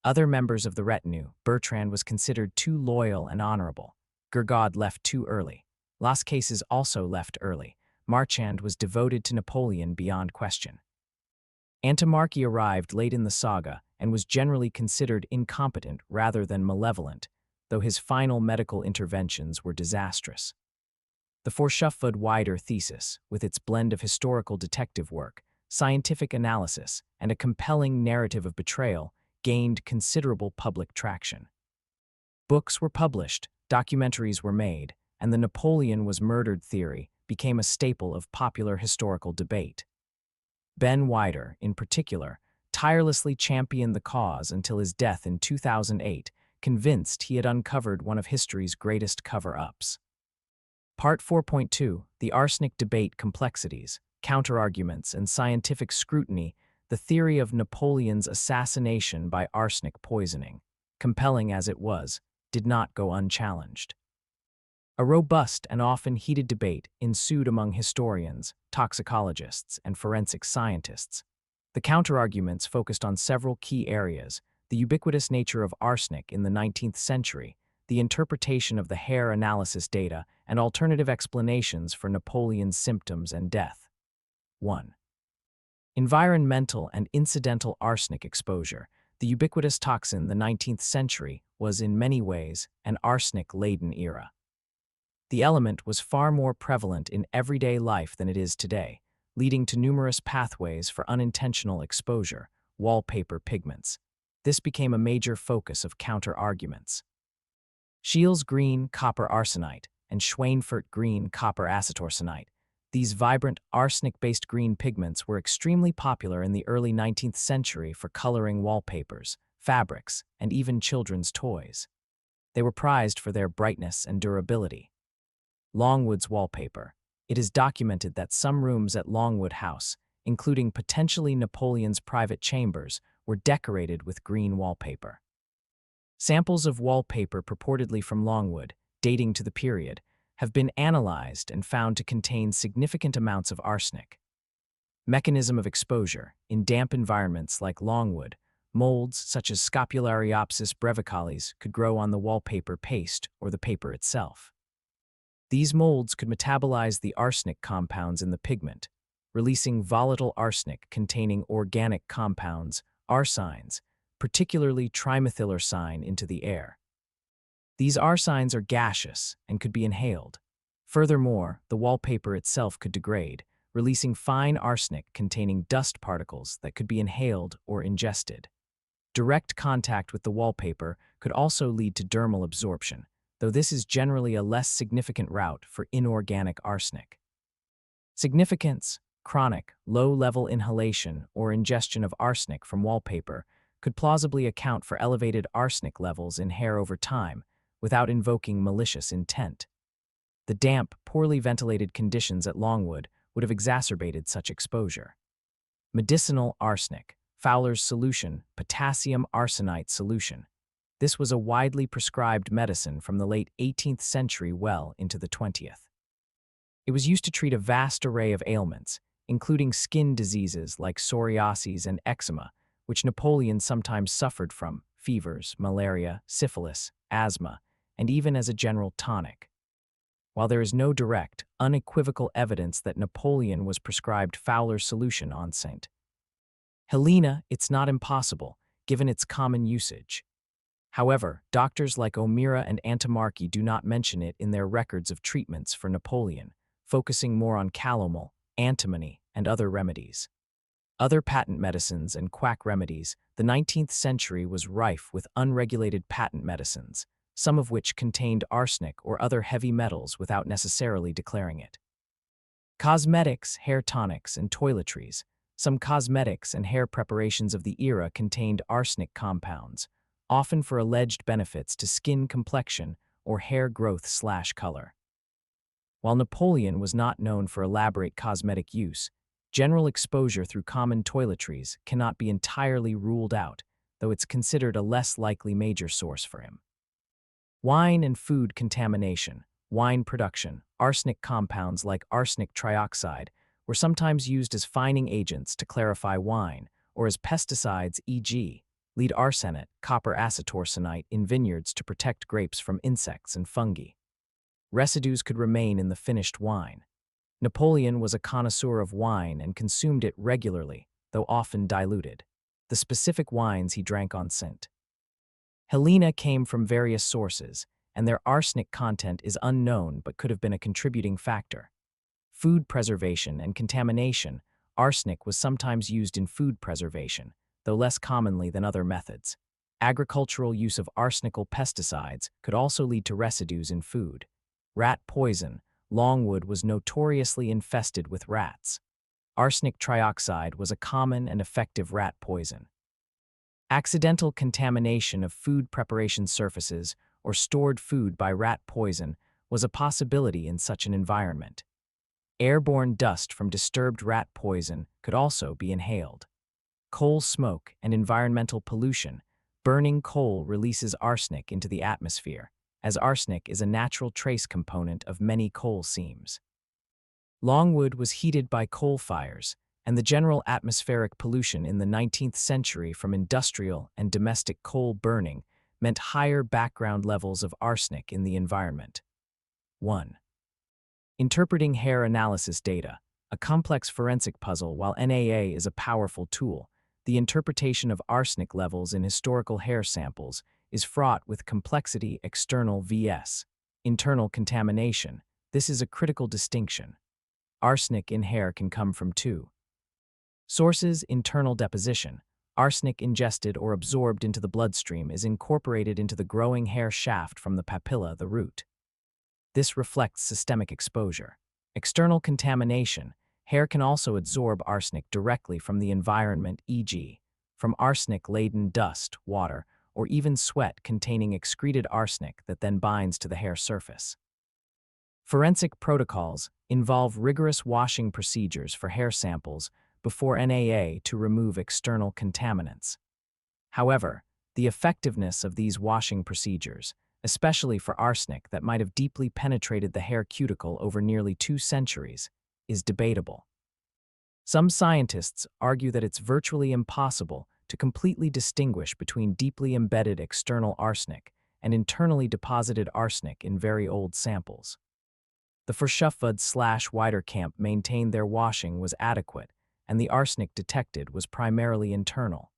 Other members of the retinue, Bertrand was considered too loyal and honorable. Gourgaud left too early. Las Cases also left early. Marchand was devoted to Napoleon beyond question. Antimarchi arrived late in the saga and was generally considered incompetent rather than malevolent, though his final medical interventions were disastrous. The Forchefeld-Wider thesis, with its blend of historical detective work, scientific analysis, and a compelling narrative of betrayal, gained considerable public traction. Books were published, documentaries were made, and the Napoleon was murdered theory became a staple of popular historical debate. Ben Wider, in particular, tirelessly championed the cause until his death in 2008, convinced he had uncovered one of history's greatest cover-ups. Part 4.2, The Arsenic Debate Complexities, Counterarguments, and Scientific Scrutiny, the theory of Napoleon's assassination by arsenic poisoning, compelling as it was, did not go unchallenged. A robust and often heated debate ensued among historians, toxicologists, and forensic scientists. The counterarguments focused on several key areas: the ubiquitous nature of arsenic in the 19th century, the interpretation of the hair analysis data, and alternative explanations for Napoleon's symptoms and death. 1. Environmental and incidental arsenic exposure. The ubiquitous toxin in the 19th century was in many ways an arsenic-laden era. The element was far more prevalent in everyday life than it is today, leading to numerous pathways for unintentional exposure, wallpaper pigments. This became a major focus of counter-arguments. Scheele's green copper arsenite and Schweinfurt green copper acetorsenite. These vibrant, arsenic-based green pigments were extremely popular in the early 19th century for coloring wallpapers, fabrics, and even children's toys. They were prized for their brightness and durability. Longwood's wallpaper. It is documented that some rooms at Longwood House, including potentially Napoleon's private chambers, were decorated with green wallpaper. Samples of wallpaper purportedly from Longwood, dating to the period, have been analyzed and found to contain significant amounts of arsenic. Mechanism of exposure. In damp environments like Longwood, molds such as Scopulariopsis brevicalis could grow on the wallpaper paste or the paper itself. These molds could metabolize the arsenic compounds in the pigment, releasing volatile arsenic containing organic compounds, arsines, particularly trimethylurcine, into the air. These arsines are gaseous and could be inhaled. Furthermore, the wallpaper itself could degrade, releasing fine arsenic containing dust particles that could be inhaled or ingested. Direct contact with the wallpaper could also lead to dermal absorption, though this is generally a less significant route for inorganic arsenic. Significance: chronic, low-level inhalation or ingestion of arsenic from wallpaper could plausibly account for elevated arsenic levels in hair over time, without invoking malicious intent. The damp, poorly ventilated conditions at Longwood would have exacerbated such exposure. Medicinal arsenic. Fowler's solution, potassium arsenite solution. This was a widely prescribed medicine from the late 18th century well into the 20th. It was used to treat a vast array of ailments, including skin diseases like psoriasis and eczema, which Napoleon sometimes suffered from, fevers, malaria, syphilis, asthma, and even as a general tonic. While there is no direct, unequivocal evidence that Napoleon was prescribed Fowler's solution on St. Helena, it's not impossible, given its common usage. However, doctors like O'Meara and Antimarchi do not mention it in their records of treatments for Napoleon, focusing more on calomel, antimony, and other remedies. Other patent medicines and quack remedies, the 19th century was rife with unregulated patent medicines, some of which contained arsenic or other heavy metals without necessarily declaring it. Cosmetics, hair tonics, and toiletries. Some cosmetics and hair preparations of the era contained arsenic compounds, often for alleged benefits to skin complexion or hair growth/color. While Napoleon was not known for elaborate cosmetic use, general exposure through common toiletries cannot be entirely ruled out, though it's considered a less likely major source for him. Wine and food contamination. Wine production. Arsenic compounds like arsenic trioxide were sometimes used as fining agents to clarify wine, or as pesticides, e.g., lead arsenate, copper acetoarsenite in vineyards to protect grapes from insects and fungi. Residues could remain in the finished wine. Napoleon was a connoisseur of wine and consumed it regularly, though often diluted. The specific wines he drank on St. Helena came from various sources, and their arsenic content is unknown but could have been a contributing factor. Food preservation and contamination. Arsenic was sometimes used in food preservation, though less commonly than other methods. Agricultural use of arsenical pesticides could also lead to residues in food. Rat poison. Longwood was notoriously infested with rats. Arsenic trioxide was a common and effective rat poison. Accidental contamination of food preparation surfaces or stored food by rat poison was a possibility in such an environment. Airborne dust from disturbed rat poison could also be inhaled. Coal smoke and environmental pollution. Burning coal releases arsenic into the atmosphere, as arsenic is a natural trace component of many coal seams. Longwood was heated by coal fires, and the general atmospheric pollution in the 19th century from industrial and domestic coal burning meant higher background levels of arsenic in the environment. 1. Interpreting hair analysis data, a complex forensic puzzle. While NAA is a powerful tool, the interpretation of arsenic levels in historical hair samples is fraught with complexity. External vs. internal contamination. This is a critical distinction. Arsenic in hair can come from two sources. Internal deposition. Arsenic ingested or absorbed into the bloodstream is incorporated into the growing hair shaft from the papilla, the root. This reflects systemic exposure. External contamination. Hair can also absorb arsenic directly from the environment, e.g., from arsenic-laden dust, water, or even sweat containing excreted arsenic that then binds to the hair surface. Forensic protocols involve rigorous washing procedures for hair samples before NAA to remove external contaminants. However, the effectiveness of these washing procedures, especially for arsenic that might have deeply penetrated the hair cuticle over nearly 2 centuries, is debatable. Some scientists argue that it's virtually impossible to completely distinguish between deeply embedded external arsenic and internally deposited arsenic in very old samples. The Verschuffud/Widerkamp maintained their washing was adequate, and the arsenic detected was primarily internal.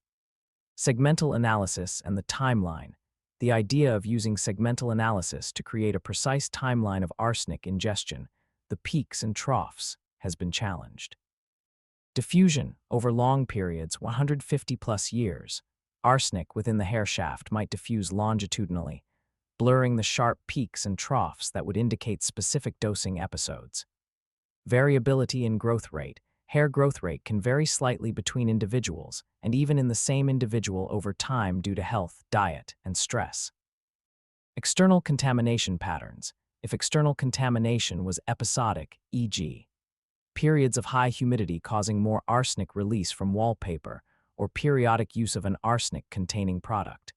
Segmental analysis and the timeline. The idea of using segmental analysis to create a precise timeline of arsenic ingestion, the peaks and troughs, has been challenged. Diffusion over long periods, 150+ years. Arsenic within the hair shaft might diffuse longitudinally, blurring the sharp peaks and troughs that would indicate specific dosing episodes. Variability in growth rate. Hair growth rate can vary slightly between individuals, and even in the same individual over time due to health, diet, and stress. External contamination patterns. If external contamination was episodic, e.g., periods of high humidity causing more arsenic release from wallpaper, or periodic use of an arsenic-containing product,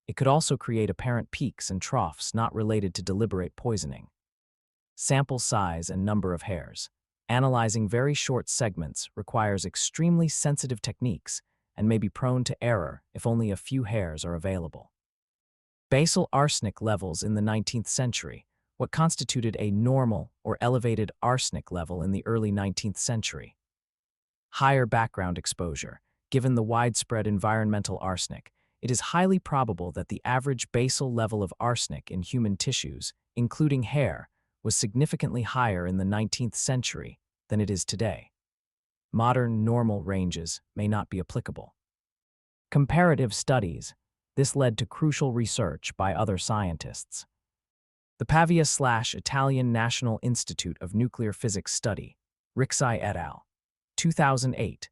it could also create apparent peaks and troughs not related to deliberate poisoning. Sample size and number of hairs. Analyzing very short segments requires extremely sensitive techniques, and may be prone to error if only a few hairs are available. Basal arsenic levels in the 19th century. What constituted a normal or elevated arsenic level in the early 19th century? Higher background exposure. Given the widespread environmental arsenic, it is highly probable that the average basal level of arsenic in human tissues, including hair, was significantly higher in the 19th century than it is today. Modern normal ranges may not be applicable. Comparative studies. This led to crucial research by other scientists. The Pavia/Italian National Institute of Nuclear Physics Study, Rixai et al., 2008.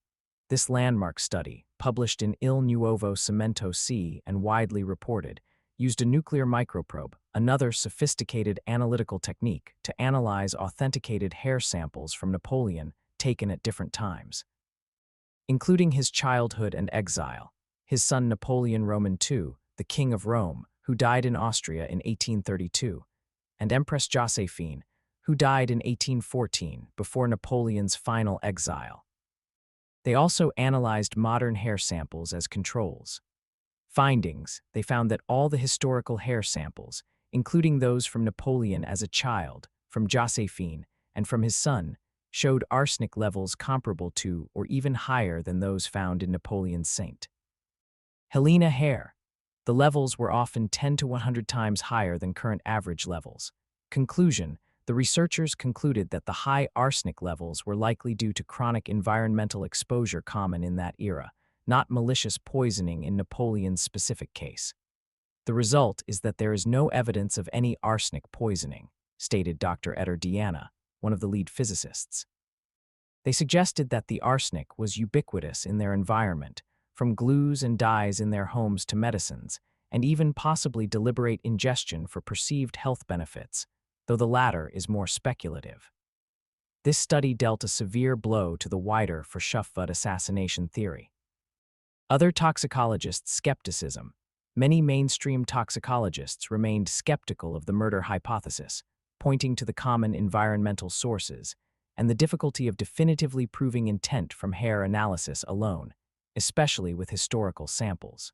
This landmark study, published in Il Nuovo Cemento C and widely reported, used a nuclear microprobe, another sophisticated analytical technique, to analyze authenticated hair samples from Napoleon taken at different times, including his childhood and exile, his son Napoleon Roman II, the King of Rome, who died in Austria in 1832, and Empress Josephine, who died in 1814 before Napoleon's final exile. They also analyzed modern hair samples as controls. Findings: they found that all the historical hair samples, including those from Napoleon as a child, from Josephine, and from his son, showed arsenic levels comparable to or even higher than those found in Napoleon's saint. Helena hair. The levels were often 10 to 100 times higher than current average levels. Conclusion: the researchers concluded that the high arsenic levels were likely due to chronic environmental exposure common in that era, not malicious poisoning in Napoleon's specific case. The result is that there is no evidence of any arsenic poisoning, stated Dr. Eder Diana, one of the lead physicists. They suggested that the arsenic was ubiquitous in their environment, from glues and dyes in their homes to medicines, and even possibly deliberate ingestion for perceived health benefits, though the latter is more speculative. This study dealt a severe blow to the wider Verschuffut assassination theory. Other toxicologists' skepticism. Many mainstream toxicologists remained skeptical of the murder hypothesis, pointing to the common environmental sources and the difficulty of definitively proving intent from hair analysis alone, especially with historical samples.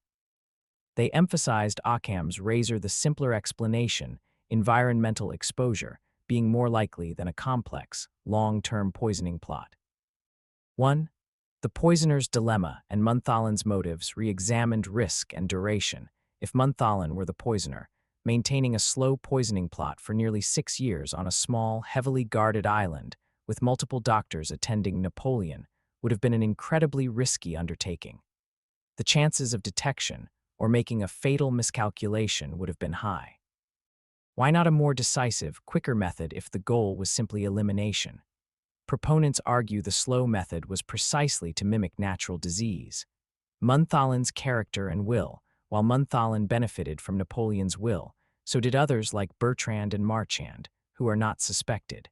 They emphasized Occam's razor, the simpler explanation, environmental exposure, being more likely than a complex, long-term poisoning plot. 1. The poisoner's dilemma and Munthalen's motives re-examined risk and duration. If Munthalen were the poisoner, maintaining a slow poisoning plot for nearly 6 years on a small, heavily guarded island with multiple doctors attending Napoleon would have been an incredibly risky undertaking. The chances of detection or making a fatal miscalculation would have been high. Why not a more decisive, quicker method if the goal was simply elimination? Proponents argue the slow method was precisely to mimic natural disease. Munthalen's character and will. While Munthalen benefited from Napoleon's will, so did others like Bertrand and Marchand, who are not suspected.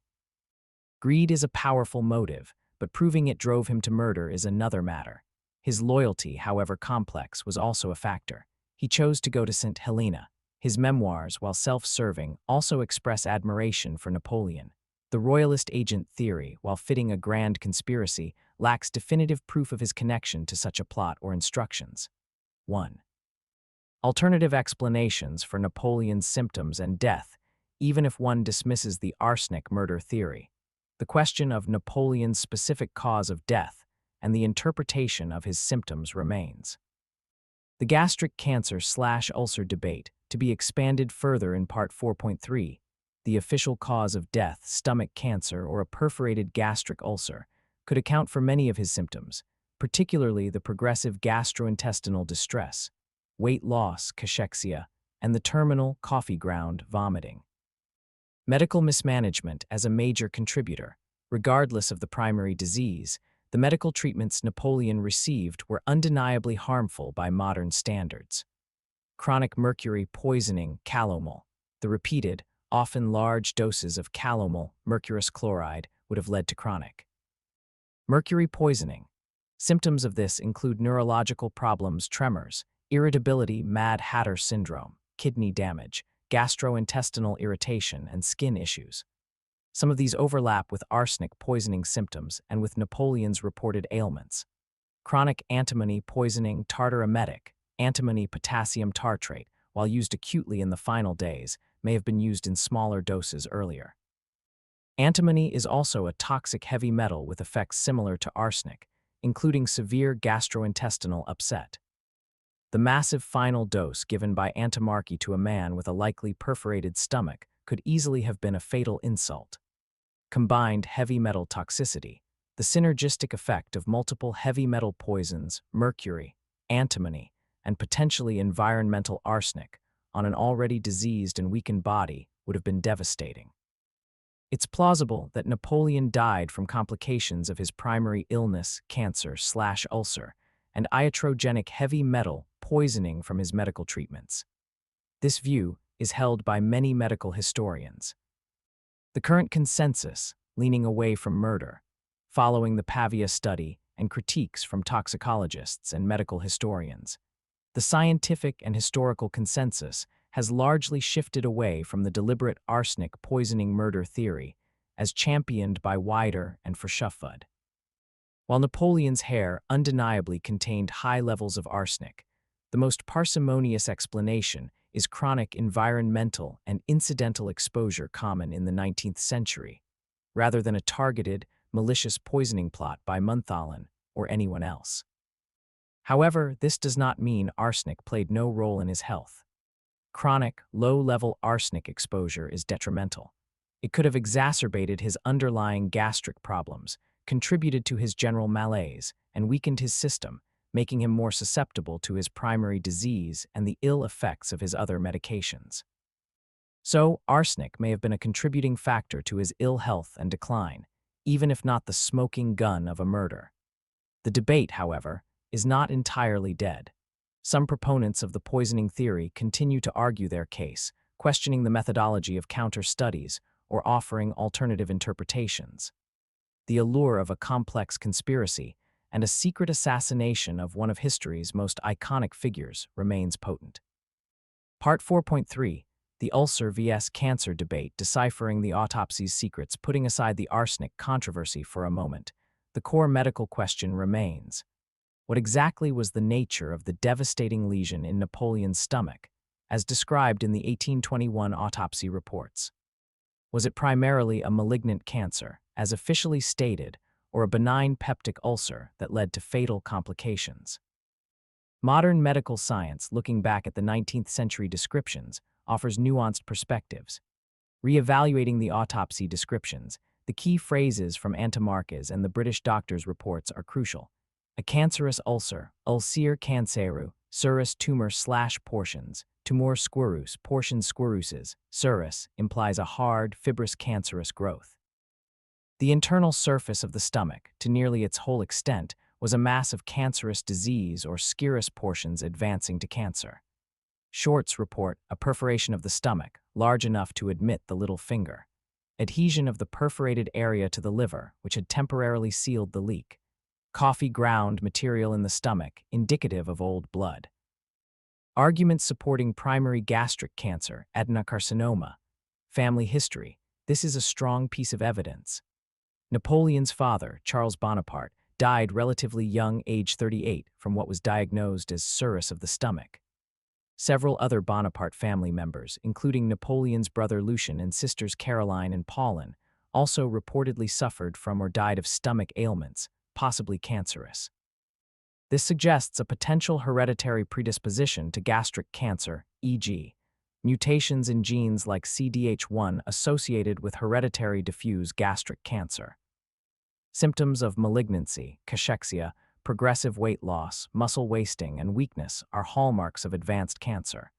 Greed is a powerful motive, but proving it drove him to murder is another matter. His loyalty, however complex, was also a factor. He chose to go to St. Helena. His memoirs, while self-serving, also express admiration for Napoleon. The royalist agent theory, while fitting a grand conspiracy, lacks definitive proof of his connection to such a plot or instructions. 1. Alternative explanations for Napoleon's symptoms and death, even if one dismisses the arsenic murder theory. The question of Napoleon's specific cause of death and the interpretation of his symptoms remains. The gastric cancer/ulcer debate, to be expanded further in Part 4.3, the official cause of death, stomach cancer or a perforated gastric ulcer, could account for many of his symptoms, particularly the progressive gastrointestinal distress, weight loss, cachexia, and the terminal coffee ground vomiting. Medical mismanagement as a major contributor. Regardless of the primary disease, the medical treatments Napoleon received were undeniably harmful by modern standards. Chronic mercury poisoning, calomel. The repeated, often large doses of calomel, mercurous chloride, would have led to chronic mercury poisoning. Symptoms of this include neurological problems, tremors, irritability, Mad Hatter syndrome, kidney damage, gastrointestinal irritation, and skin issues. Some of these overlap with arsenic poisoning symptoms and with Napoleon's reported ailments. Chronic antimony poisoning tartaremetic, antimony potassium tartrate, while used acutely in the final days, may have been used in smaller doses earlier. Antimony is also a toxic heavy metal with effects similar to arsenic, including severe gastrointestinal upset. The massive final dose given by Antimarchi to a man with a likely perforated stomach could easily have been a fatal insult. Combined heavy metal toxicity, the synergistic effect of multiple heavy metal poisons, mercury, antimony, and potentially environmental arsenic on an already diseased and weakened body would have been devastating. It's plausible that Napoleon died from complications of his primary illness, cancer/ulcer, and iatrogenic heavy metal poisoning from his medical treatments. This view is held by many medical historians. The current consensus, leaning away from murder, following the Pavia study and critiques from toxicologists and medical historians, the scientific and historical consensus has largely shifted away from the deliberate arsenic poisoning murder theory as championed by Weider and Verschaffud. While Napoleon's hair undeniably contained high levels of arsenic, the most parsimonious explanation is chronic environmental and incidental exposure common in the 19th century, rather than a targeted, malicious poisoning plot by Monthalen or anyone else. However, this does not mean arsenic played no role in his health. Chronic, low-level arsenic exposure is detrimental. It could have exacerbated his underlying gastric problems, contributed to his general malaise, and weakened his system, making him more susceptible to his primary disease and the ill effects of his other medications. So, arsenic may have been a contributing factor to his ill health and decline, even if not the smoking gun of a murder. The debate, however, is not entirely dead. Some proponents of the poisoning theory continue to argue their case, questioning the methodology of counter-studies or offering alternative interpretations. The allure of a complex conspiracy and a secret assassination of one of history's most iconic figures remains potent. Part 4.3, the ulcer vs. cancer debate, deciphering the autopsy's secrets. Putting aside the arsenic controversy for a moment, the core medical question remains: what exactly was the nature of the devastating lesion in Napoleon's stomach, as described in the 1821 autopsy reports? Was it primarily a malignant cancer, as officially stated, or a benign peptic ulcer that led to fatal complications? Modern medical science, looking back at the 19th century descriptions, offers nuanced perspectives. Re-evaluating the autopsy descriptions, the key phrases from Antimarch's and the British doctor's reports are crucial. A cancerous ulcer, ulcere canceru, surus tumor/portions, tumor squirus, portions squiruses, surus, implies a hard, fibrous cancerous growth. The internal surface of the stomach, to nearly its whole extent, was a mass of cancerous disease or scirrhous portions advancing to cancer. Shorts report a perforation of the stomach, large enough to admit the little finger. Adhesion of the perforated area to the liver, which had temporarily sealed the leak. Coffee ground material in the stomach, indicative of old blood. Arguments supporting primary gastric cancer, adenocarcinoma. Family history. This is a strong piece of evidence. Napoleon's father, Charles Bonaparte, died relatively young, age 38, from what was diagnosed as cirrhosis of the stomach. Several other Bonaparte family members, including Napoleon's brother Lucien and sisters Caroline and Pauline, also reportedly suffered from or died of stomach ailments, possibly cancerous. This suggests a potential hereditary predisposition to gastric cancer, e.g., mutations in genes like CDH1 associated with hereditary diffuse gastric cancer. Symptoms of malignancy, cachexia, progressive weight loss, muscle wasting, and weakness are hallmarks of advanced cancer.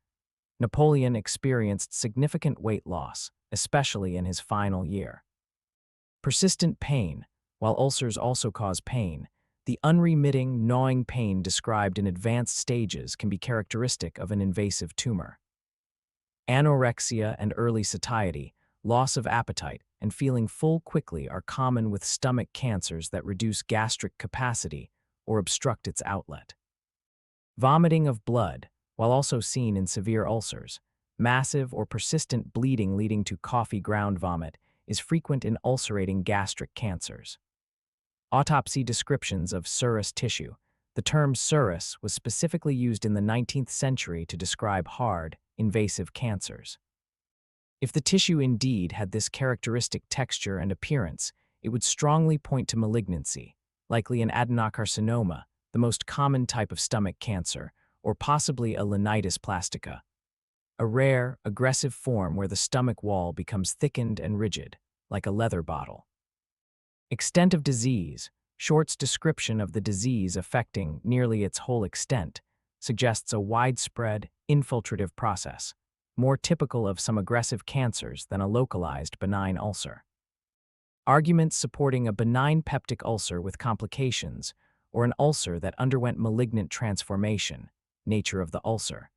Napoleon experienced significant weight loss, especially in his final year. Persistent pain. While ulcers also cause pain, the unremitting, gnawing pain described in advanced stages can be characteristic of an invasive tumor. Anorexia and early satiety, loss of appetite, and feeling full quickly are common with stomach cancers that reduce gastric capacity or obstruct its outlet. Vomiting of blood, while also seen in severe ulcers, massive or persistent bleeding leading to coffee ground vomit is frequent in ulcerating gastric cancers. Autopsy descriptions of serous tissue. The term serous was specifically used in the 19th century to describe hard, invasive cancers. If the tissue indeed had this characteristic texture and appearance, it would strongly point to malignancy, likely an adenocarcinoma, the most common type of stomach cancer, or possibly a linitis plastica, a rare, aggressive form where the stomach wall becomes thickened and rigid, like a leather bottle. Extent of disease. Short's description of the disease affecting nearly its whole extent suggests a widespread, infiltrative process, more typical of some aggressive cancers than a localized benign ulcer. Arguments supporting a benign peptic ulcer with complications, or an ulcer that underwent malignant transformation, nature of the ulcer.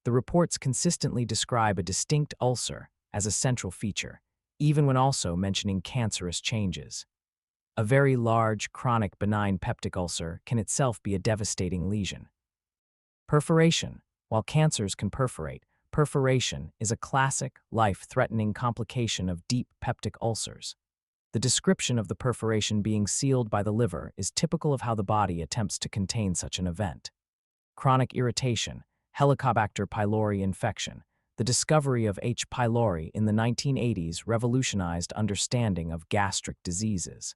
The reports consistently describe a distinct ulcer as a central feature, even when also mentioning cancerous changes. A very large, chronic benign peptic ulcer can itself be a devastating lesion. Perforation. While cancers can perforate, perforation is a classic, life-threatening complication of deep peptic ulcers. The description of the perforation being sealed by the liver is typical of how the body attempts to contain such an event. Chronic irritation. Helicobacter pylori infection. The discovery of H. pylori in the 1980s revolutionized understanding of gastric diseases.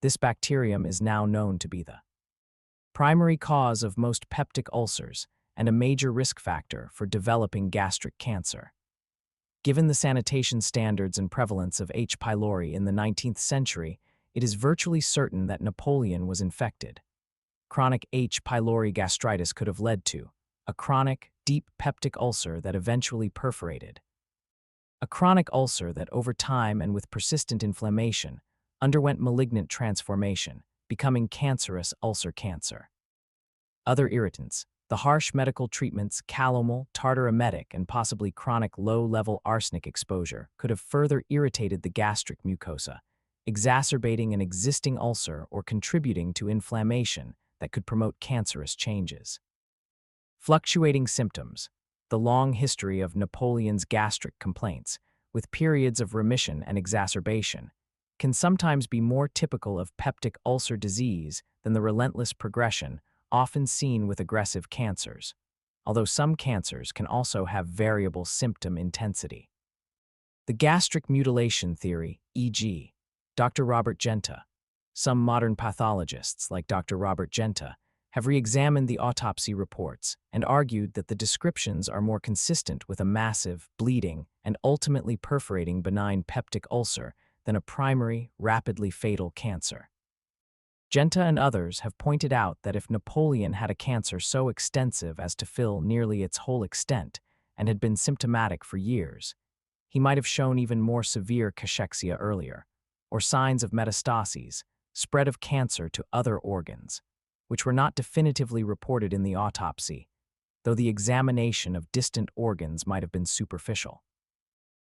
This bacterium is now known to be the primary cause of most peptic ulcers and a major risk factor for developing gastric cancer. Given the sanitation standards and prevalence of H. pylori in the 19th century, it is virtually certain that Napoleon was infected. Chronic H. pylori gastritis could have led to a chronic, deep peptic ulcer that eventually perforated. A chronic ulcer that over time and with persistent inflammation underwent malignant transformation, becoming cancerous ulcer cancer. Other irritants. The harsh medical treatments calomel, tartar-emetic, and possibly chronic low-level arsenic exposure could have further irritated the gastric mucosa, exacerbating an existing ulcer or contributing to inflammation that could promote cancerous changes. Fluctuating symptoms. The long history of Napoleon's gastric complaints, with periods of remission and exacerbation, can sometimes be more typical of peptic ulcer disease than the relentless progression often seen with aggressive cancers, although some cancers can also have variable symptom intensity. The gastric mutilation theory, e.g., Dr. Robert Genta. Some modern pathologists, like Dr. Robert Genta, have re-examined the autopsy reports and argued that the descriptions are more consistent with a massive, bleeding, and ultimately perforating benign peptic ulcer than a primary, rapidly fatal cancer. Genta and others have pointed out that if Napoleon had a cancer so extensive as to fill nearly its whole extent and had been symptomatic for years, he might have shown even more severe cachexia earlier, or signs of metastases, spread of cancer to other organs, which were not definitively reported in the autopsy, though the examination of distant organs might have been superficial.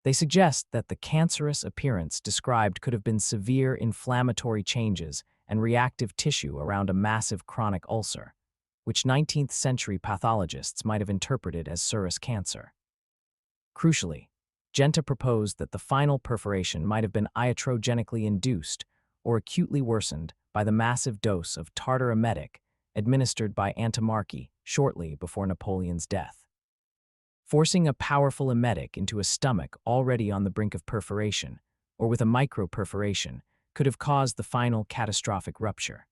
They suggest that the cancerous appearance described could have been severe inflammatory changes and reactive tissue around a massive chronic ulcer, which 19th century pathologists might have interpreted as serous cancer. Crucially, Genta proposed that the final perforation might have been iatrogenically induced or acutely worsened by the massive dose of tartar-emetic administered by Antimarchi shortly before Napoleon's death. Forcing a powerful emetic into a stomach already on the brink of perforation, or with a microperforation, could have caused the final catastrophic rupture.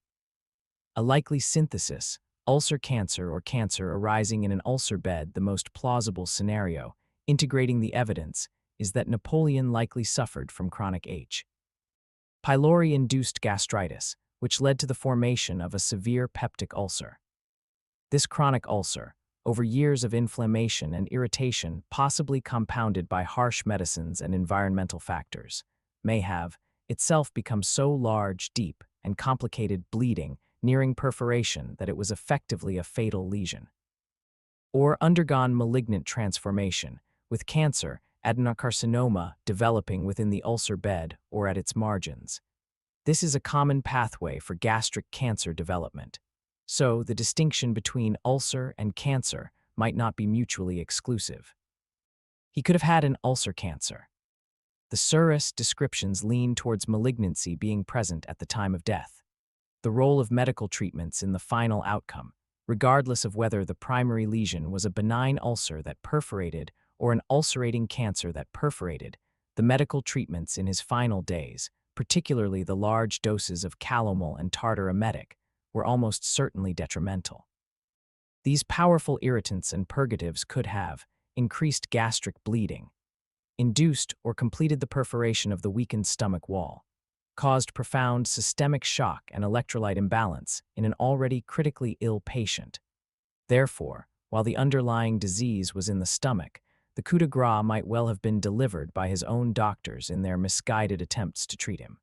A likely synthesis, ulcer cancer or cancer arising in an ulcer bed. The most plausible scenario, integrating the evidence, is that Napoleon likely suffered from chronic H. pylori-induced gastritis, which led to the formation of a severe peptic ulcer. This chronic ulcer, over years of inflammation and irritation possibly compounded by harsh medicines and environmental factors, may have itself become so large, deep, and complicated bleeding, nearing perforation that it was effectively a fatal lesion. Or undergone malignant transformation, with cancer, adenocarcinoma, developing within the ulcer bed or at its margins. This is a common pathway for gastric cancer development. So, the distinction between ulcer and cancer might not be mutually exclusive. He could have had an ulcer cancer. The serous descriptions lean towards malignancy being present at the time of death. the role of medical treatments in the final outcome, regardless of whether the primary lesion was a benign ulcer that perforated or an ulcerating cancer that perforated, the medical treatments in his final days, particularly the large doses of calomel and tartar emetic, were almost certainly detrimental. These powerful irritants and purgatives could have increased gastric bleeding, induced or completed the perforation of the weakened stomach wall, caused profound systemic shock and electrolyte imbalance in an already critically ill patient. Therefore, while the underlying disease was in the stomach, the coup de grace might well have been delivered by his own doctors in their misguided attempts to treat him.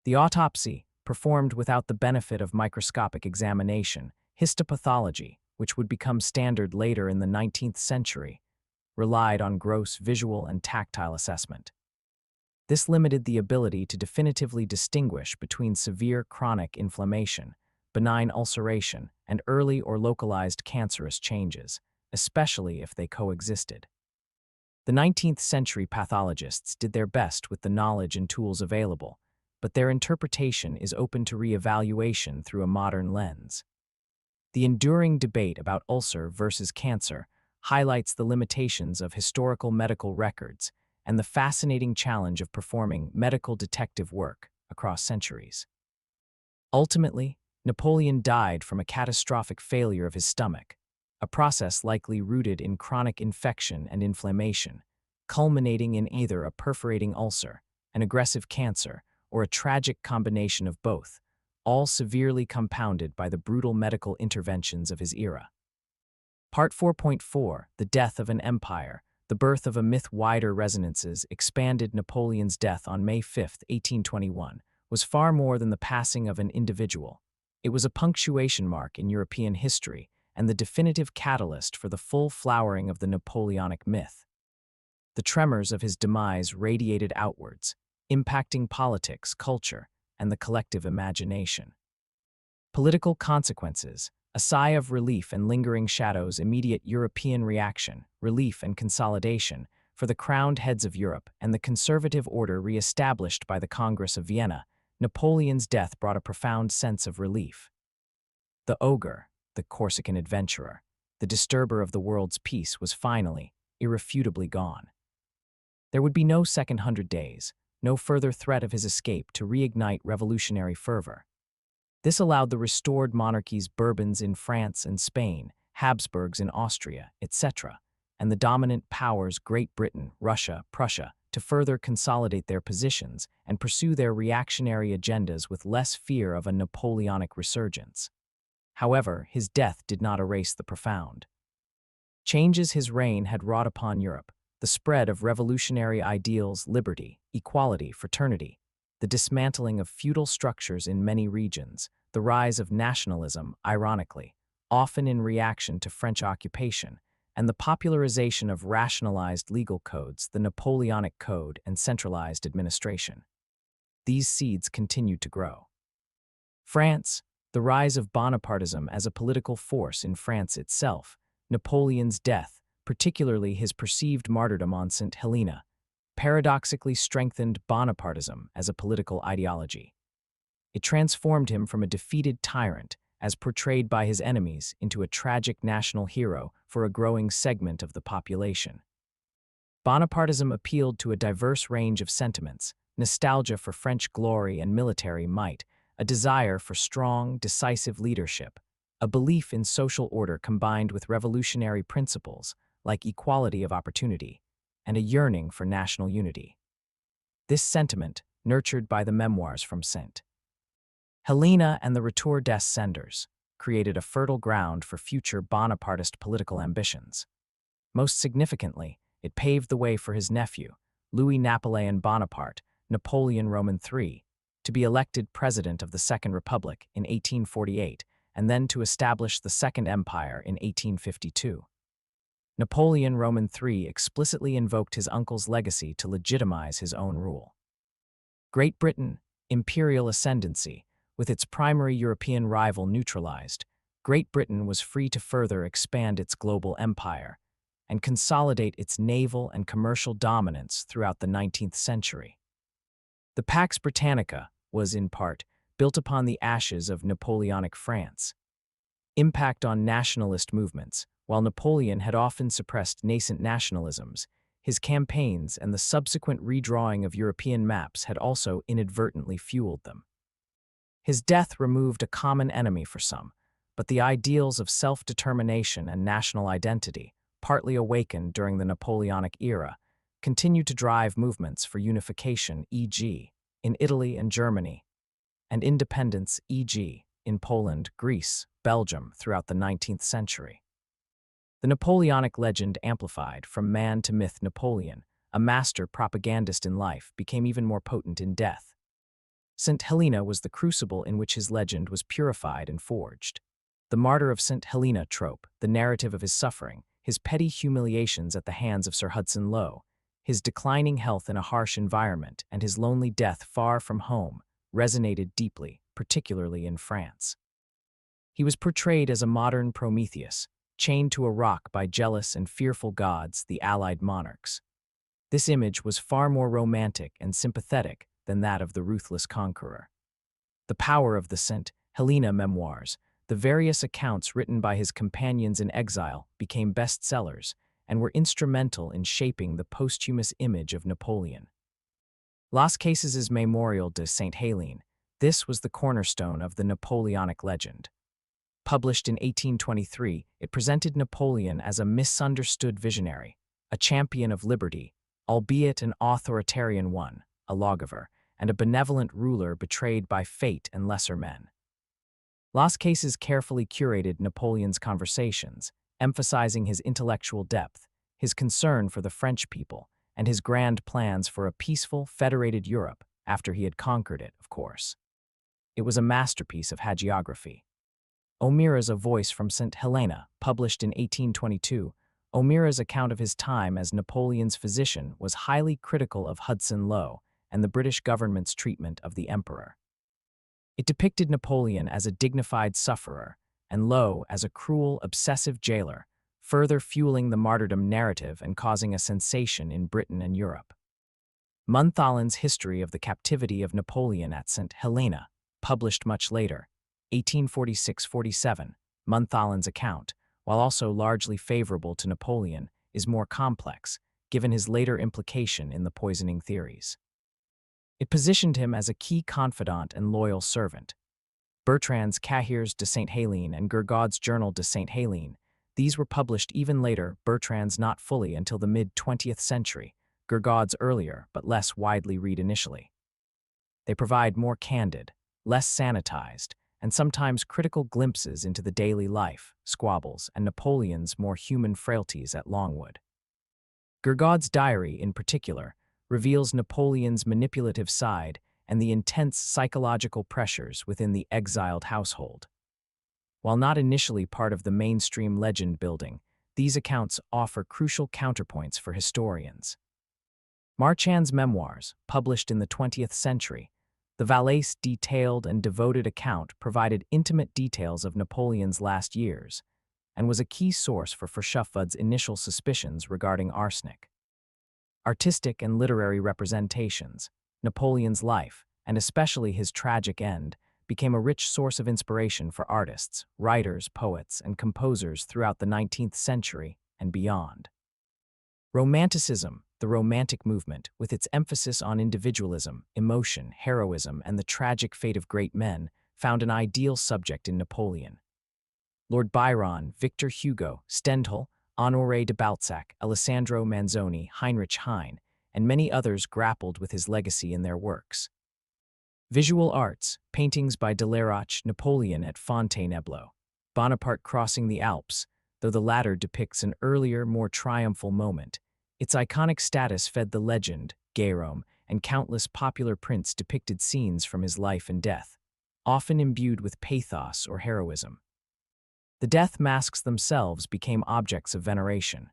The autopsy, performed without the benefit of microscopic examination, histopathology, which would become standard later in the 19th century, relied on gross visual and tactile assessment. This limited the ability to definitively distinguish between severe chronic inflammation, benign ulceration, and early or localized cancerous changes, especially if they coexisted. The 19th century pathologists did their best with the knowledge and tools available, but their interpretation is open to re-evaluation through a modern lens. The enduring debate about ulcer versus cancer highlights the limitations of historical medical records and the fascinating challenge of performing medical detective work across centuries. Ultimately, Napoleon died from a catastrophic failure of his stomach, a process likely rooted in chronic infection and inflammation, culminating in either a perforating ulcer, an aggressive cancer, or a tragic combination of both, all severely compounded by the brutal medical interventions of his era. Part 4.4, The Death of an Empire, the birth of a myth. Wider resonances expanded. Napoleon's death on May 5, 1821, was far more than the passing of an individual. It was a punctuation mark in European history and the definitive catalyst for the full flowering of the Napoleonic myth. The tremors of his demise radiated outwards, impacting politics, culture, and the collective imagination. Political consequences, a sigh of relief and lingering shadows. Immediate European reaction, relief and consolidation for the crowned heads of Europe and the conservative order re-established by the Congress of Vienna. Napoleon's death brought a profound sense of relief. The ogre, the Corsican adventurer, the disturber of the world's peace, was finally, irrefutably gone. There would be no second 100 days, no further threat of his escape to reignite revolutionary fervor. This allowed the restored monarchies, Bourbons in France and Spain, Habsburgs in Austria, etc., and the dominant powers, Great Britain, Russia, Prussia, to further consolidate their positions and pursue their reactionary agendas with less fear of a Napoleonic resurgence. However, his death did not erase the profound changes his reign had wrought upon Europe: the spread of revolutionary ideals, liberty, equality, fraternity, the dismantling of feudal structures in many regions, the rise of nationalism, ironically, often in reaction to French occupation, and the popularization of rationalized legal codes, the Napoleonic Code, and centralized administration. These seeds continued to grow. France, the rise of Bonapartism as a political force in France itself, Napoleon's death, particularly his perceived martyrdom on St. Helena, paradoxically strengthened Bonapartism as a political ideology. It transformed him from a defeated tyrant, as portrayed by his enemies, into a tragic national hero for a growing segment of the population. Bonapartism appealed to a diverse range of sentiments: nostalgia for French glory and military might, a desire for strong, decisive leadership, a belief in social order combined with revolutionary principles like equality of opportunity, and a yearning for national unity. This sentiment, nurtured by the memoirs from St. Helena and the Retour des Cendres, created a fertile ground for future Bonapartist political ambitions. Most significantly, it paved the way for his nephew, Louis Napoleon Bonaparte, Napoleon Roman III, to be elected president of the Second Republic in 1848 and then to establish the Second Empire in 1852. Napoleon Roman III explicitly invoked his uncle's legacy to legitimize his own rule. Great Britain, imperial ascendancy, with its primary European rival neutralized, Great Britain was free to further expand its global empire and consolidate its naval and commercial dominance throughout the 19th century. The Pax Britannica was, in part, built upon the ashes of Napoleonic France. Impact on nationalist movements. While Napoleon had often suppressed nascent nationalisms, his campaigns and the subsequent redrawing of European maps had also inadvertently fueled them. His death removed a common enemy for some, but the ideals of self-determination and national identity, partly awakened during the Napoleonic era, continued to drive movements for unification, e.g., in Italy and Germany, and independence, e.g., in Poland, Greece, Belgium throughout the 19th century. The Napoleonic legend amplified from man to myth. Napoleon, a master propagandist in life, became even more potent in death. St. Helena was the crucible in which his legend was purified and forged. The martyr of St. Helena trope, the narrative of his suffering, his petty humiliations at the hands of Sir Hudson Lowe, his declining health in a harsh environment, and his lonely death far from home, resonated deeply, particularly in France. He was portrayed as a modern Prometheus, chained to a rock by jealous and fearful gods, the allied monarchs. This image was far more romantic and sympathetic than that of the ruthless conqueror. The power of the St. Helena memoirs, the various accounts written by his companions in exile, became bestsellers and were instrumental in shaping the posthumous image of Napoleon. Las Casas's Memorial de St. Helene. This was the cornerstone of the Napoleonic legend. Published in 1823, it presented Napoleon as a misunderstood visionary, a champion of liberty, albeit an authoritarian one, a lawgiver, and a benevolent ruler betrayed by fate and lesser men. Las Casas carefully curated Napoleon's conversations, emphasizing his intellectual depth, his concern for the French people, and his grand plans for a peaceful, federated Europe after he had conquered it, of course. It was a masterpiece of hagiography. O'Meara's A Voice from St. Helena, published in 1822, O'Meara's account of his time as Napoleon's physician was highly critical of Hudson Lowe and the British government's treatment of the emperor. It depicted Napoleon as a dignified sufferer and Lowe as a cruel, obsessive jailer, further fueling the martyrdom narrative and causing a sensation in Britain and Europe. Monthalin's History of the Captivity of Napoleon at St. Helena, published much later, 1846-47, Monthalin's account, while also largely favorable to Napoleon, is more complex, given his later implication in the poisoning theories. It positioned him as a key confidant and loyal servant. Bertrand's Cahiers de St. Helene and Gergaud's Journal de St. Helene, these were published even later, Bertrand's not fully until the mid-20th century, Gergaud's earlier but less widely read initially. They provide more candid, less sanitized, and sometimes critical glimpses into the daily life, squabbles, and Napoleon's more human frailties at Longwood. Gergaud's diary, in particular, reveals Napoleon's manipulative side and the intense psychological pressures within the exiled household. While not initially part of the mainstream legend building, these accounts offer crucial counterpoints for historians. Marchand's memoirs, published in the 20th century, the Valais detailed and devoted account provided intimate details of Napoleon's last years and was a key source for Verschaffud's initial suspicions regarding arsenic. Artistic and literary representations, Napoleon's life, and especially his tragic end, became a rich source of inspiration for artists, writers, poets, and composers throughout the 19th century and beyond. Romanticism, the Romantic movement, with its emphasis on individualism, emotion, heroism, and the tragic fate of great men, found an ideal subject in Napoleon. Lord Byron, Victor Hugo, Stendhal, Honoré de Balzac, Alessandro Manzoni, Heinrich Heine, and many others grappled with his legacy in their works. Visual arts, paintings by Delaroche, Napoleon at Fontainebleau, Bonaparte crossing the Alps, though the latter depicts an earlier, more triumphal moment. Its iconic status fed the legend, Gérôme, and countless popular prints depicted scenes from his life and death, often imbued with pathos or heroism. The death masks themselves became objects of veneration.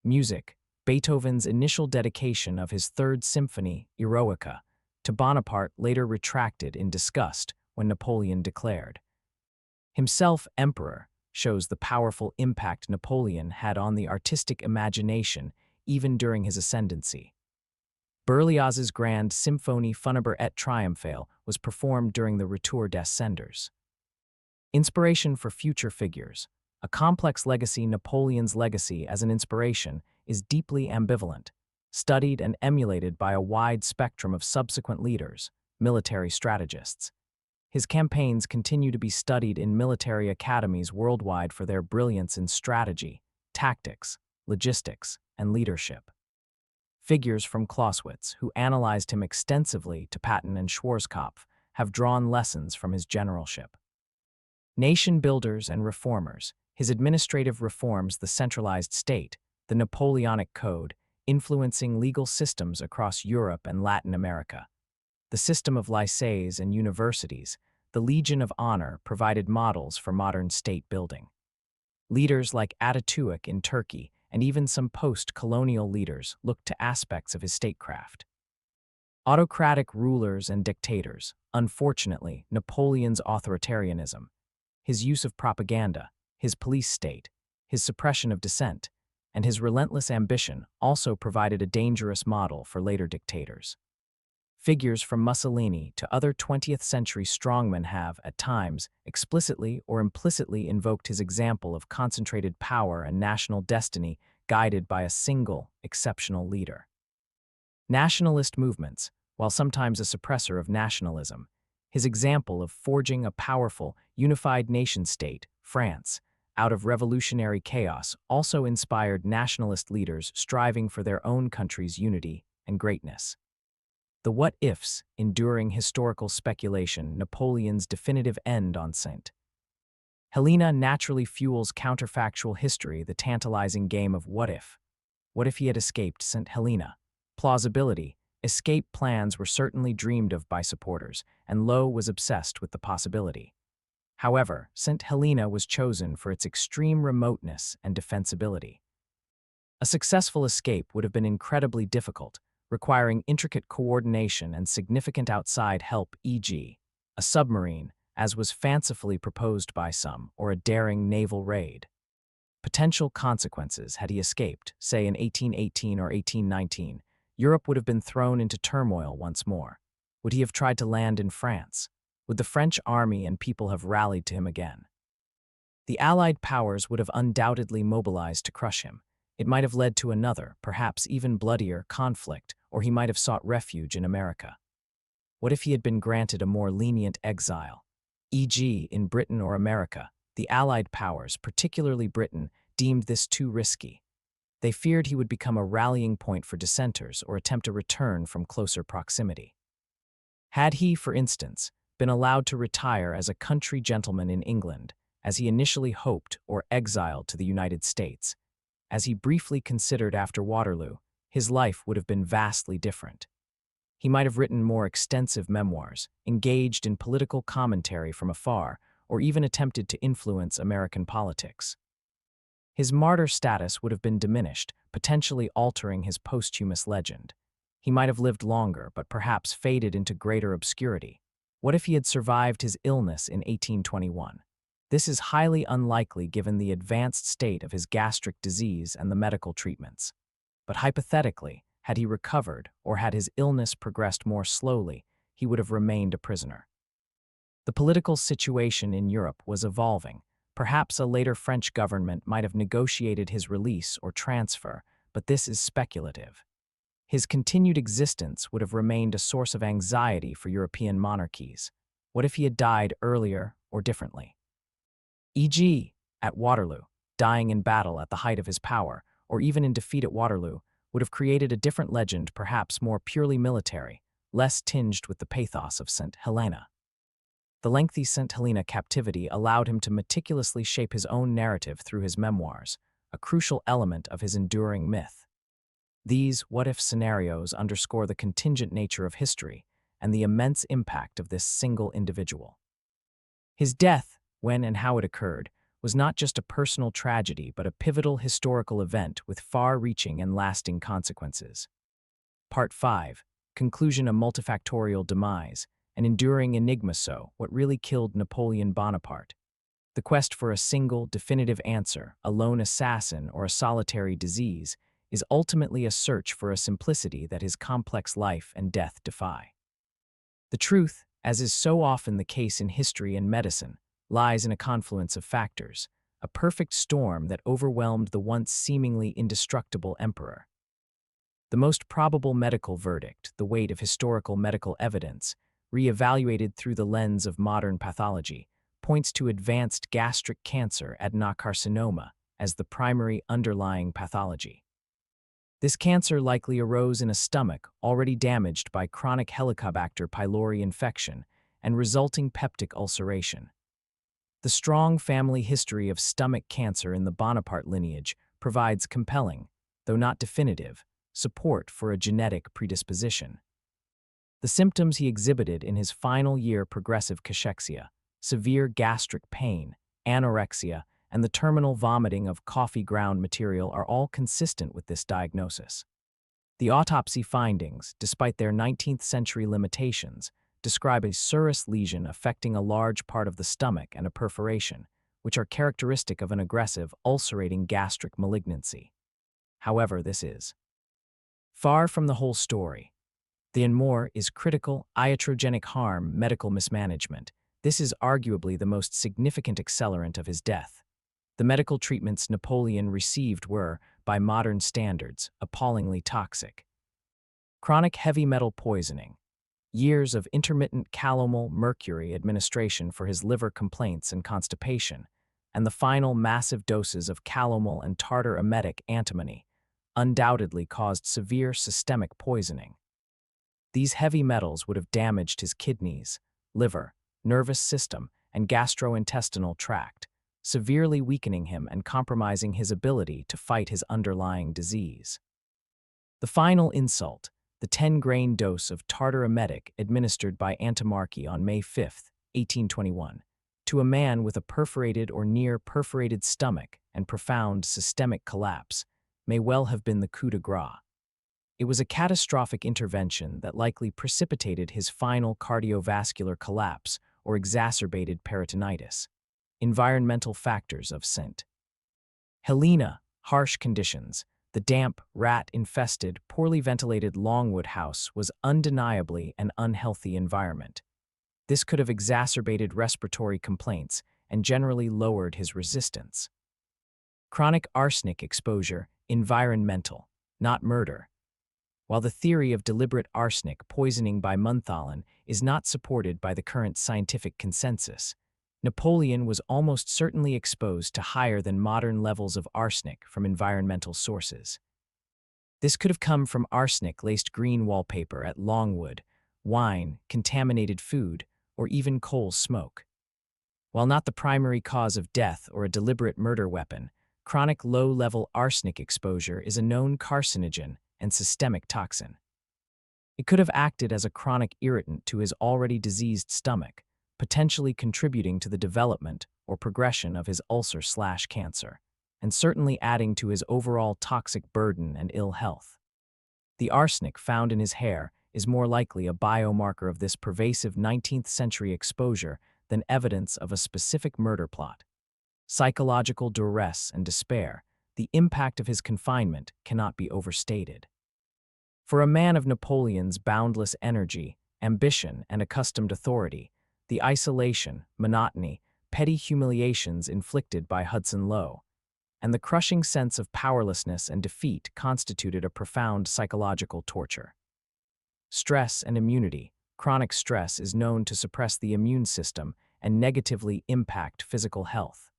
Music, Beethoven's initial dedication of his Third Symphony, Eroica, to Bonaparte later retracted in disgust when Napoleon declared himself emperor, shows the powerful impact Napoleon had on the artistic imagination even during his ascendancy. Berlioz's grand Symphonie funèbre et triomphale was performed during the Retour des Cendres. Inspiration for future figures. A complex legacy. Napoleon's legacy as an inspiration is deeply ambivalent, studied and emulated by a wide spectrum of subsequent leaders, military strategists. His campaigns continue to be studied in military academies worldwide for their brilliance in strategy, tactics, logistics, and leadership. Figures from Clausewitz, who analyzed him extensively, to Patton and Schwarzkopf, have drawn lessons from his generalship. Nation builders and reformers. His administrative reforms, the centralized state, the Napoleonic Code, influencing legal systems across Europe and Latin America. The system of lycées and universities, the Legion of Honor, provided models for modern state building. Leaders like Atatürk in Turkey and even some post-colonial leaders looked to aspects of his statecraft. Autocratic rulers and dictators. Unfortunately, Napoleon's authoritarianism, his use of propaganda, his police state, his suppression of dissent, and his relentless ambition also provided a dangerous model for later dictators. Figures from Mussolini to other 20th-century strongmen have, at times, explicitly or implicitly invoked his example of concentrated power and national destiny guided by a single, exceptional leader. Nationalist movements. While sometimes a suppressor of nationalism, his example of forging a powerful, unified nation-state, France, out of revolutionary chaos also inspired nationalist leaders striving for their own country's unity and greatness. The what-ifs, enduring historical speculation. Napoleon's definitive end on St. Helena naturally fuels counterfactual history, the tantalizing game of what if. What if he had escaped St. Helena? Plausibility. Escape plans were certainly dreamed of by supporters, and Lowe was obsessed with the possibility. However, St. Helena was chosen for its extreme remoteness and defensibility. A successful escape would have been incredibly difficult, requiring intricate coordination and significant outside help, e.g., a submarine, as was fancifully proposed by some, or a daring naval raid. Potential consequences. Had he escaped, say in 1818 or 1819, Europe would have been thrown into turmoil once more. Would he have tried to land in France? Would the French army and people have rallied to him again? The Allied powers would have undoubtedly mobilized to crush him. It might have led to another, perhaps even bloodier, conflict, or he might have sought refuge in America. What if he had been granted a more lenient exile? E.g., in Britain or America, the Allied powers, particularly Britain, deemed this too risky. They feared he would become a rallying point for dissenters or attempt a return from closer proximity. Had he, for instance, been allowed to retire as a country gentleman in England, as he initially hoped, or exiled to the United States, as he briefly considered after Waterloo, his life would have been vastly different. He might have written more extensive memoirs, engaged in political commentary from afar, or even attempted to influence American politics. His martyr status would have been diminished, potentially altering his posthumous legend. He might have lived longer, but perhaps faded into greater obscurity. What if he had survived his illness in 1821? This is highly unlikely given the advanced state of his gastric disease and the medical treatments. But hypothetically, had he recovered, or had his illness progressed more slowly, he would have remained a prisoner. The political situation in Europe was evolving. Perhaps a later French government might have negotiated his release or transfer, but this is speculative. His continued existence would have remained a source of anxiety for European monarchies. What if he had died earlier or differently? E.g., at Waterloo, dying in battle at the height of his power, or even in defeat at Waterloo, would have created a different legend, perhaps more purely military, less tinged with the pathos of St. Helena. The lengthy St. Helena captivity allowed him to meticulously shape his own narrative through his memoirs, a crucial element of his enduring myth. These what-if scenarios underscore the contingent nature of history and the immense impact of this single individual. His death, when and how it occurred, was not just a personal tragedy but a pivotal historical event with far-reaching and lasting consequences. Part 5. Conclusion: a multifactorial demise, an enduring enigma. So, what really killed Napoleon Bonaparte? The quest for a single, definitive answer, a lone assassin or a solitary disease, is ultimately a search for a simplicity that his complex life and death defy. The truth, as is so often the case in history and medicine, lies in a confluence of factors, a perfect storm that overwhelmed the once seemingly indestructible emperor. The most probable medical verdict, the weight of historical medical evidence, re-evaluated through the lens of modern pathology, points to advanced gastric cancer adenocarcinoma as the primary underlying pathology. This cancer likely arose in a stomach already damaged by chronic Helicobacter pylori infection and resulting peptic ulceration. The strong family history of stomach cancer in the Bonaparte lineage provides compelling, though not definitive, support for a genetic predisposition. The symptoms he exhibited in his final year progressive cachexia, severe gastric pain, anorexia, and the terminal vomiting of coffee ground material are all consistent with this diagnosis. The autopsy findings, despite their 19th century limitations, describe a serous lesion affecting a large part of the stomach and a perforation, which are characteristic of an aggressive, ulcerating gastric malignancy. However, this is far from the whole story. The and more is critical, iatrogenic harm, medical mismanagement. This is arguably the most significant accelerant of his death. The medical treatments Napoleon received were, by modern standards, appallingly toxic. Chronic heavy metal poisoning, years of intermittent calomel mercury administration for his liver complaints and constipation, and the final massive doses of calomel and tartar emetic antimony undoubtedly caused severe systemic poisoning. These heavy metals would have damaged his kidneys, liver, nervous system, and gastrointestinal tract, severely weakening him and compromising his ability to fight his underlying disease. The final insult, the 10-grain dose of tartar emetic administered by Antimarchi on May 5, 1821, to a man with a perforated or near-perforated stomach and profound systemic collapse, may well have been the coup de grace. It was a catastrophic intervention that likely precipitated his final cardiovascular collapse or exacerbated peritonitis. Environmental factors of St. Helena, harsh conditions. The damp, rat-infested, poorly ventilated Longwood House was undeniably an unhealthy environment. This could have exacerbated respiratory complaints and generally lowered his resistance. Chronic arsenic exposure, environmental, not murder. While the theory of deliberate arsenic poisoning by Monotone is not supported by the current scientific consensus, Napoleon was almost certainly exposed to higher than modern levels of arsenic from environmental sources. This could have come from arsenic-laced green wallpaper at Longwood, wine, contaminated food, or even coal smoke. While not the primary cause of death or a deliberate murder weapon, chronic low-level arsenic exposure is a known carcinogen and systemic toxin. It could have acted as a chronic irritant to his already diseased stomach, potentially contributing to the development or progression of his ulcer/cancer, and certainly adding to his overall toxic burden and ill health. The arsenic found in his hair is more likely a biomarker of this pervasive 19th century exposure than evidence of a specific murder plot. Psychological duress and despair, the impact of his confinement cannot be overstated. For a man of Napoleon's boundless energy, ambition, and accustomed authority, the isolation, monotony, petty humiliations inflicted by Hudson Lowe, and the crushing sense of powerlessness and defeat constituted a profound psychological torture. Stress and immunity. Chronic stress is known to suppress the immune system and negatively impact physical health.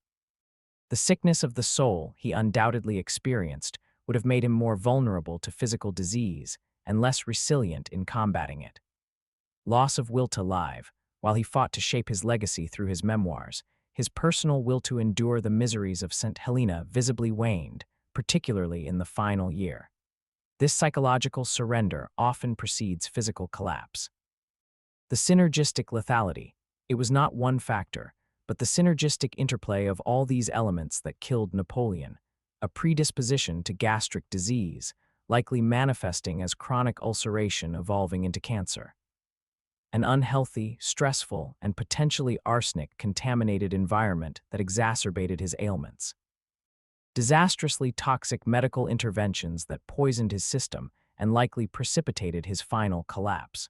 The sickness of the soul he undoubtedly experienced would have made him more vulnerable to physical disease and less resilient in combating it. Loss of will to live. While he fought to shape his legacy through his memoirs, his personal will to endure the miseries of St. Helena visibly waned, particularly in the final year. This psychological surrender often precedes physical collapse. The synergistic lethality. It was not one factor, but the synergistic interplay of all these elements that killed Napoleon, a predisposition to gastric disease, likely manifesting as chronic ulceration evolving into cancer. An unhealthy, stressful, and potentially arsenic-contaminated environment that exacerbated his ailments. disastrously toxic medical interventions that poisoned his system and likely precipitated his final collapse.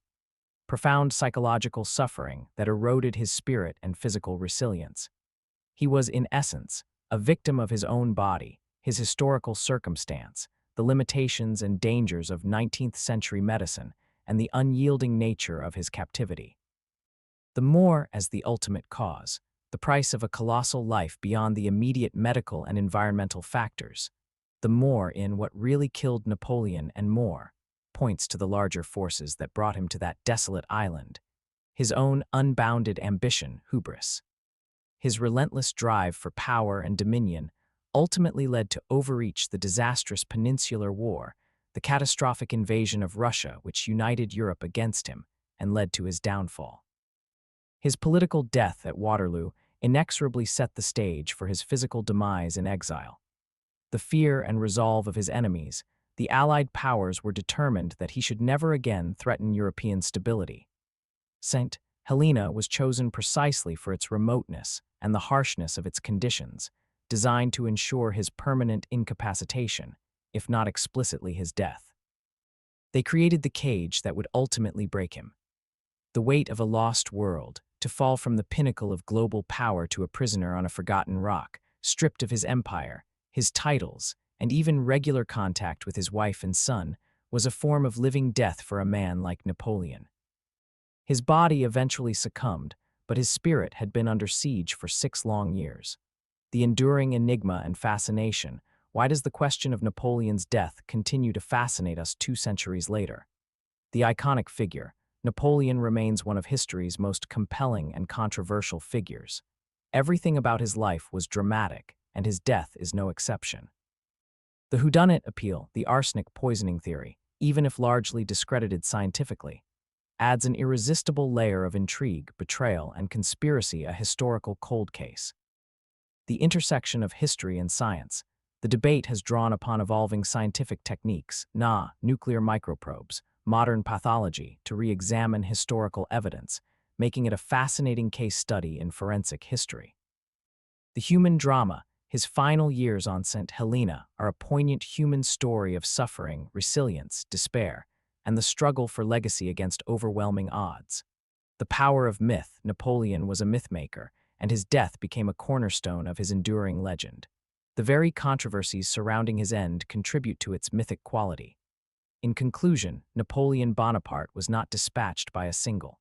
Profound psychological suffering that eroded his spirit and physical resilience. He was, in essence, a victim of his own body, his historical circumstance, the limitations and dangers of 19th-century medicine, and the unyielding nature of his captivity. The more as the ultimate cause, the price of a colossal life beyond the immediate medical and environmental factors, the more in what really killed Napoleon and more, points to the larger forces that brought him to that desolate island, his own unbounded ambition, hubris. His relentless drive for power and dominion ultimately led to overreach, the disastrous Peninsular War, the catastrophic invasion of Russia which united Europe against him and led to his downfall. His political death at Waterloo inexorably set the stage for his physical demise in exile. The fear and resolve of his enemies, the Allied powers were determined that he should never again threaten European stability. St. Helena was chosen precisely for its remoteness and the harshness of its conditions, designed to ensure his permanent incapacitation, if not explicitly his death. They created the cage that would ultimately break him. The weight of a lost world, to fall from the pinnacle of global power to a prisoner on a forgotten rock, stripped of his empire, his titles, and even regular contact with his wife and son, was a form of living death for a man like Napoleon. His body eventually succumbed, but his spirit had been under siege for 6 long years. The enduring enigma and fascination, why does the question of Napoleon's death continue to fascinate us 2 centuries later? The iconic figure, Napoleon remains one of history's most compelling and controversial figures. Everything about his life was dramatic, and his death is no exception. The whodunit appeal, the arsenic poisoning theory, even if largely discredited scientifically, adds an irresistible layer of intrigue, betrayal, and conspiracy, a historical cold case. The intersection of history and science, the debate has drawn upon evolving scientific techniques, nuclear microprobes, modern pathology, to re-examine historical evidence, making it a fascinating case study in forensic history. The human drama, his final years on St. Helena, are a poignant human story of suffering, resilience, despair, and the struggle for legacy against overwhelming odds. The power of myth, Napoleon was a mythmaker, and his death became a cornerstone of his enduring legend. The very controversies surrounding his end contribute to its mythic quality. In conclusion, Napoleon Bonaparte was not dispatched by a single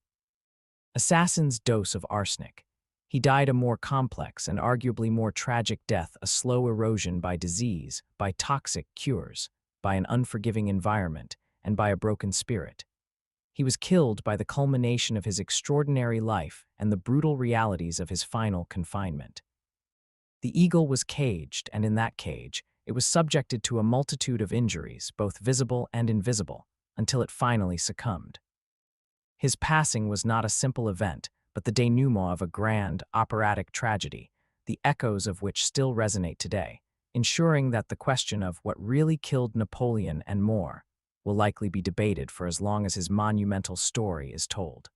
assassin's dose of arsenic. He died a more complex and arguably more tragic death, a slow erosion by disease, by toxic cures, by an unforgiving environment, and by a broken spirit. He was killed by the culmination of his extraordinary life and the brutal realities of his final confinement. The eagle was caged, and in that cage, it was subjected to a multitude of injuries, both visible and invisible, until it finally succumbed. His passing was not a simple event, but the denouement of a grand, operatic tragedy, the echoes of which still resonate today, ensuring that the question of what really killed Napoleon and more will likely be debated for as long as his monumental story is told.